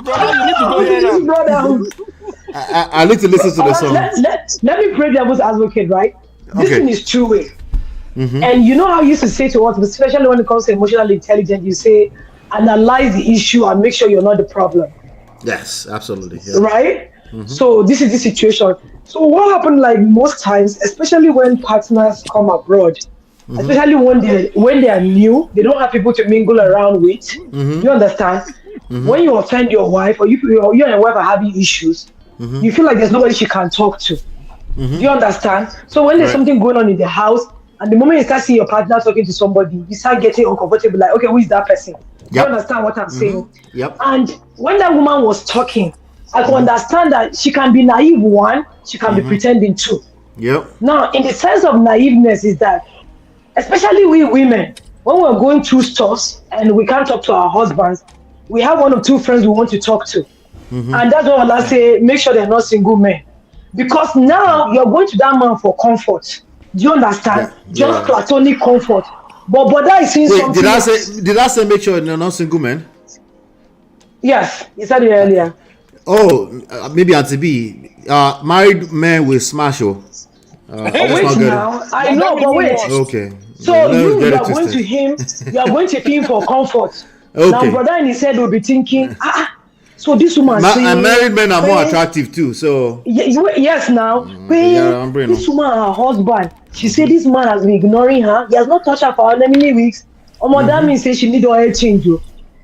Brother, you need to go here. This brotherhood. I need to listen to the song. Let me play devil's advocate, right? This thing is two-way. And you know how you used to say to us, especially when it comes to emotional intelligence, you say, analyze the issue and make sure you're not the problem. Yes, absolutely. Yeah. Right? So this is the situation. So what happened, like most times, especially when partners come abroad, especially when they are new, they don't have people to mingle around with. You understand? When you offend your wife, or you and your wife are having issues, you feel like there's nobody she can talk to. Do you understand? So when there's something going on in the house, and the moment you start seeing your partner talking to somebody, you start getting uncomfortable, like, okay, who is that person? You understand what I'm saying? And when that woman was talking, I can understand that she can be naive, one, she can be pretending, two. Now, in the sense of naiveness is that, especially we women, when we're going through stuff and we can't talk to our husbands, we have one or two friends we want to talk to. And that's why I say, make sure they're not single men. Because now you're going to that man for comfort. Do you understand? Just platonic comfort. But that is saying something. Did I say make sure they're not single men? Yes, you said it earlier. Oh, maybe Auntie B. Married men will smash. Wait now. I know, but wait. Okay. So you are going to him. You are going to him for comfort. Now, brother, and he said will be thinking, so this woman and married men are more attractive too. So yes, now this woman, her husband, she said this man has been ignoring her. He has not touched her for how many weeks. That means say she need oil change.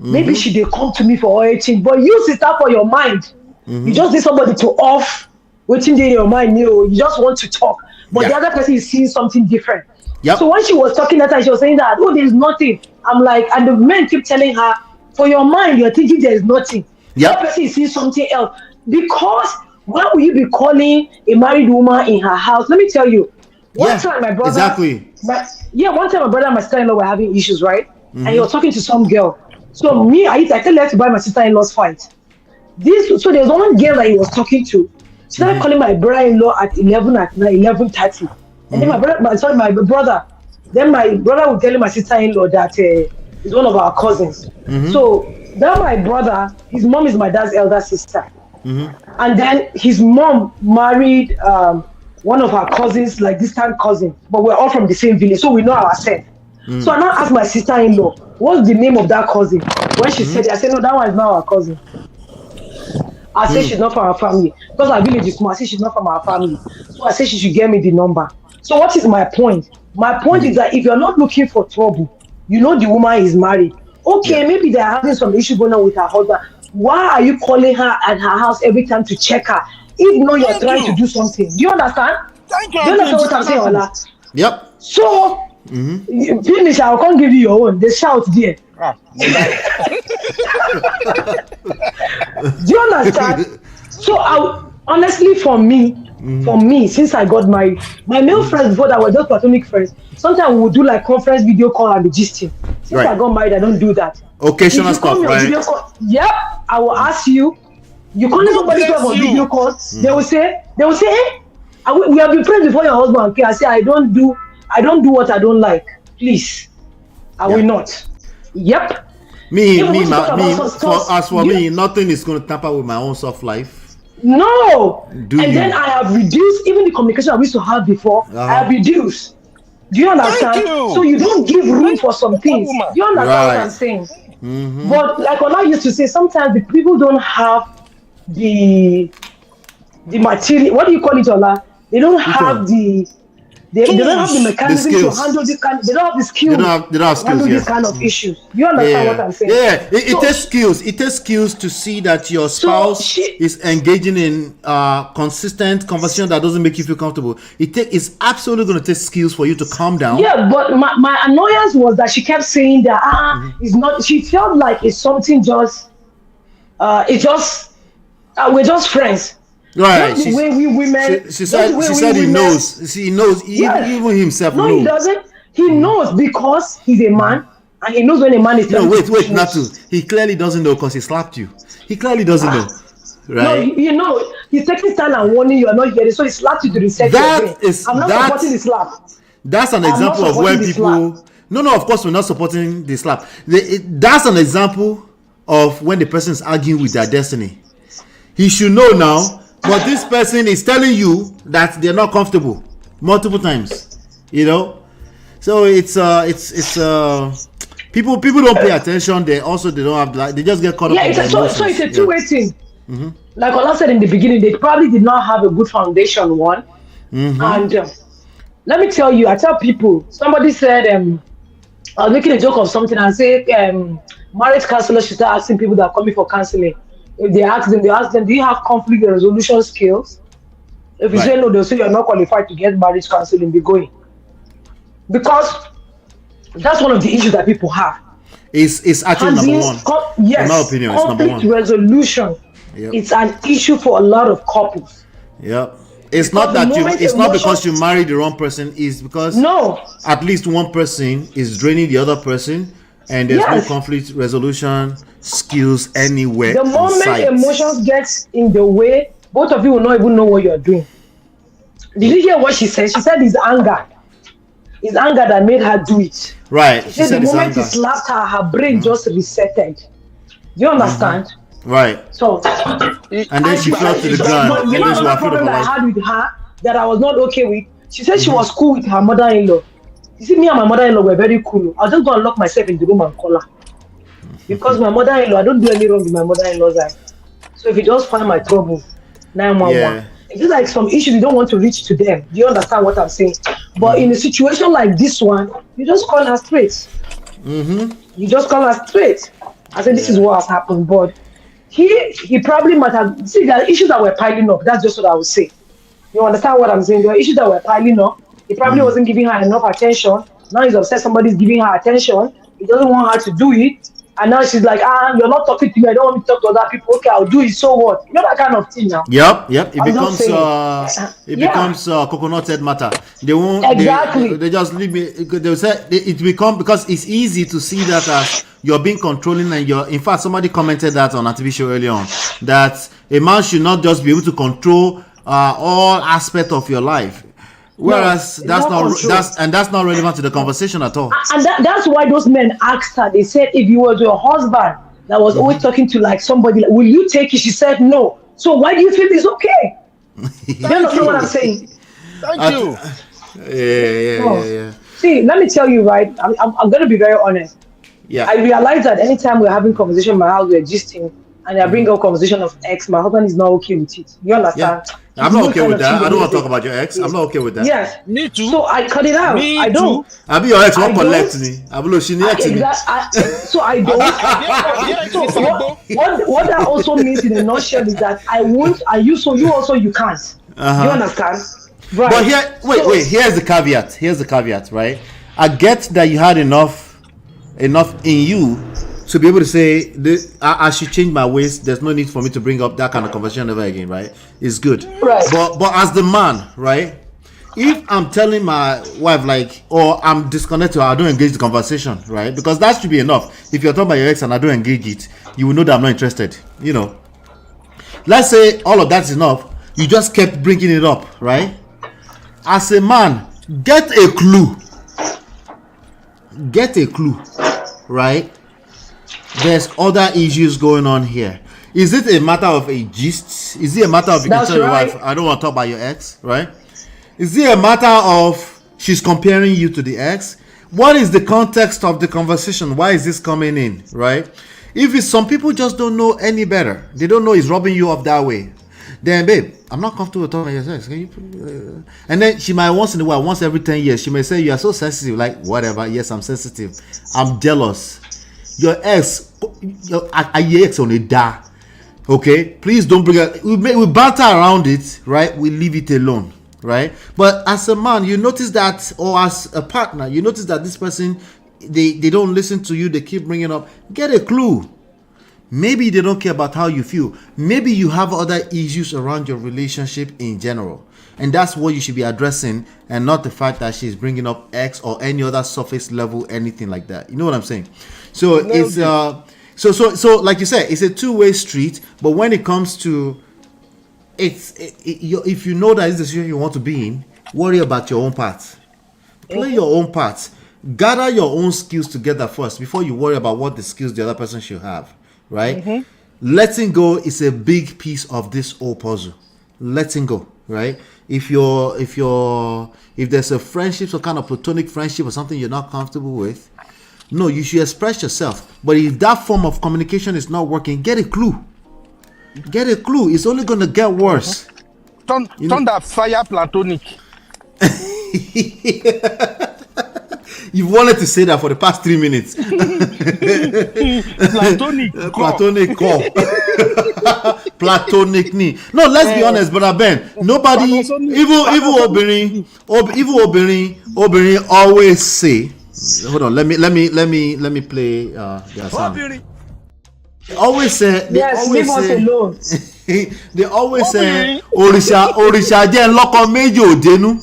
Maybe she dey come to me for oil change. But you sister, for your mind, you just need somebody to off waiting in your mind. You just want to talk, but the other person is seeing something different. So when she was talking that time, she was saying that, oh, there's nothing. I'm like, and the men keep telling her, for your mind, you're thinking there's nothing. That person is seeing something else. Because why would you be calling a married woman in her house? Let me tell you. One time my brother, one time my brother and my sister-in-law were having issues, right? And he was talking to some girl. So me, I tell her to buy my sister-in-law's fight. So there's one girl that he was talking to. She started calling my brother-in-law at 11:30. And then my brother would tell my sister-in-law that he's one of our cousins. So that my brother, his mom is my dad's elder sister. And then his mom married one of our cousins, like distant cousin, but we're all from the same village, so we know ourselves. So I now asked my sister-in-law, what's the name of that cousin? When she said it, I said, no, that one is not our cousin. I said she's not from our family. Because our village is small, I said she's not from our family. So I said she should get me the number. So what is my point? My point is that if you're not looking for trouble, you know the woman is married. Okay, maybe they're having some issue going on with her husband. Why are you calling her at her house every time to check her? If no, you're trying to do something. Do you understand? Thank you. Do you understand what I'm saying, Ola? Yep. So, finish, I can't give you your own. They shout there. Do you understand? So, honestly, for me, since I got married, my male friends before that were just platonic friends. Sometimes we would do like conference video call and be gisting. Since I got married, I don't do that. Occasional stuff, right? I will ask you. You call somebody to have a video call. They will say, hey, we have been friends before your husband. Okay, I say I don't do what I don't like. Please, I will not. Yep. Me, nothing is going to tamper with my own soft life. No. Then I have reduced even the communication I used to have before. I have reduced. Do you understand? So you don't give room for some things. Do you understand what I'm saying? But like Ola used to say, sometimes the people don't have the material. What do you call it, Ola? They don't have the they don't have the mechanism to handle this kind. They don't have the skills. They don't have skills to handle this kind of issues. You understand what I'm saying? Yeah, it takes skills. It takes skills to see that your spouse is engaging in consistent conversation that doesn't make you feel comfortable. It's absolutely going to take skills for you to calm down. Yeah, but my annoyance was that she kept saying that it's not. She felt like it's something just. We're just friends. Right. The way we women. She said he knows. He knows. Even himself knows. No, he doesn't. He knows because he's a man, and he knows when a man is. No, wait, Natu. He clearly doesn't know because he slapped you. He clearly doesn't know. Right? No, he's taking stand and warning you are not hearing, so he slapped you to reset your brain. I'm not supporting the slap. That's an example of when people. No, of course we're not supporting the slap. That's an example of when the person is arguing with their destiny. He should know now. But this person is telling you that they're not comfortable multiple times, So it's people don't pay attention. They don't have they just get caught up. So it's a two-way thing. Like Ola said in the beginning, they probably did not have a good foundation one. And let me tell you, I tell people, somebody said, I was making a joke of something and say, marriage counselors should start asking people that are coming for counseling. If they ask them, do you have conflict resolution skills? If you say no, they'll say you're not qualified to get marriage counseling, be going. Because that's one of the issues that people have. It's actually number one. Yes, in my opinion, it's number conflict one. resolution. Yep. It's an issue for a lot of couples. Yep. It's not that it's not because you married the wrong person. It's because at least one person is draining the other person, and there's no conflict resolution skills anywhere. The moment emotions gets in the way, both of you will not even know what you're doing. Did you hear what she said? She said it's anger. It's anger that made her do it. Right. She said the moment he slapped her, her brain just resetted. Do you understand? Right. So, and then she fell to the ground. You know the problem that I had with her that I was not okay with? She said she was cool with her mother-in-law. You see, me and my mother-in-law were very cool. I'll just go and lock myself in the room and call her. Because my mother-in-law, I don't do any wrong with my mother-in-law's eye. So if you just find my trouble, 911. Yeah. It's like some issues you don't want to reach to them. Do you understand what I'm saying? But in a situation like this one, you just call her straight. You just call her straight. I said, this is what has happened. But he probably might have, see, there are issues that were piling up. That's just what I would say. You understand what I'm saying? There are issues that were piling up. He probably wasn't giving her enough attention. Now he's upset somebody's giving her attention. He doesn't want her to do it. And now she's like, you're not talking to me. I don't want to talk to other people. Okay, I'll do it. So what? You know that kind of thing now. Yep. It becomes coconut head matter. They won't. Exactly. They just leave me. They say it become because it's easy to see that as you're being controlling and you're. In fact, somebody commented that on a TV show earlier on that a man should not just be able to control all aspects of your life. Whereas that's not relevant to the conversation at all. And that's why those men asked her. They said, if you was your husband that was always talking to like somebody, like, will you take it? She said no. So why do you feel it's okay? You understand what I'm saying? Thank you. Yeah. See, let me tell you, right? I'm going to be very honest. Yeah. I realize that anytime we're having conversation in my house, we're gisting, and I bring up conversation of ex, my husband is not okay with it. You understand? Yeah. I'm not okay with that. I don't want to talk about your ex. I'm not okay with that. Yes. Me too. So I cut it out. I don't. I'll be your ex. Won't collect me. I will lose you. So I don't. So what that also means in a nutshell is that I won't, and you, so you also, you can't. You understand? Right. But here, wait. Here's the caveat. Right? I get that you had enough in you to be able to say, I should change my ways. There's no need for me to bring up that kind of conversation ever again, right? It's good. Right. But as the man, right? If I'm telling my wife, like, or I'm disconnected, I don't engage the conversation, right? Because that should be enough. If you're talking about your ex and I don't engage it, you will know that I'm not interested, you know. Let's say all of that's enough. You just kept bringing it up, right? As a man, get a clue. Right? There's other issues going on here. Is it a matter of a gist? Is it a matter of you can tell your wife, I don't want to talk about your ex, right? Is it a matter of she's comparing you to the ex? What is the context of the conversation? Why is this coming in, right? If it's some people just don't know any better, they don't know it's rubbing you off that way, then babe, I'm not comfortable talking about your ex. Can you? And then she might once in a while, once every 10 years, she may say you are so sensitive. Like whatever. Yes, I'm sensitive. I'm jealous. Your ex, your ex on a da. Okay, please don't bring it. We banter around it, right? We leave it alone, right? But as a man, you notice that, or as a partner, you notice that this person, they don't listen to you. They keep bringing up. Get a clue. Maybe they don't care about how you feel. Maybe you have other issues around your relationship in general. And that's what you should be addressing, and not the fact that she's bringing up X or any other surface level, anything like that. You know what I'm saying? So it's so like you said, it's a two-way street. But when it comes to if you know that it's the situation you want to be in, worry about your own part. Play your own part. Gather your own skills together first before you worry about what the skills the other person should have. Right? Letting go is a big piece of this whole puzzle. Letting go, right? If there's a friendship, some kind of platonic friendship or something you're not comfortable with, no, you should express yourself. But if that form of communication is not working, get a clue. Get a clue. It's only gonna get worse. Turn that fire platonic. You've wanted to say that for the past 3 minutes. Platonic call. Platonic knee. No, let's be honest, brother Ben. Nobody, even Obìnrin always say. Hold on, let me play their sound. They always say. Yes, leave us alone. They always say, Orisha jẹ́ lọ́kọ méjì òdenu.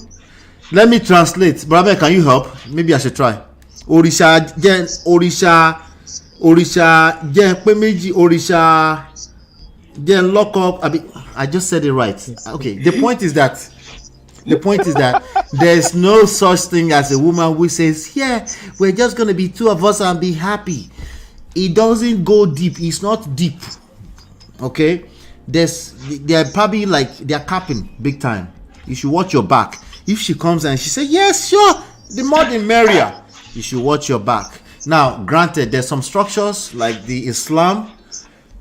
Let me translate. Brother, can you help? Maybe I should try. Orisha jẹ́ pé méjì, Orisha jẹ́ lọ́kọ. I just said it right. Okay. The point is that there's no such thing as a woman who says, yeah, we're just going to be two of us and be happy. It doesn't go deep. It's not deep. Okay? They're probably like, they're capping big time. You should watch your back. If she comes and she says, yes, sure, the more the merrier, you should watch your back. Now, granted, there's some structures like the Islam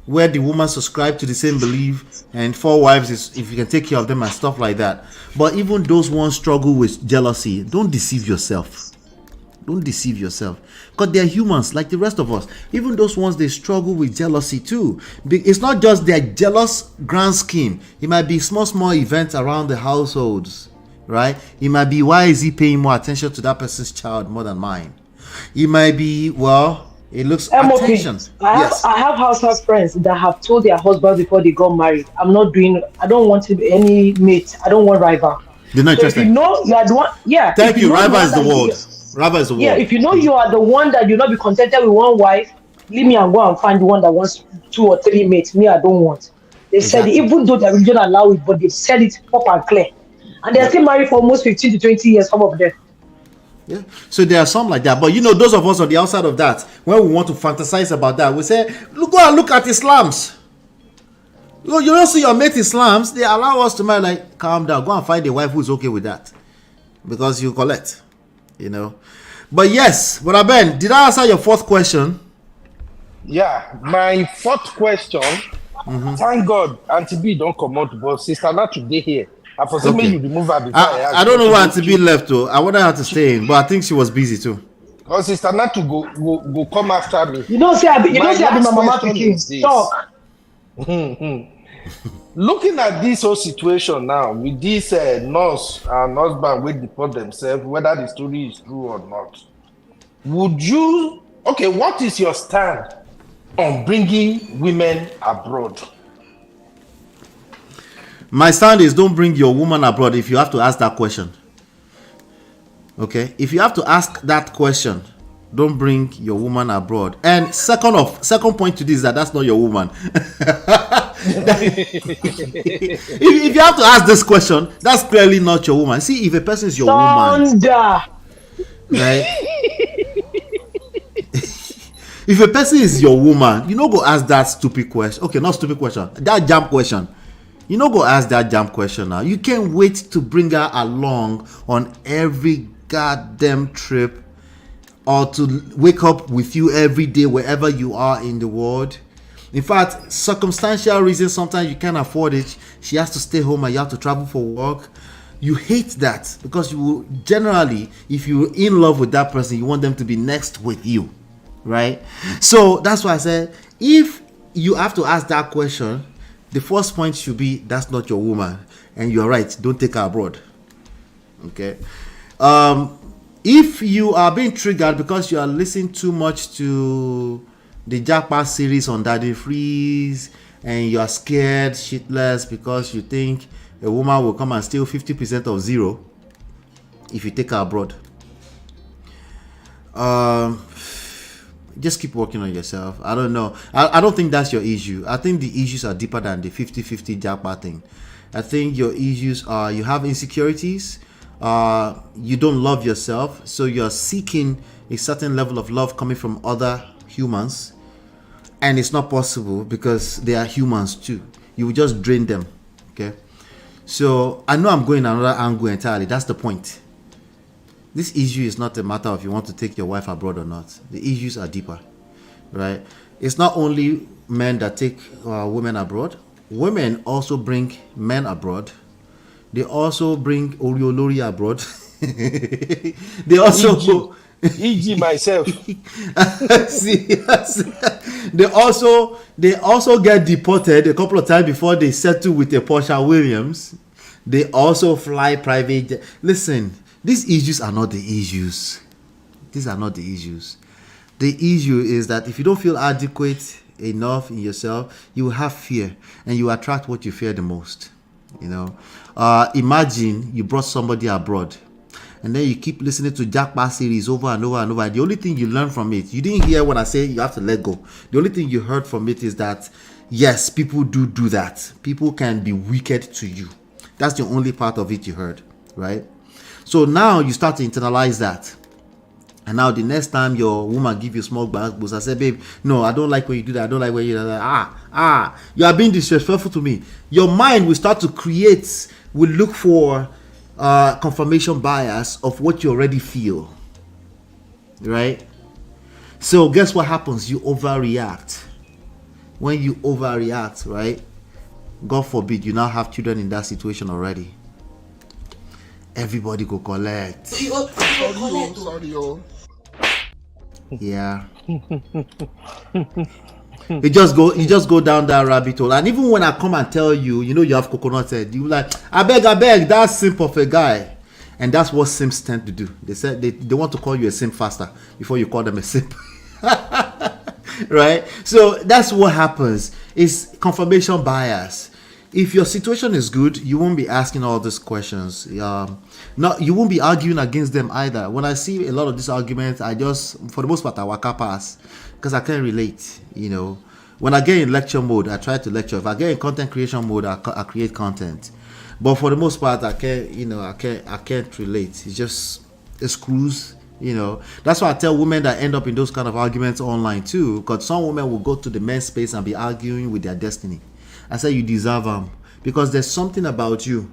where the woman subscribes to the same belief, and 4 wives is if you can take care of them and stuff like that. But even those ones struggle with jealousy. Don't deceive yourself. Don't deceive yourself. Because they're humans like the rest of us. Even those ones, they struggle with jealousy too. It's not just their jealous grand scheme. It might be small events around the households, right? It might be, why is he paying more attention to that person's child more than mine? It might be, well, it looks attention. I have household friends that have told their husband before they got married, I don't want any mate. I don't want rival. They're not interested. If you know you are the one, yeah. Thank you. Rival is the word. Rival is the word. Yeah, if you know you are the one that you'll not be contented with one wife, leave me and go and find the one that wants 2 or 3 mates. Me, I don't want. They said it, even though the religion allow it, but they said it pop and clear. And they're still married for almost 15 to 20 years, some of them. Yeah. So there are some like that. But those of us on the outside of that, when we want to fantasize about that, we say, go and look at Islams. You don't see your mate Islams, they allow us to marry, like, calm down, go and find a wife who's okay with that. Because you collect, But yes, Brother Ben, did I answer your 4th question? Yeah, my 4th question, thank God, Auntie B don't come out, but Sister Nat today here. I presume you remove her before I don't know why Auntie B left though. I wanted her to stay in, but I think she was busy too. Because Sister Nat to go come after me. You don't say I be my mama picking. Talk. Looking at this whole situation now with this nurse and husband will deport themselves, whether the story is true or not, what is your stand on bringing women abroad? My stand is, don't bring your woman abroad if you have to ask that question. Okay? If you have to ask that question, don't bring your woman abroad. And second point to this is that's not your woman. if you have to ask this question, that's clearly not your woman. See, if a person is your woman, right? If a person is your woman, go ask that stupid question. Okay, not stupid question. That jump question. Go ask that jump question now. You can't wait to bring her along on every goddamn trip, or to wake up with you every day wherever you are in the world. In fact, circumstantial reasons, sometimes you can't afford it. She has to stay home and you have to travel for work. You hate that because you generally, if you're in love with that person, you want them to be next with you, right? So that's why I said, if you have to ask that question, the first point should be, that's not your woman. And you're right, don't take her abroad. Okay? If you are being triggered because you are listening too much to the Japa series on Daddy Freeze, and you are scared shitless because you think a woman will come and steal 50% of zero if you take her abroad, just keep working on yourself. I don't know. I don't think that's your issue. I think the issues are deeper than the 50-50 Japa thing. I think your issues are, you have insecurities, you don't love yourself, so you're seeking a certain level of love coming from other humans, and it's not possible because they are humans too. You will just drain them. Okay, so I know I'm going another angle entirely. That's the point. This issue is not a matter of you want to take your wife abroad or not. The issues are deeper, right? It's not only men that take women abroad. women also bring men abroad. They also bring Oriolori abroad. They also E.g. myself. see, they also get deported a couple of times before they settle with a Portia Williams. They also fly private jet. Listen, these issues are not the issues. These are not the issues. The issue is that if you don't feel adequate enough in yourself, you will have fear, and you attract what you fear the most. You know, imagine you brought somebody abroad, and then you keep listening to Japa series over and over and over. The only thing you learn from it, you didn't hear when I say you have to let go. The only thing you heard from it is that, yes, people do that. People can be wicked to you. That's the only part of it you heard, right? So now you start to internalize that. And now the next time your woman give you small back boost, I say, babe, no, I don't like when you do that. I don't like when you do that. You are being disrespectful to me. Your mind will start to create, will look for confirmation bias of what you already feel, right? So guess what happens? You overreact. When you overreact, right? God forbid you now have children in that situation already. Everybody go collect. Sorry. Yeah. You just go down that rabbit hole. And even when I come and tell you, you know you have coconut head, you like, I beg, that's simp of a guy. And that's what simps tend to do. They said they want to call you a simp faster before you call them a simp. Right? So that's what happens. It's confirmation bias. If your situation is good, you won't be asking all these questions. You won't be arguing against them either. When I see a lot of these arguments, I just, for the most part, I waka pass because I can't relate. You know, when I get in lecture mode, I try to lecture. If I get in content creation mode, I create content. But for the most part, I can't relate. It's screws. You know, that's why I tell women that end up in those kind of arguments online too, because some women will go to the men's space and be arguing with their destiny. I say you deserve them because there's something about you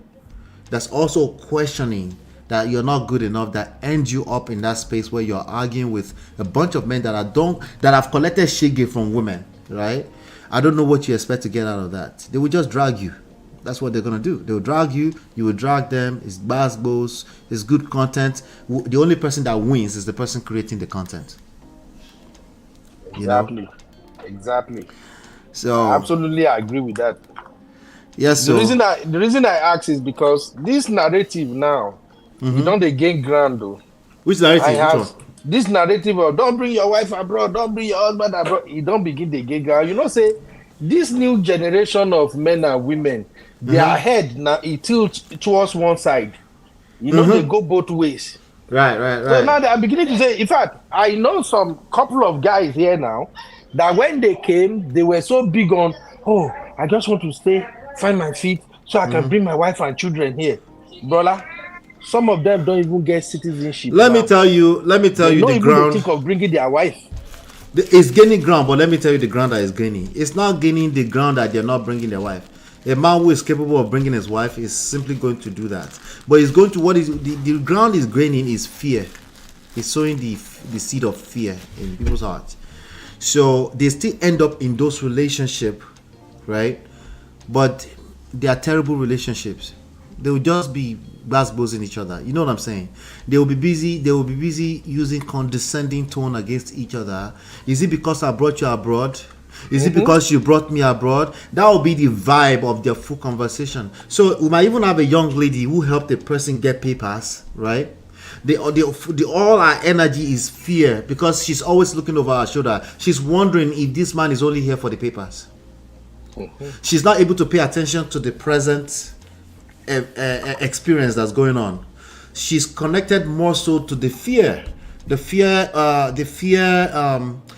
that's also questioning that you're not good enough that ends you up in that space where you're arguing with a bunch of men that have collected shege from women, right? I don't know what you expect to get out of that. They will just drag you. That's what they're gonna do. They'll drag you. You will drag them. It's basketballs. It's good content. The only person that wins is the person creating the content. Exactly. So I absolutely agree with that. Yes. The reason I ask is because this narrative now, you don't gain ground though. Which narrative? This narrative of don't bring your wife abroad, don't bring your husband abroad. You don't begin to gain ground. You know, say this new generation of men and women, their head now it tilts towards one side. You know, they go both ways. Right. So now they are beginning to say, in fact, I know some couple of guys here now that when they came, they were so big on, oh, I just want to find my feet so I can bring my wife and children here. Brother, some of them don't even get citizenship. Let me tell you the ground. Think of bringing their wife. It's gaining ground, but let me tell you the ground that is gaining. It's not gaining the ground that they're not bringing their wife. A man who is capable of bringing his wife is simply going to do that. But he's going to the ground is gaining is fear. He's sowing the seed of fear in people's hearts. So they still end up in those relationships, right? But they are terrible relationships. They will just be in each other. You know what I'm saying? They will be busy using condescending tone against each other. Is it because I brought you abroad? Is it because you brought me abroad? That will be the vibe of their full conversation. So we might even have a young lady who helped the person get papers, right? All our energy is fear because she's always looking over her shoulder. She's wondering if this man is only here for the papers. She's not able to pay attention to the present experience that's going on. She's connected more so to the fear.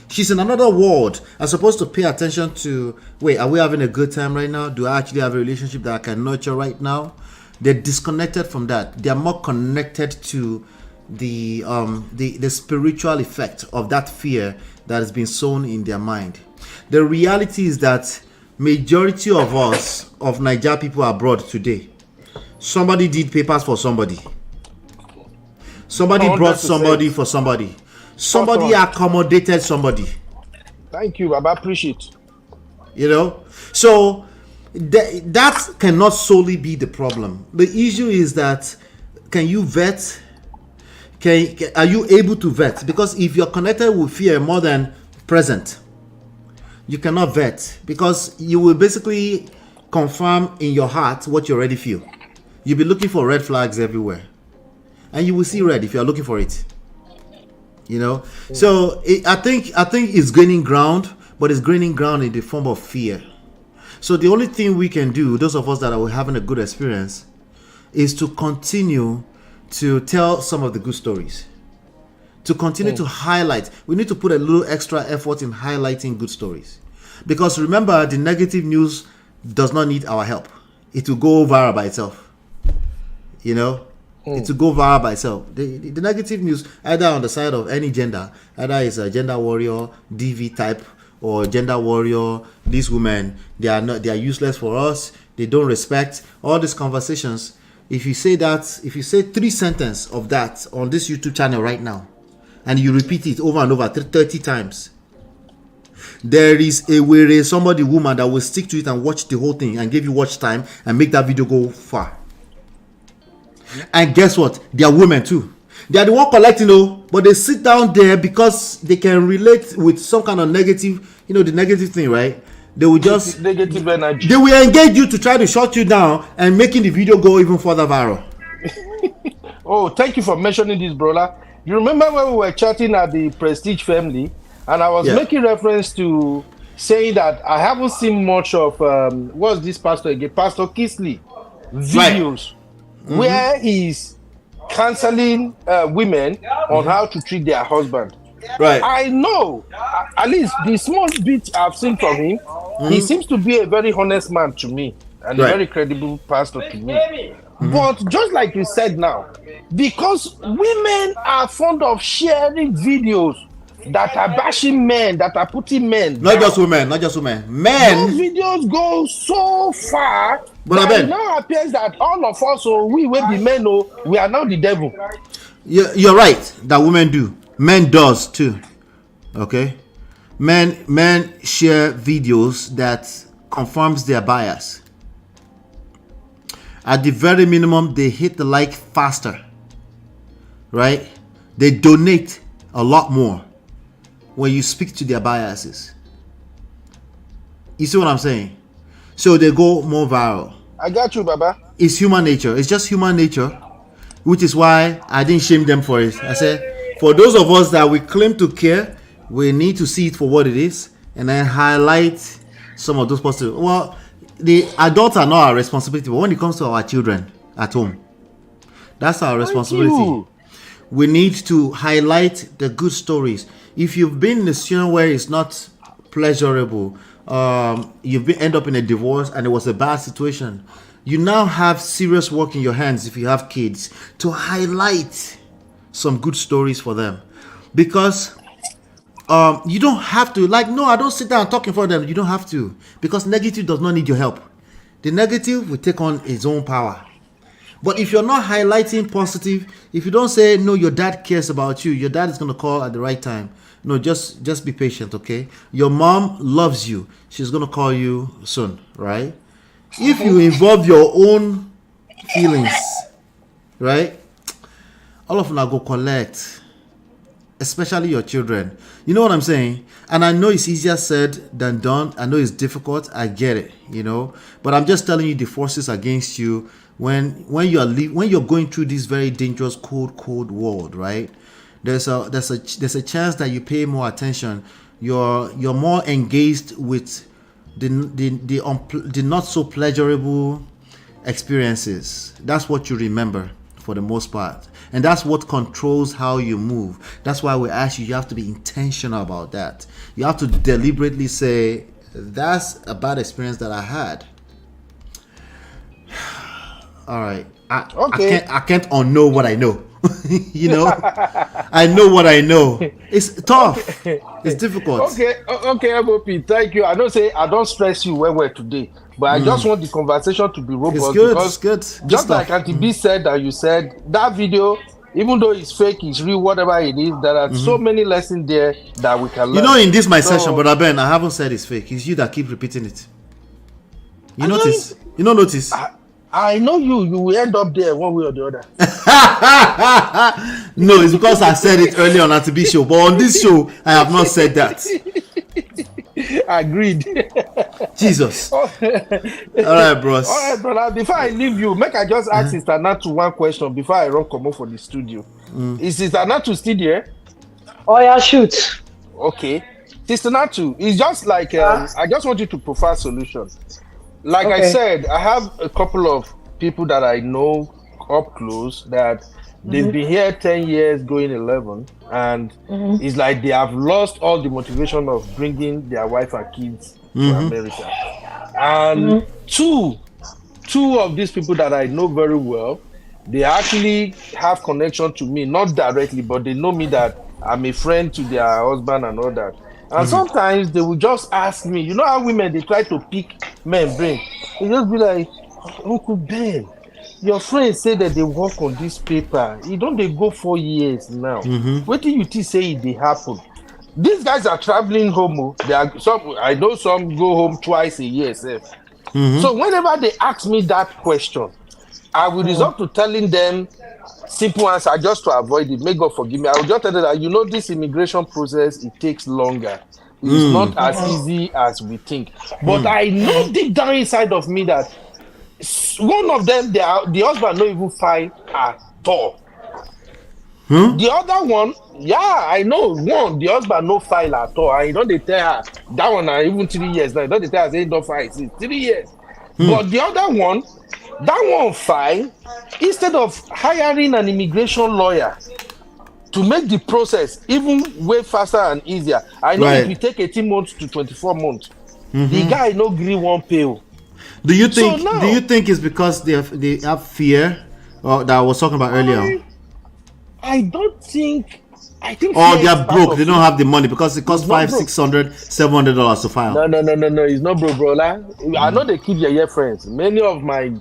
She's in another world. I'm supposed to pay attention to, wait, are we having a good time right now? Do I actually have a relationship that I can nurture right now? They're disconnected from that. They're more connected to the spiritual effect of that fear that has been sown in their mind. The reality is that majority of us, of Niger people abroad today, somebody did papers for somebody. Somebody brought somebody for somebody. Somebody accommodated somebody. Thank you, Baba. Appreciate. You know? So that cannot solely be the problem. The issue is that can you vet? Are you able to vet? Because if you're connected with fear more than present, you cannot vet, because you will basically confirm in your heart what you already feel. You'll be looking for red flags everywhere, and you will see red if you're looking for it. So I think it's gaining ground, but it's gaining ground in the form of fear. So the only thing we can do, those of us that are having a good experience, is to continue to tell some of the good stories, to continue to highlight. We need to put a little extra effort in highlighting good stories, because remember, the negative news does not need our help. It will go viral by itself. It will go viral by itself. The negative news, either on the side of any gender, either it's a gender warrior, DV type, or gender warrior, these women, they are useless for us, they don't respect, all these conversations. If you say 3 sentences of that on this YouTube channel right now, and you repeat it over and over 30 times, there is somebody, woman, that will stick to it and watch the whole thing and give you watch time and make that video go far. And guess what? They are women too. They are the one collecting, but they sit down there because they can relate with some kind of negative, the negative thing, right? They will just negative energy. They will engage you to try to shut you down and making the video go even further viral. Oh, thank you for mentioning this, brother. You remember when we were chatting at the Prestige family, and I was making reference to saying that I haven't seen much of what's this pastor again? Pastor Kisley videos where he's counseling women on how to treat their husband. Right. I know, at least the small bit I've seen from him, he seems to be a very honest man to me, and a very credible pastor to me. But just like you said now, because women are fond of sharing videos that are bashing men, that are putting men not down. just women, men. Those videos go so far that it now appears that all of us, we will be men, we are now the devil. You're right that women do. Men does too. Okay, men share videos that confirms their bias. At the very minimum, they hit the like faster, right? They donate a lot more when you speak to their biases. You see what I'm saying? So they go more viral. I got you, Baba. It's human nature. It's just human nature, which is why I didn't shame them for it. I said, for those of us that we claim to care, we need to see it for what it is and then highlight some of those positive. Well, the adults are not our responsibility, but when it comes to our children at home, that's our responsibility. We need to highlight the good stories. If you've been in a situation where it's not pleasurable, end up in a divorce and it was a bad situation, you now have serious work in your hands if you have kids to highlight some good stories for them. Because you don't have to, I don't sit down and talk in front of them. You don't have to, because negative does not need your help. The negative will take on its own power. But if you're not highlighting positive, if you don't say, no, your dad cares about you, your dad is going to call at the right time. No, just be patient, okay? Your mom loves you. She's going to call you soon, right? If you involve your own feelings, right? All of them are go collect, especially your children. You know what I'm saying? And I know it's easier said than done. I know it's difficult. I get it, But I'm just telling you the forces against you when you're going through this very dangerous cold world, right? There's a chance that you pay more attention. You're more engaged with the not so pleasurable experiences. That's what you remember for the most part, and that's what controls how you move. That's why we ask you have to be intentional about that. You have to deliberately say, that's a bad experience that I had. All right, I can't unknow what I know. I know what I know. It's tough. It's difficult. Okay, MOP, thank you. I don't stress you when we're today, but I just want the conversation to be robust. It's good. Just like Auntie B said, that you said that video, even though it's fake, it's real, whatever it is, there are so many lessons there that we can learn. In this session, Brother Ben, I haven't said it's fake. It's you that keep repeating it. You notice? You don't notice? I know you will end up there one way or the other. No, it's because I said it earlier on the show, but on this show, I have not said that. Agreed. Jesus. All right, bros. All right, brother. Before I leave you, make I just ask Sister Natu one question before I run come for the studio. Is Sister Natu still there? Oh yeah, shoot. Okay. Sister Natu, it's just like I just want you to provide solutions. Like I said, I have a couple of people that I know up close that they've been here 10 years, going 11, and it's like they have lost all the motivation of bringing their wife and kids to America. And two of these people that I know very well, they actually have connection to me, not directly, but they know me that I'm a friend to their husband and all that. And sometimes they will just ask me, you know how women, they try to pick men brain. They just be like, Uncle Ben, your friends say that they work on this paper. You don't they go 4 years now. What do you think say it they happen? These guys are traveling home. They are some. I know some go home twice a year. So whenever they ask me that question, I will resort to telling them simple answer just to avoid it. May God forgive me. I will just tell them that you know this immigration process, it takes longer. It's not as easy as we think. But I know deep down inside of me that one of them, the husband not even file at all. The other one, I know one, the husband no file at all. And you know they tell her that one even 3 years now. You know they tell her say don't file since 3 years. But the other one, that one file, instead of hiring an immigration lawyer to make the process even way faster and easier. I know it will take 18 months to 24 months. The guy no agree one pay. Do you think? Do you think it's because they have fear, that I was talking about earlier? I don't think. I think. Or they are broke. They don't have the money because it costs $500, $600, $700 to file. No. It's not broke, bro. I know they keep your friends. Many of my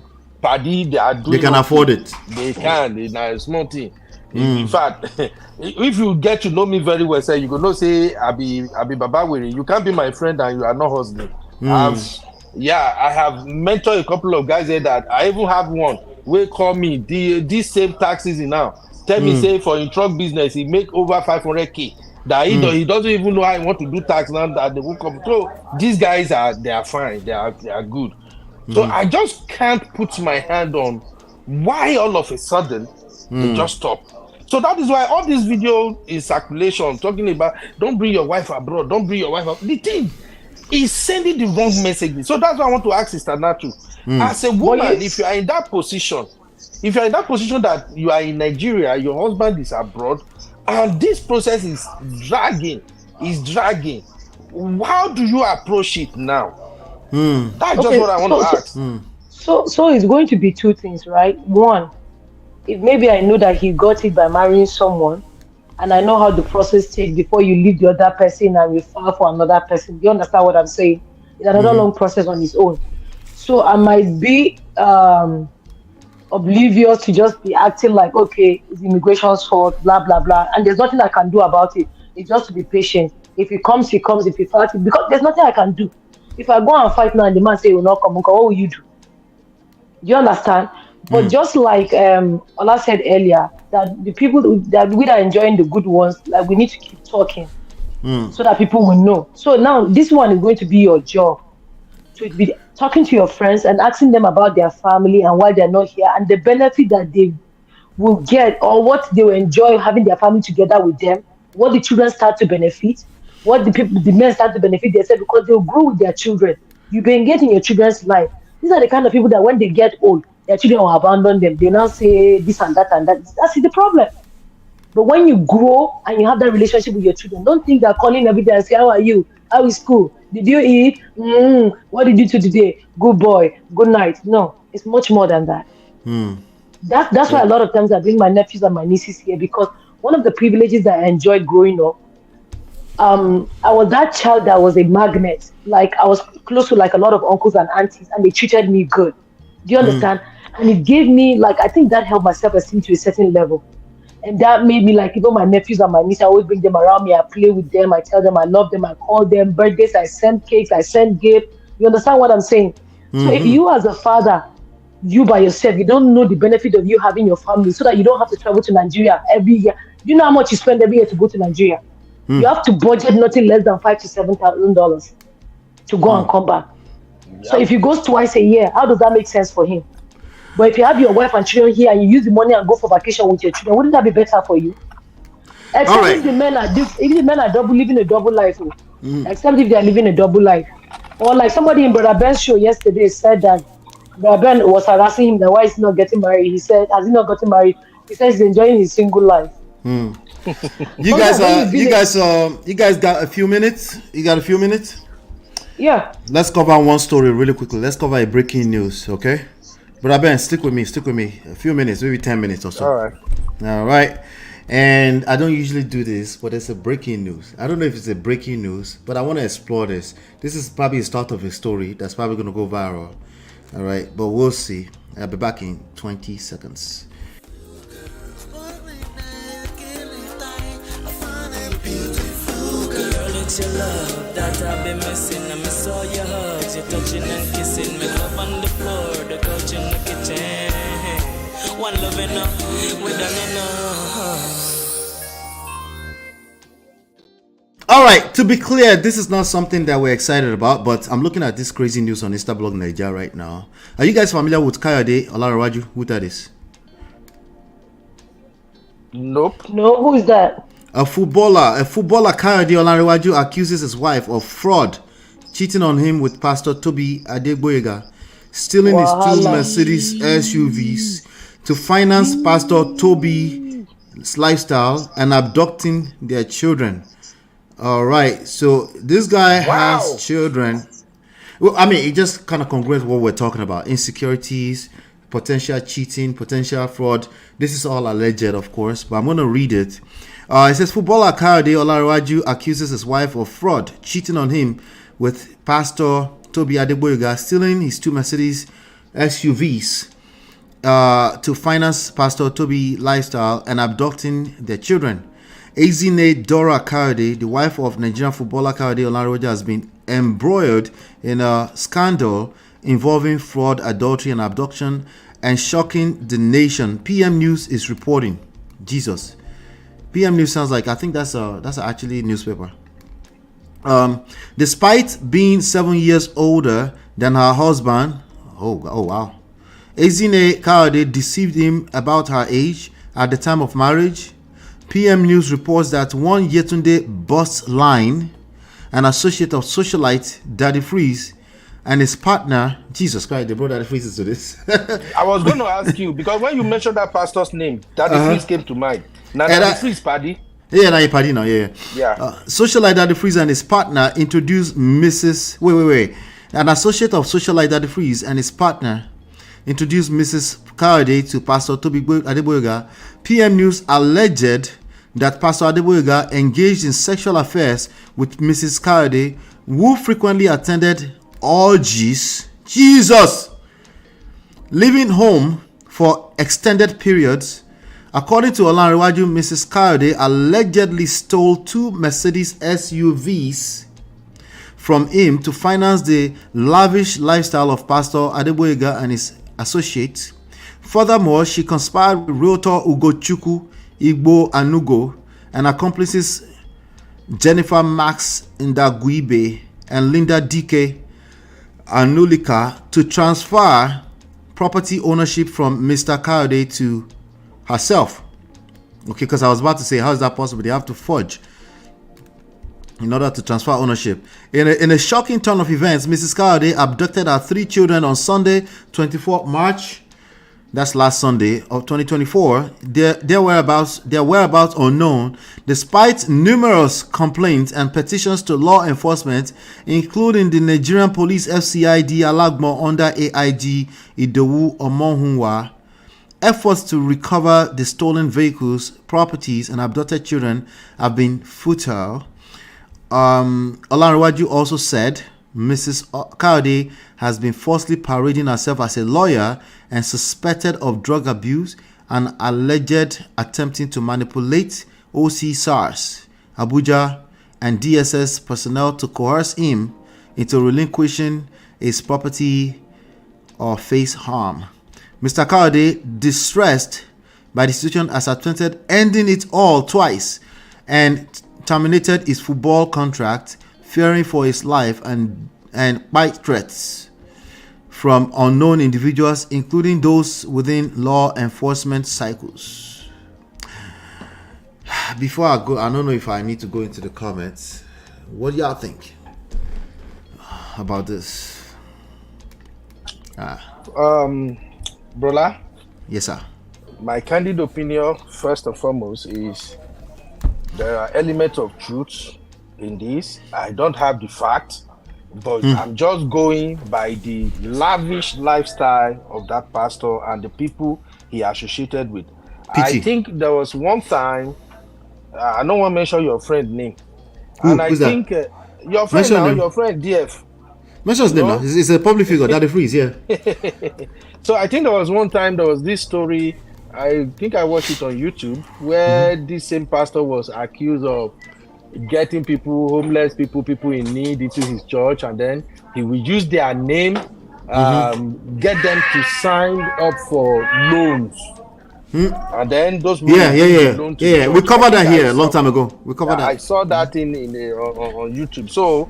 party, they are doing. They can afford it. They can. It's small thing. In fact, if you get to know me very well, say you go know say I be Baba Wiri. You can't be my friend and you are not hustling. I have mentored a couple of guys there that I even have one will call me this same tax season now. Tell me say for in truck business he make over 500K. That he doesn't even know how he want to do tax now that they will come. So these guys are fine. They are good. So I just can't put my hand on why all of a sudden they just stop. So that is why all this video in circulation talking about don't bring your wife abroad, don't bring your wife abroad. The thing is sending the wrong message. So that's why I want to ask Sister Natu. As a woman, if you are in that position, that you are in Nigeria, your husband is abroad, and this process is dragging, how do you approach it now? That's just what I want to ask. So it's going to be two things, right? One, if maybe I know that he got it by marrying someone, and I know how the process takes before you leave the other person and you file for another person. Do you understand what I'm saying? It's another long process on its own. So I might be oblivious to just be acting like, okay, it's immigration's fault, blah, blah, blah. And there's nothing I can do about it. It's just to be patient. If he comes, he comes. If he fights, because there's nothing I can do. If I go and fight now and the man say he will not come, what will you do? Do you understand? But just like Ola said earlier, that the people that we are enjoying the good ones, like we need to keep talking so that people will know. So now this one is going to be your job, to be talking to your friends and asking them about their family and why they're not here and the benefit that they will get or what they will enjoy having their family together with them, what the children start to benefit, what the men start to benefit themselves because they'll grow with their children. You've been getting your children's life. These are the kind of people that when they get old, their children will abandon them. They now say this and that and that. That's the problem. But when you grow and you have that relationship with your children, don't think they're calling every day and say, how are you? How is school? Did you eat? What did you do today? Good boy. Good night. No, it's much more than that. That's why a lot of times I bring my nephews and my nieces here, because one of the privileges that I enjoyed growing up, I was that child that was a magnet. Like I was close to like a lot of uncles and aunties and they treated me good. Do you understand? And it gave me, like, I think that helped my self-esteem to a certain level. And that made me, like, even my nephews and my nieces, I always bring them around me. I play with them. I tell them I love them. I call them. Birthdays, I send cakes. I send gifts. You understand what I'm saying? So if you as a father, you by yourself, you don't know the benefit of you having your family, so that you don't have to travel to Nigeria every year. You know how much you spend every year to go to Nigeria. You have to budget nothing less than $5,000 to $7,000 to go and come back. So if he goes twice a year, how does that make sense for him? But if you have your wife and children here and you use the money and go for vacation with your children, wouldn't that be better for you? Except if the men are living a double life. Except if they are living a double life. Or like somebody in Brother Ben's show yesterday said that Brother Ben was harassing him that why he's not getting married. He said, has he not gotten married? He says he's enjoying his single life. You guys got a few minutes? You got a few minutes? Yeah. Let's cover one story really quickly. Let's cover a breaking news, okay? Brother Ben, stick with me. A few minutes, maybe 10 minutes or so. All right. And I don't usually do this, but it's a breaking news. I don't know if it's a breaking news, but I want to explore this. This is probably the start of a story that's probably going to go viral. All right, but we'll see. I'll be back in 20 seconds. It's your love that I've been missing. I miss all your hugs, your touching and kissing. Me love on the floor, the couch in the kitchen. One love enough, we done enough. All right, to be clear, this is not something that we're excited about, but I'm looking at this crazy news on Instablog Nigeria right now. Are you guys familiar with Kayode Olarawaju? Who that is? Nope. No, who is that? A footballer Kayode Olarawaju accuses his wife of fraud, cheating on him with Pastor Toby Adegboyega, stealing his two Mercedes SUVs to finance Pastor Toby's lifestyle and abducting their children. All right, so this guy has children. Well, I mean, it just kind of congruent with what we're talking about: insecurities, potential cheating, potential fraud. This is all alleged, of course, but I'm going to read it. It says, footballer Kayode Olarawaju accuses his wife of fraud, cheating on him with Pastor Toby Adegboyega, stealing his two Mercedes SUVs to finance Pastor Toby lifestyle and abducting their children. Ezine Dora Kayode, the wife of Nigerian footballer Kayode Olarawaju, has been embroiled in a scandal involving fraud, adultery, and abduction, and shocking the nation. PM News is reporting. Jesus. PM News sounds like, I think that's actually a newspaper. Despite being 7 years older than her husband, oh wow, Ezine Kayode deceived him about her age at the time of marriage. PM News reports that one Yetunde Boss Line, an associate of socialite Daddy Freeze, and his partner, Jesus Christ, they brought Daddy Freeze into this. I was going to ask you, because when you mentioned that pastor's name, Daddy Freeze came to mind. Now, Daddy Freeze, Paddy. Yeah, now you Paddy now, yeah. Socialite Daddy Freeze and his partner introduced Mrs. Wait. An associate of socialite Daddy Freeze and his partner introduced Mrs. Kayode to Pastor Toby Adegboyega. PM News alleged that Pastor Adegboyega engaged in sexual affairs with Mrs. Kayode, who frequently attended orgies, Jesus, leaving home for extended periods. According to Olarawaju, Mrs. Kayode allegedly stole two Mercedes SUVs from him to finance the lavish lifestyle of Pastor Adegboyega and his associates. Furthermore, she conspired with realtor Ugochukwu Igbo Anugo and accomplices Jennifer Max Ndaguibe and Linda DK Anulika to transfer property ownership from Mr. Kayode to herself. Okay, because I was about to say, how is that possible? They have to forge in order to transfer ownership. In a shocking turn of events, Mrs. Kayode abducted her three children on Sunday, 24th March. That's last Sunday of 2024. Their whereabouts unknown, despite numerous complaints and petitions to law enforcement, including the Nigerian Police FCID Alagmo under AIG Idowu Omonhunwa. Efforts to recover the stolen vehicles, properties, and abducted children have been futile. Olarawaju also said Mrs. Kayode has been falsely parading herself as a lawyer and suspected of drug abuse and alleged attempting to manipulate OC SARS, Abuja, and DSS personnel to coerce him into relinquishing his property or face harm. Mr. Kayode, distressed by the situation, has attempted ending it all twice and terminated his football contract, fearing for his life and bite threats from unknown individuals, including those within law enforcement circles. Before I go, I don't know if I need to go into the comments. What do y'all think about this? Brother? Yes, sir. My candid opinion, first and foremost, is there are elements of truth in this. I don't have the facts, but I'm just going by the lavish lifestyle of that pastor and the people he associated with. I think there was one time, I don't want to mention your friend name. And I think your friend now, your friend DF. Mention his name now. It's a public figure, Daddy Freeze, yeah. So I think there was one time there was this story, I think I watched it on YouTube, where this same pastor was accused of getting people, homeless people, people in need into his church, and then he would use their name, get them to sign up for loans. And then those we covered that here a long time ago. We covered that. I saw that on YouTube. So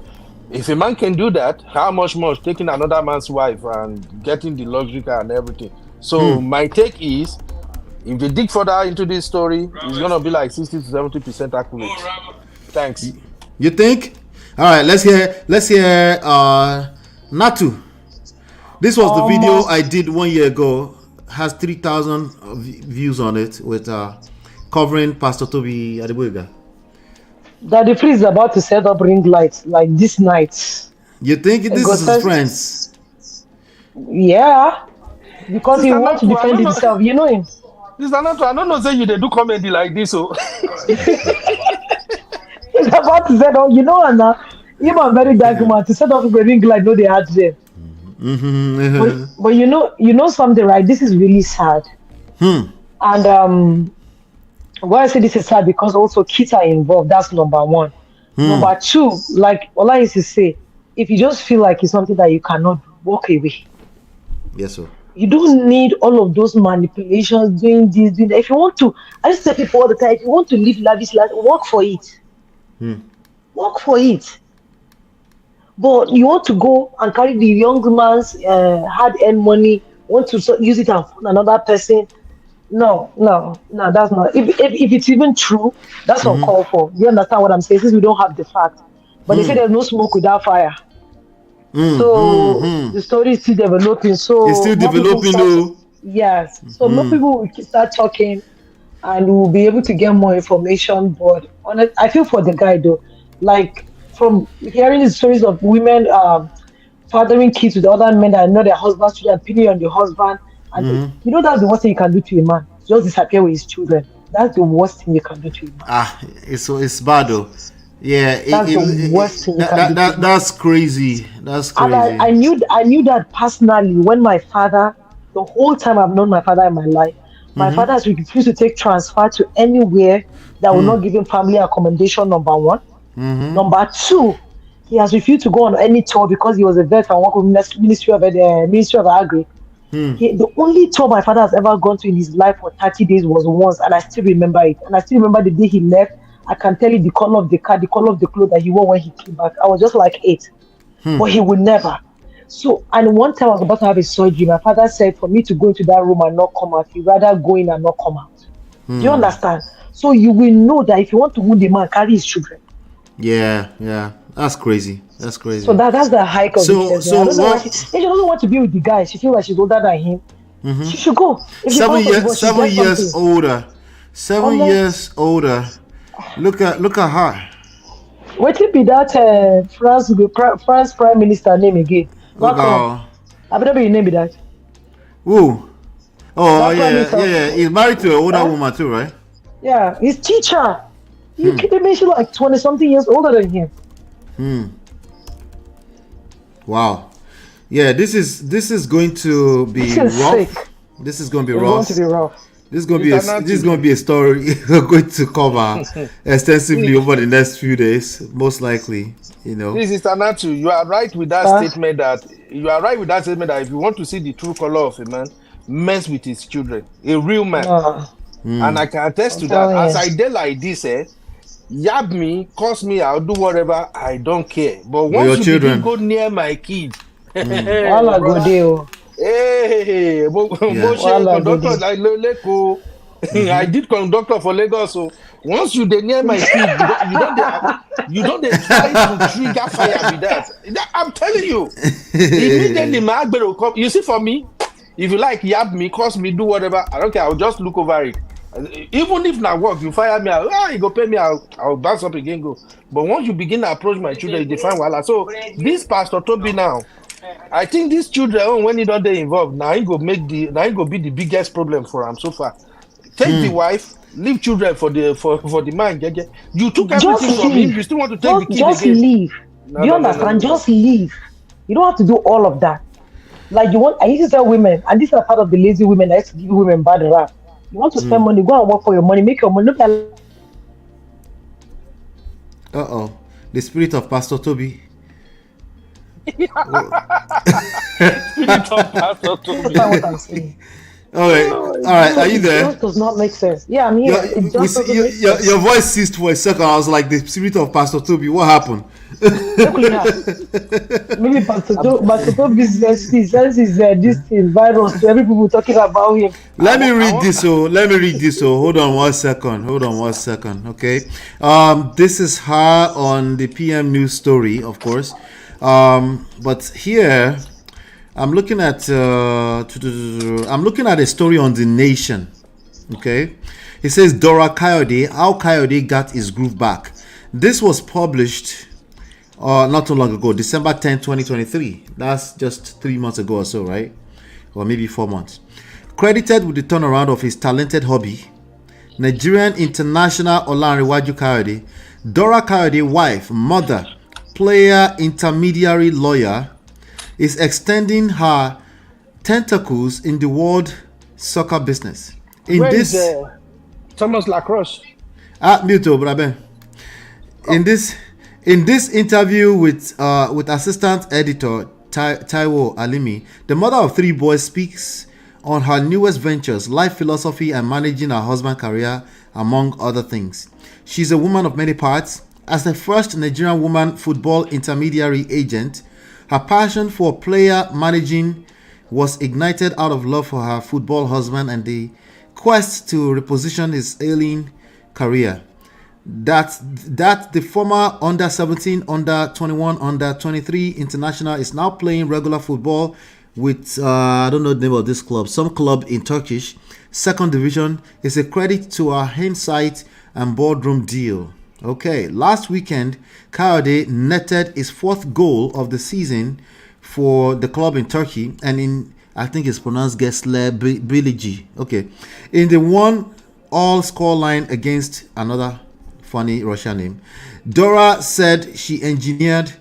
if a man can do that, how much more taking another man's wife and getting the luxury car and everything? So my take is, if they dig further into this story, it's gonna be like 60 to 70% accurate. Thanks. You think? All right, let's hear Natu. This was the video I did 1 year ago. Has 3,000 views on it with covering Pastor Toby Adeboyega. Daddy Free is about to set up ring lights like this night. You think this is his friends? Yeah, because he wants to defend himself. You know him. This I don't know. Say you they do comedy like this, so he's about to set up. You know, and even a very dark man to set up a ring light. No, they had them. But you know something, right? This is really sad. And why I say this is sad, because also kids are involved. That's number one. Number two, like all I used to say, if you just feel like it's something that you cannot walk away. Yes, sir. You don't need all of those manipulations, doing this, doing that. If you want to, I just tell people all the time, if you want to live lavish life, work for it. Work for it. But you want to go and carry the young man's hard-earned money, want to use it and fund another person? No, that's not. If it's even true, that's uncalled for. You understand what I'm saying? Since we don't have the fact. But they say there's no smoke without fire. So the story is still developing. So it's still developing, though. Yes. So more people will start talking, and we'll be able to get more information. But I feel for the guy though, like from hearing the stories of women fathering kids with other men that know their husbands' children, pinning on the husband, and you know that's the worst thing you can do to a man. Just disappear with his children. That's the worst thing you can do to a man. It's bad though. Yeah, that's the worst thing you can do. That's crazy. That's crazy. And I knew that personally when my father, the whole time I've known my father in my life, my father has refused to take transfer to anywhere that will not give him family accommodation, number one. Number two, he has refused to go on any tour because he was a vet and worked with Ministry of Agri. The only tour my father has ever gone to in his life for 30 days was once, and I still remember it. And I still remember the day he left. I can tell you the color of the car, the color of the clothes that he wore when he came back. I was just like 8. But he would never. So, and one time I was about to have a surgery. My father said for me to go into that room and not come out, he'd rather go in and not come out. Do you understand? So you will know that if you want to wound a man, carry his children. Yeah. That's crazy. That's crazy. So that's the hike of it. She doesn't want to be with the guy. She feels like she's older than him. She should go. 7 years older. 7 years older. Look at her. What will be that France Prime Minister name again? I better be name be that. Who? Oh yeah. He's married to an older woman too, right? Yeah, he's teacher. You kidding me? She's like 20-something years older than him. Wow. Yeah, this is going to be rough. Sick. This is going to be rough. This is gonna be a story we're going to cover extensively over the next few days, most likely. You know. This is Anatu. You are right with that statement that if you want to see the true color of a man, mess with his children, a real man. And I can attest to that. As I did like this, yab me, curse me, I'll do whatever. I don't care. But once you begin go near my kid, Hey, conductor like Leko. I did conductor for Lagos. So once you dey near my kid, you don't try to trigger fire with that. I'm telling you, immediately my Agbe will come. You see, for me, if you like yab me, curse me, do whatever, I don't care. I'll just look over it. Even if na work, you fire me, you go pay me, I'll bounce up again, go. But once you begin to approach my children, they find wahala. So this Pastor Toby now, I think these children, when he don't they involved, now he go be the biggest problem for him so far. Take the wife, leave children for the man. You took everything from him. You still want to take the kid just again? Leave. Do you understand? Just leave. You don't have to do all of that. Like I used to tell women, and this is a part of the lazy women. I used to give women bad rap. You want to spend money, go and work for your money, make your money. The spirit of Pastor Toby. Spirit of Pastor Toby. That's what I'm saying. All right. Are you there? It does not make sense. Yeah, I'm here. Your voice ceased for a second. I was like, the spirit of Pastor Toby. What happened? Maybe Pastor Toby's this thing virus to every people talking about him. Let me read this. Hold on one second. Okay. This is her on the PM News story, of course. But here I'm looking at a story on The Nation. Okay, it says Dora Coyote, how Coyote got his groove back. This was published not too long ago, December 10, 2023. That's just 3 months ago or so, right? Or maybe 4 months. Credited with the turnaround of his talented hobby, Nigerian international Olanrewaju Coyote, Dora Coyote, wife, mother, player, intermediary, lawyer, is extending her tentacles in the world soccer business. Thomas Lacrosse? Muto, brother. In this interview with assistant editor Taiwo Alimi, the mother of 3 boys speaks on her newest ventures, life philosophy, and managing her husband's career, among other things. She's a woman of many parts. As the first Nigerian woman football intermediary agent, her passion for player managing was ignited out of love for her football husband and the quest to reposition his ailing career. That the former under-17, under-21, under-23 international is now playing regular football with, I don't know the name of this club, some club in Turkish, second division, is a credit to her hindsight and boardroom deal. Okay, last weekend, Coyote netted his 4th goal of the season for the club in Turkey, and I think it's pronounced Gesle Biligi. Okay, in the 1-all scoreline against another funny Russian name. Dora said she engineered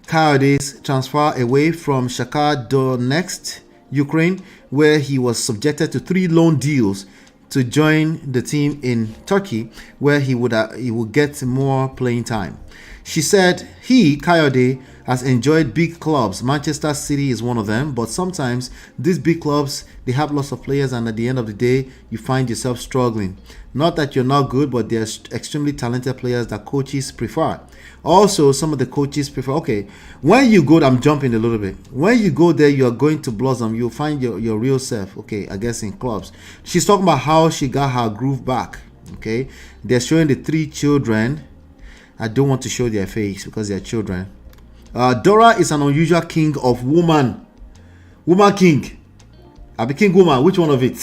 Coyote's transfer away from Shakhtar Donetsk, Ukraine, where he was subjected to 3 loan deals to join the team in Turkey, where he would get more playing time. She said Coyote, has enjoyed big clubs. Manchester City is one of them, but sometimes these big clubs, they have lots of players, and at the end of the day, you find yourself struggling. Not that you're not good, but they're extremely talented players that coaches prefer. Also, some of the coaches prefer, okay, when you go, I'm jumping a little bit. When you go there, you're going to blossom. You'll find your real self, okay, I guess in clubs. She's talking about how she got her groove back, okay. They're showing the 3 children. I don't want to show their face because they're children. Dora is an unusual king of woman king. I be king woman, which one of it?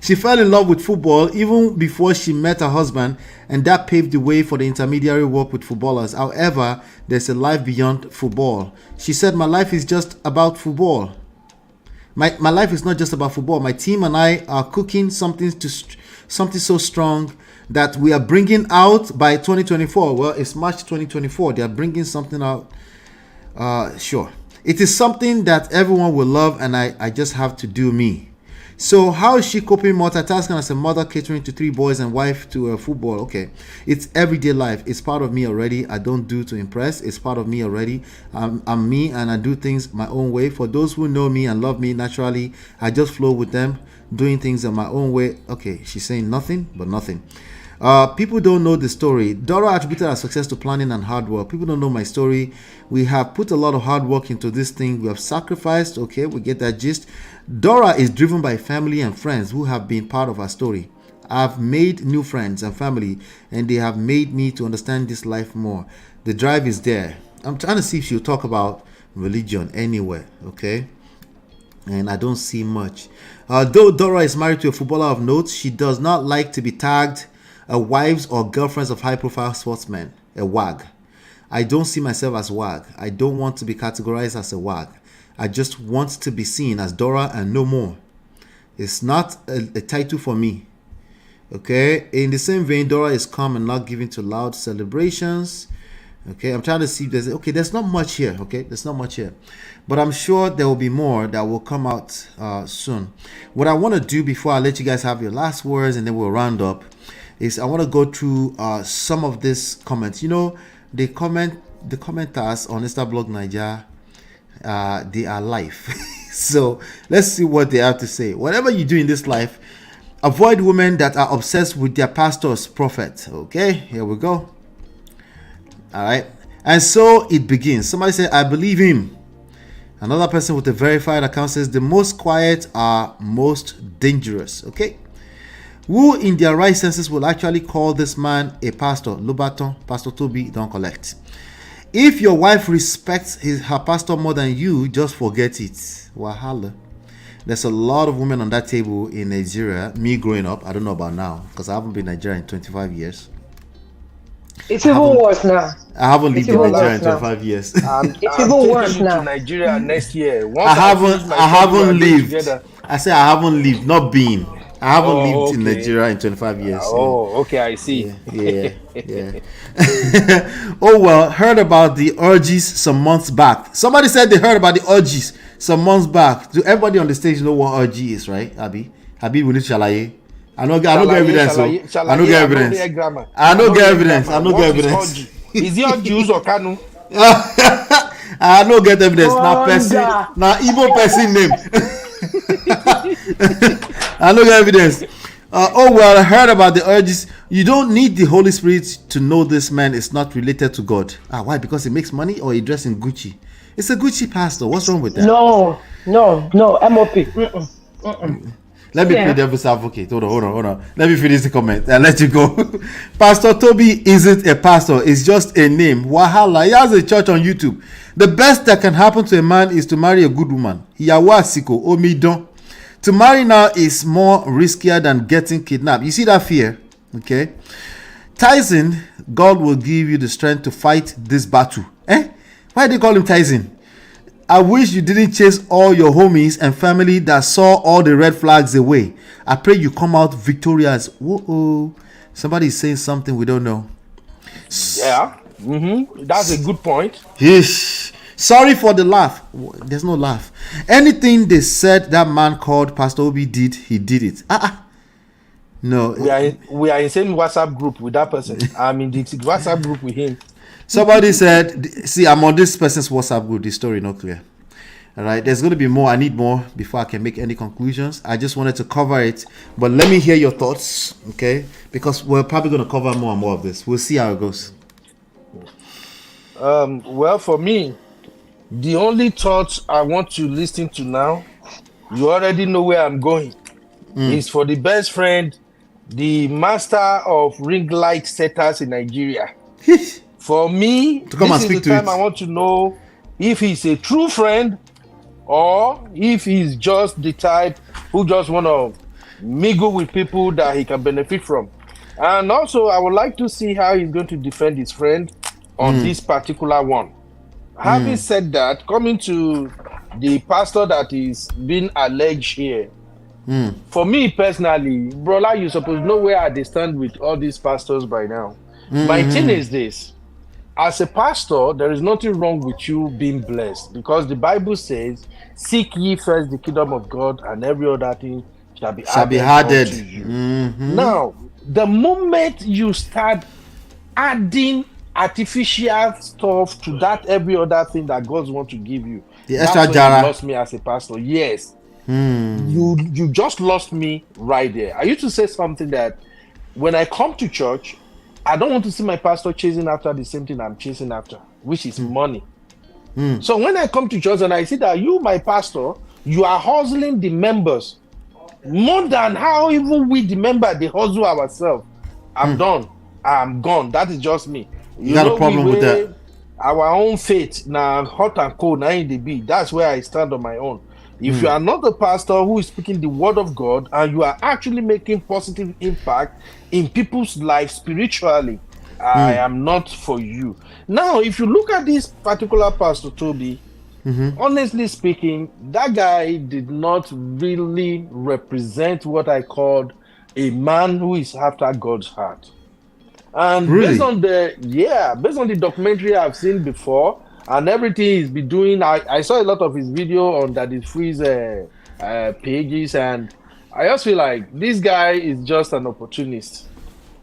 She fell in love with football even before she met her husband, and that paved the way for the intermediary work with footballers. However, there's a life beyond football. She said, my life is just about football. My life is not just about football. My team and I are cooking something so strong that we are bringing out by 2024. Well, it's March 2024. They are bringing something out. Sure. It is something that everyone will love, and I just have to do me. So how is she coping multitasking as a mother, catering to 3 boys and wife to a football? Okay, it's everyday life. It's part of me already. I don't do to impress. It's part of me already. I'm me and I do things my own way. For those who know me and love me naturally, I just flow with them, doing things in my own way. Okay, she's saying nothing but nothing. People don't know the story. Dora attributed her success to planning and hard work. People don't know my story. We have put a lot of hard work into this thing. We have sacrificed. Okay, we get that gist. Dora is driven by family and friends who have been part of her story. I've made new friends and family, and they have made me to understand this life more. The drive is there. I'm trying to see if she'll talk about religion anywhere. Okay, and I don't see much. Though Dora is married to a footballer of note, she does not like to be tagged wives or girlfriends of high-profile sportsmen, a wag. I don't see myself as wag. I don't want to be categorized as a wag. I just want to be seen as Dora and no more. It's not a title for me. Okay, in the same vein, Dora is calm and not given to loud celebrations. Okay, I'm trying to see if there's not much here. Okay, there's not much here, but I'm sure there will be more that will come out soon. What I want to do before I let you guys have your last words and then we'll round up is I want to go through some of these comments. You know, the commenters on Instablog Nigeria, they are live. So let's see what they have to say. Whatever you do in this life, avoid women that are obsessed with their pastor's prophet. Okay, here we go. All right, and so it begins. Somebody said, I believe him. Another person with a verified account says, the most quiet are most dangerous. Okay, who in their right senses will actually call this man a pastor? Lubaton, Pastor Toby, don't collect. If your wife respects her pastor more than you, just forget it. Wahala. There's a lot of women on that table in Nigeria. Me growing up, I don't know about now, because I haven't been in Nigeria in 25 years. It's even worse now. I haven't lived in Nigeria in 25 years. It's even worse now. To Nigeria next year. I haven't lived. I say I haven't lived, not been. I haven't lived in Nigeria in 25 years. Oh, okay, I see. Yeah. Oh well, heard about the orgies some months back. Somebody said they heard about the orgies some months back. Do everybody on the stage know what orgy is, right? Abi, we need shalaye. I don't get evidence. I don't get evidence. I don't get evidence. Is it Jews or Kanu? I don't get evidence. Now person, now Igbo person name. I don't get evidence. Oh well, I heard about the urges. You don't need the Holy Spirit to know this man is not related to God. Why? Because he makes money or he dresses in Gucci? It's a Gucci pastor. What's wrong with that? No, MOP. Let me play devil's advocate. Hold on. Let me finish the comment and let you go. Pastor Toby isn't a pastor. It's just a name. Wahala. He has a church on YouTube. The best that can happen to a man is to marry a good woman. Yawasiko Omidon. To marry now is more riskier than getting kidnapped. You see that fear? Okay. Tyson, God will give you the strength to fight this battle. Why do they call him Tyson? I wish you didn't chase all your homies and family that saw all the red flags away. I pray you come out victorious. Whoa, somebody is saying something we don't know. Yeah, that's a good point. Yes. Sorry for the laugh. There's no laugh. Anything they said that man called Pastor Obi did, he did it. No. We are in same WhatsApp group with that person. I'm in the WhatsApp group with him. Somebody said, see, I'm on this person's WhatsApp group. The story not clear. All right, there's going to be more. I need more before I can make any conclusions. I just wanted to cover it, but let me hear your thoughts, okay? Because we're probably going to cover more and more of this. We'll see how it goes. Well, for me, the only thoughts I want to listen to now, you already know where I'm going. Is for the best friend, the master of ring light setters in Nigeria. For me, this is the time I want to know if he's a true friend or if he's just the type who just want to mingle with people that he can benefit from. And also, I would like to see how he's going to defend his friend on this particular one. Having said that, coming to the pastor that is being alleged here, for me personally, brother, you're supposed to know where I stand with all these pastors by now. My thing is this. As a pastor, there is nothing wrong with you being blessed because the Bible says, seek ye first the kingdom of God and every other thing shall be added unto you. Now, the moment you start adding artificial stuff to that every other thing that God wants to give you, the that's extra when jara. you lost me as a pastor. Yes. You just lost me right there. I used to say something that when I come to church, I don't want to see my pastor chasing after the same thing I'm chasing after, which is money. So when I come to church and I see that you, my pastor, you are hustling the members more than how even we, the member, they hustle ourselves. I'm done. I'm gone. That is just me. You got a problem with that? Our own faith, now hot and cold, now in the be. That's where I stand on my own. If you are not a pastor who is speaking the word of God and you are actually making positive impact in people's lives spiritually, I am not for you. Now, if you look at this particular Pastor Toby, honestly speaking, that guy did not really represent what I called a man who is after God's heart. And based on the documentary I've seen before and everything he's been doing, I saw a lot of his video on that is Freeze pages, and I just feel like this guy is just an opportunist.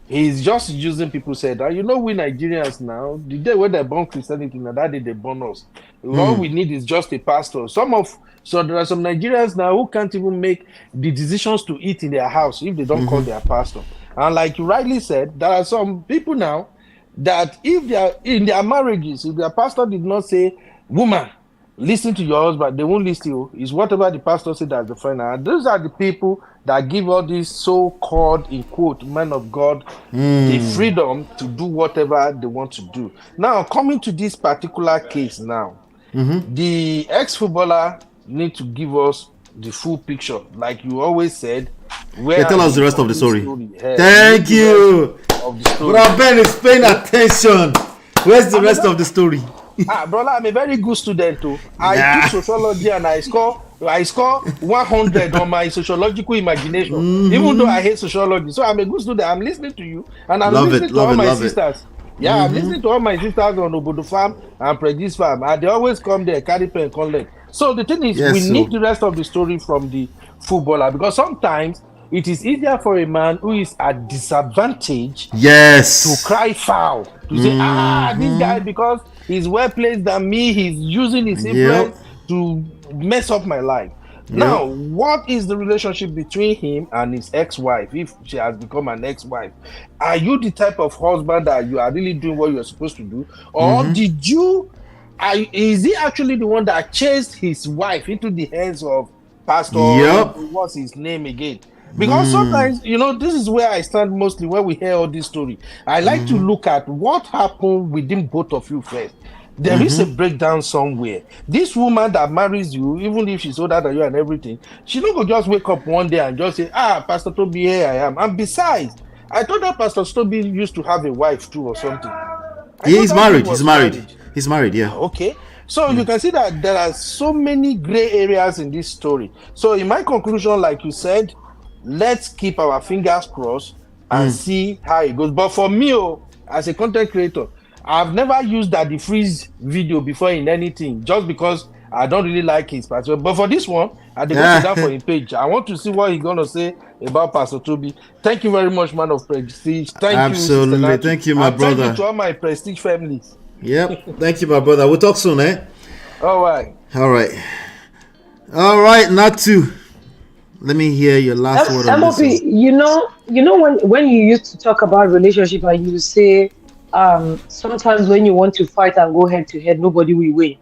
He's just using people said, we Nigerians now, the day when they born Christianity, now that day they born us. All we need is just a pastor. So there are some Nigerians now who can't even make the decisions to eat in their house if they don't call their pastor. And like you rightly said, there are some people now that if they are in their marriages, if their pastor did not say, woman, listen to your husband, they won't listen to you. It's whatever the pastor said that's the final. And those are the people that give all these so-called, in quote, men of God, the freedom to do whatever they want to do. Now, coming to this particular case now, the ex-footballer need to give us the full picture. Like you always said, tell us the rest of the story. Thank you. Brother Ben is paying attention. Where's the rest of the story? Brother, I'm a very good student too. I do sociology and I score 100 on my sociological imagination, even though I hate sociology. So I'm a good student. I'm listening to you and I'm listening to all my sisters. I'm listening to all my sisters on Obodo Farm and Prejudice Farm, and they always come there, carry pen, collect. So the thing is, we need the rest of the story from the footballer, because sometimes it is easier for a man who is at disadvantage to cry foul, to say, this guy, because he's well placed than me, he's using his influence to mess up my life. Now, what is the relationship between him and his ex-wife, if she has become an ex-wife? Are you the type of husband that you are really doing what you're supposed to do? Or is he actually the one that chased his wife into the hands of Pastor, what's his name again? Because sometimes, this is where I stand mostly when we hear all this story. I like to look at what happened within both of you first. There is a breakdown somewhere. This woman that marries you, even if she's older than you and everything, she don't go just wake up one day and just say, Pastor Toby, here I am. And besides, I thought that Pastor Toby used to have a wife too or something. He's married. He's married, yeah. Okay. So you can see that there are so many gray areas in this story. So in my conclusion, like you said, let's keep our fingers crossed and see how it goes. But for me, as a content creator, I've never used that the freeze video before in anything, just because I don't really like his pastor. But for this one, I did go down for a page. I want to see what he's gonna say about Pastor Toby. Thank you very much, man of Prestige. Absolutely. You, thank you, my brother. Thank you to all my Prestige families. Yep. Thank you, my brother. We'll talk soon, eh? All right. Not to. Let me hear your last word on this. You know when you used to talk about relationship and you say sometimes when you want to fight and go head to head, nobody will win.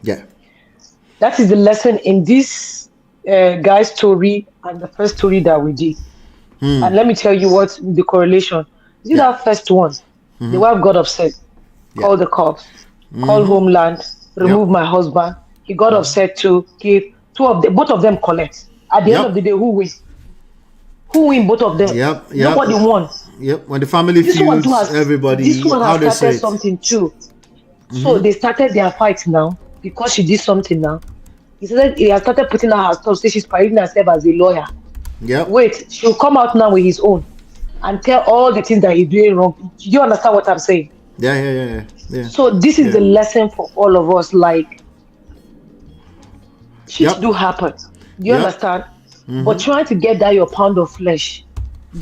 Yeah. That is the lesson in this guy's story and the first story that we did. And let me tell you what the correlation. See that first one? The wife got upset, called the cops, called Homeland, removed my husband. He got upset to give both of them collect. At the end of the day, who wins? Who win? Both of them. Nobody won. When the family feuds, everybody. This one has started something too. So they started their fight now because she did something now. He has started putting out her stuff. Say she's parading herself as a lawyer. Wait, she'll come out now with his own and tell all the things that he's doing wrong. Do you understand what I'm saying? Yeah. So this is the lesson for all of us. Like, shit do happen. Do you understand? But trying to get that your pound of flesh,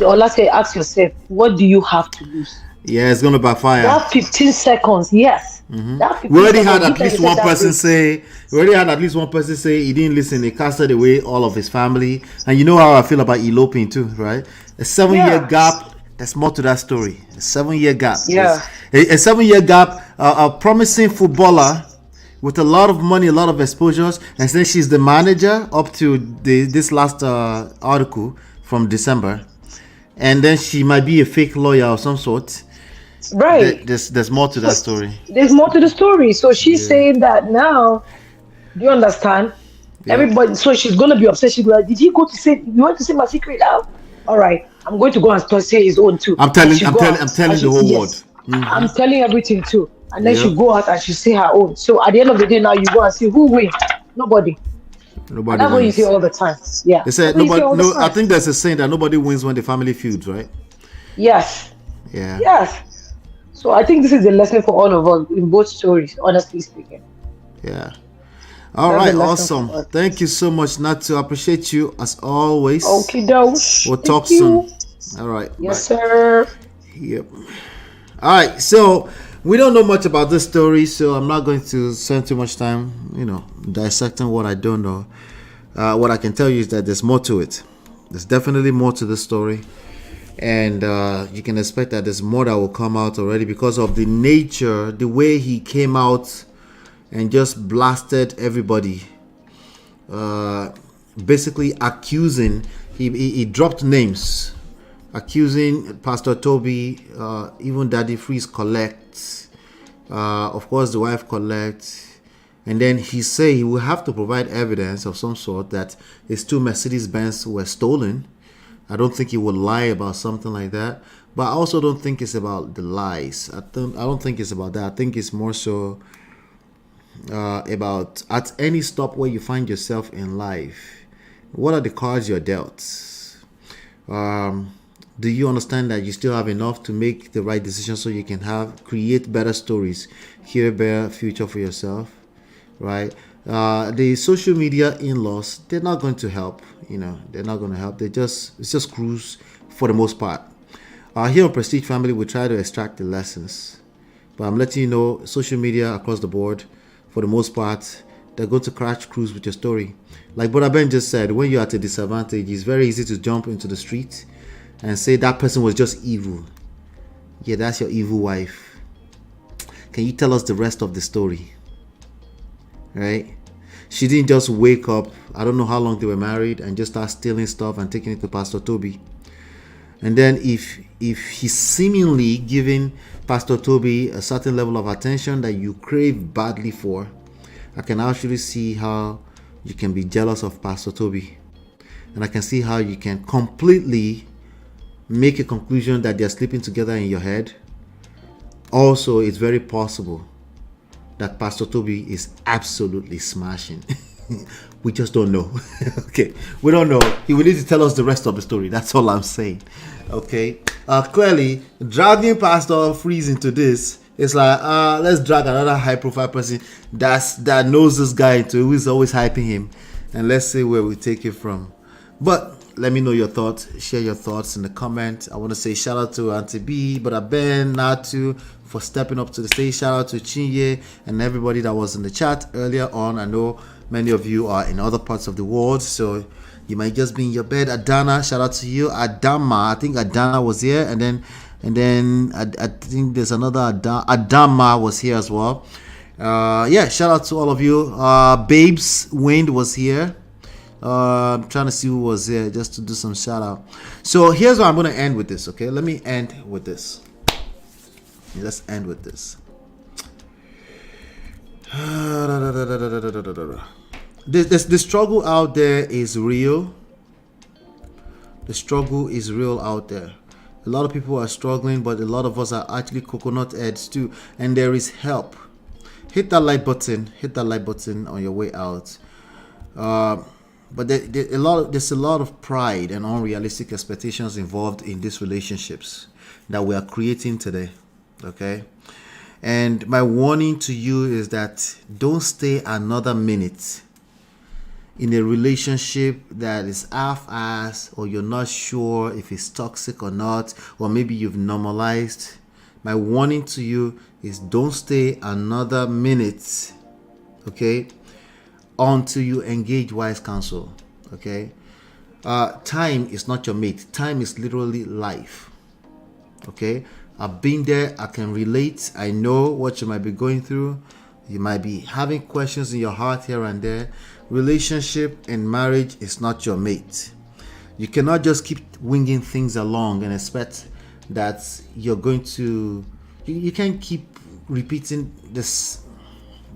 or let's say, ask yourself, what do you have to lose? Yeah, it's gonna backfire. That 15 seconds, yes. That 15 We already had seconds, at least one person say. We already had at least one person say he didn't listen. He casted away all of his family, and you know how I feel about eloping too, right? A 7-year gap. There's more to that story. A 7-year gap. Yeah. A 7-year gap. A promising footballer with a lot of money, a lot of exposures, and then she's the manager up to this last article from December, and then she might be a fake lawyer of some sort. Right. There's more to that story. There's more to the story. So she's saying that now. Do you understand? Yeah. Everybody. So she's gonna be upset. She's like, "Did you go to say? You want to say my secret out? All right, I'm going to go and say his own too." I'm telling the whole world. I'm telling everything too. And then she go out and she say her own. So at the end of the day, now you go and see who wins. Nobody. Nobody. That's what you see all the time. Yeah. They say nobody. No, I think there's a saying that nobody wins when the family feuds, right? Yes. Yeah. Yes. So I think this is a lesson for all of us in both stories, honestly speaking. Yeah. All right, awesome. Thank you so much, Natu. I appreciate you as always. Okie doke. We'll talk soon. All right. Yes, sir. Yep. All right. So we don't know much about this story, so I'm not going to spend too much time, dissecting what I don't know. What I can tell you is that there's more to it. There's definitely more to this story. And you can expect that there's more that will come out already because of the nature, the way he came out and just blasted everybody, basically accusing. He dropped names, accusing Pastor Toby, even Daddy Freeze collects, of course the wife collects, and then he say he will have to provide evidence of some sort that his 2 Mercedes-Benz were stolen. I don't think he would lie about something like that, but I also don't think it's about the lies. I don't think it's about that. I think it's more so about at any stop where you find yourself in life, what are the cards you're dealt? Do you understand that you still have enough to make the right decision so you can create better stories, create a better future for yourself, right? The social media in-laws, they're not going to help. They're not going to help. It's just screws for the most part. Here on Prestige Family, we try to extract the lessons, but I'm letting you know, social media across the board, for the most part, they're going to crash crews with your story. Like Brother Ben just said, when you're at a disadvantage, it's very easy to jump into the street and say that person was just evil. Yeah, that's your evil wife. Can you tell us the rest of the story? Right? She didn't just wake up, I don't know how long they were married, and just start stealing stuff and taking it to Pastor Toby. And then if he's seemingly giving Pastor Toby a certain level of attention that you crave badly for, I can actually see how you can be jealous of Pastor Toby. And I can see how you can completely make a conclusion that they're sleeping together in your head. Also, it's very possible that Pastor Toby is absolutely smashing. We just don't know. Okay, we don't know. He will need to tell us the rest of the story. That's all I'm saying. Okay, clearly dragging Pastor Freeze into this, it's like let's drag another high-profile person that knows this guy into, who is always hyping him, and let's see where we take it from. But let me know your thoughts. Share your thoughts in the comments. I want to say shout out to Auntie B, Brother Ben, Natu for stepping up to the stage. Shout out to Chinye and everybody that was in the chat earlier on. I know many of you are in other parts of the world, so you might just be in your bed. Adana, shout out to you. Adama, I think Adana was here, and then I think there's another Adama was here as well. Yeah, shout out to all of you. Babes Wind was here. I'm trying to see who was there just to do some shout out. So here's what I'm going to end with this. Okay, let me end with this. Let's end with this. The struggle out there is real. The struggle is real out there. A lot of people are struggling, but a lot of us are actually coconut heads too. And there is help. Hit that like button. Hit that like button on your way out. But there's a lot of pride and unrealistic expectations involved in these relationships that we are creating today. Okay? And my warning to you is that don't stay another minute in a relationship that is half-assed, or you're not sure if it's toxic or not, or maybe you've normalized, my warning to you is don't stay another minute, okay, until you engage wise counsel, okay? Time is not your mate. Time is literally life, okay? I've been there. I can relate. I know what you might be going through. You might be having questions in your heart here and there. Relationship and marriage is not your mate. You cannot just keep winging things along and expect that you're going to... You can't keep repeating this,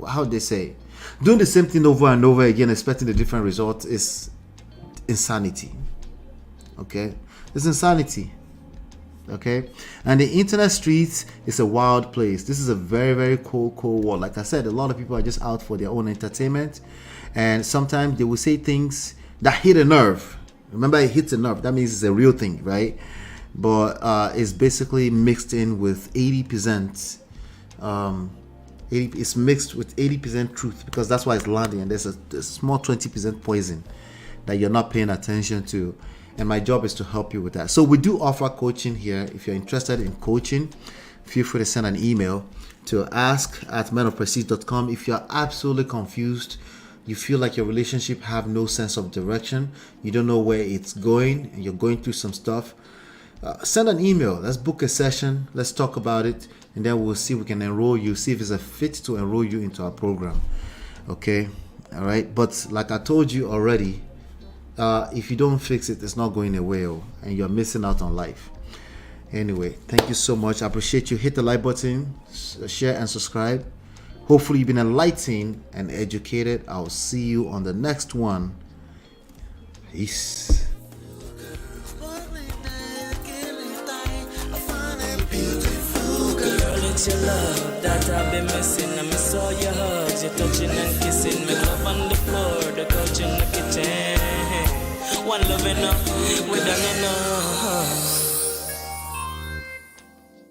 how they say, doing the same thing over and over again, expecting a different result is insanity. Okay? It's insanity. Okay? And the internet streets is a wild place. This is a very, very cold world. Like I said, a lot of people are just out for their own entertainment, and sometimes they will say things that hit a nerve. Remember, it hits a nerve. That means it's a real thing, right? But it's basically mixed in with 80%. It's mixed with 80% truth, because that's why it's landing, and there's a small 20% poison that you're not paying attention to. And my job is to help you with that. So we do offer coaching here. If you're interested in coaching, feel free to send an email to ask@menofprestige.com. If you're absolutely confused, you feel like your relationship have no sense of direction, you don't know where it's going, and you're going through some stuff, send an email. Let's book a session. Let's talk about it, and then we'll see if we can enroll you, see if it's a fit to enroll you into our program. Okay? All right? But like I told you already, if you don't fix it, it's not going away, and you're missing out on life. Anyway, thank you so much. I appreciate you. Hit the like button, share, and subscribe. Hopefully you've been enlightened and educated. I'll see you on the next one. Peace. It's your love that I've been missing. I miss all your hugs, your touching and kissing. Make love on the floor, the couch in the kitchen. One love enough, we done enough.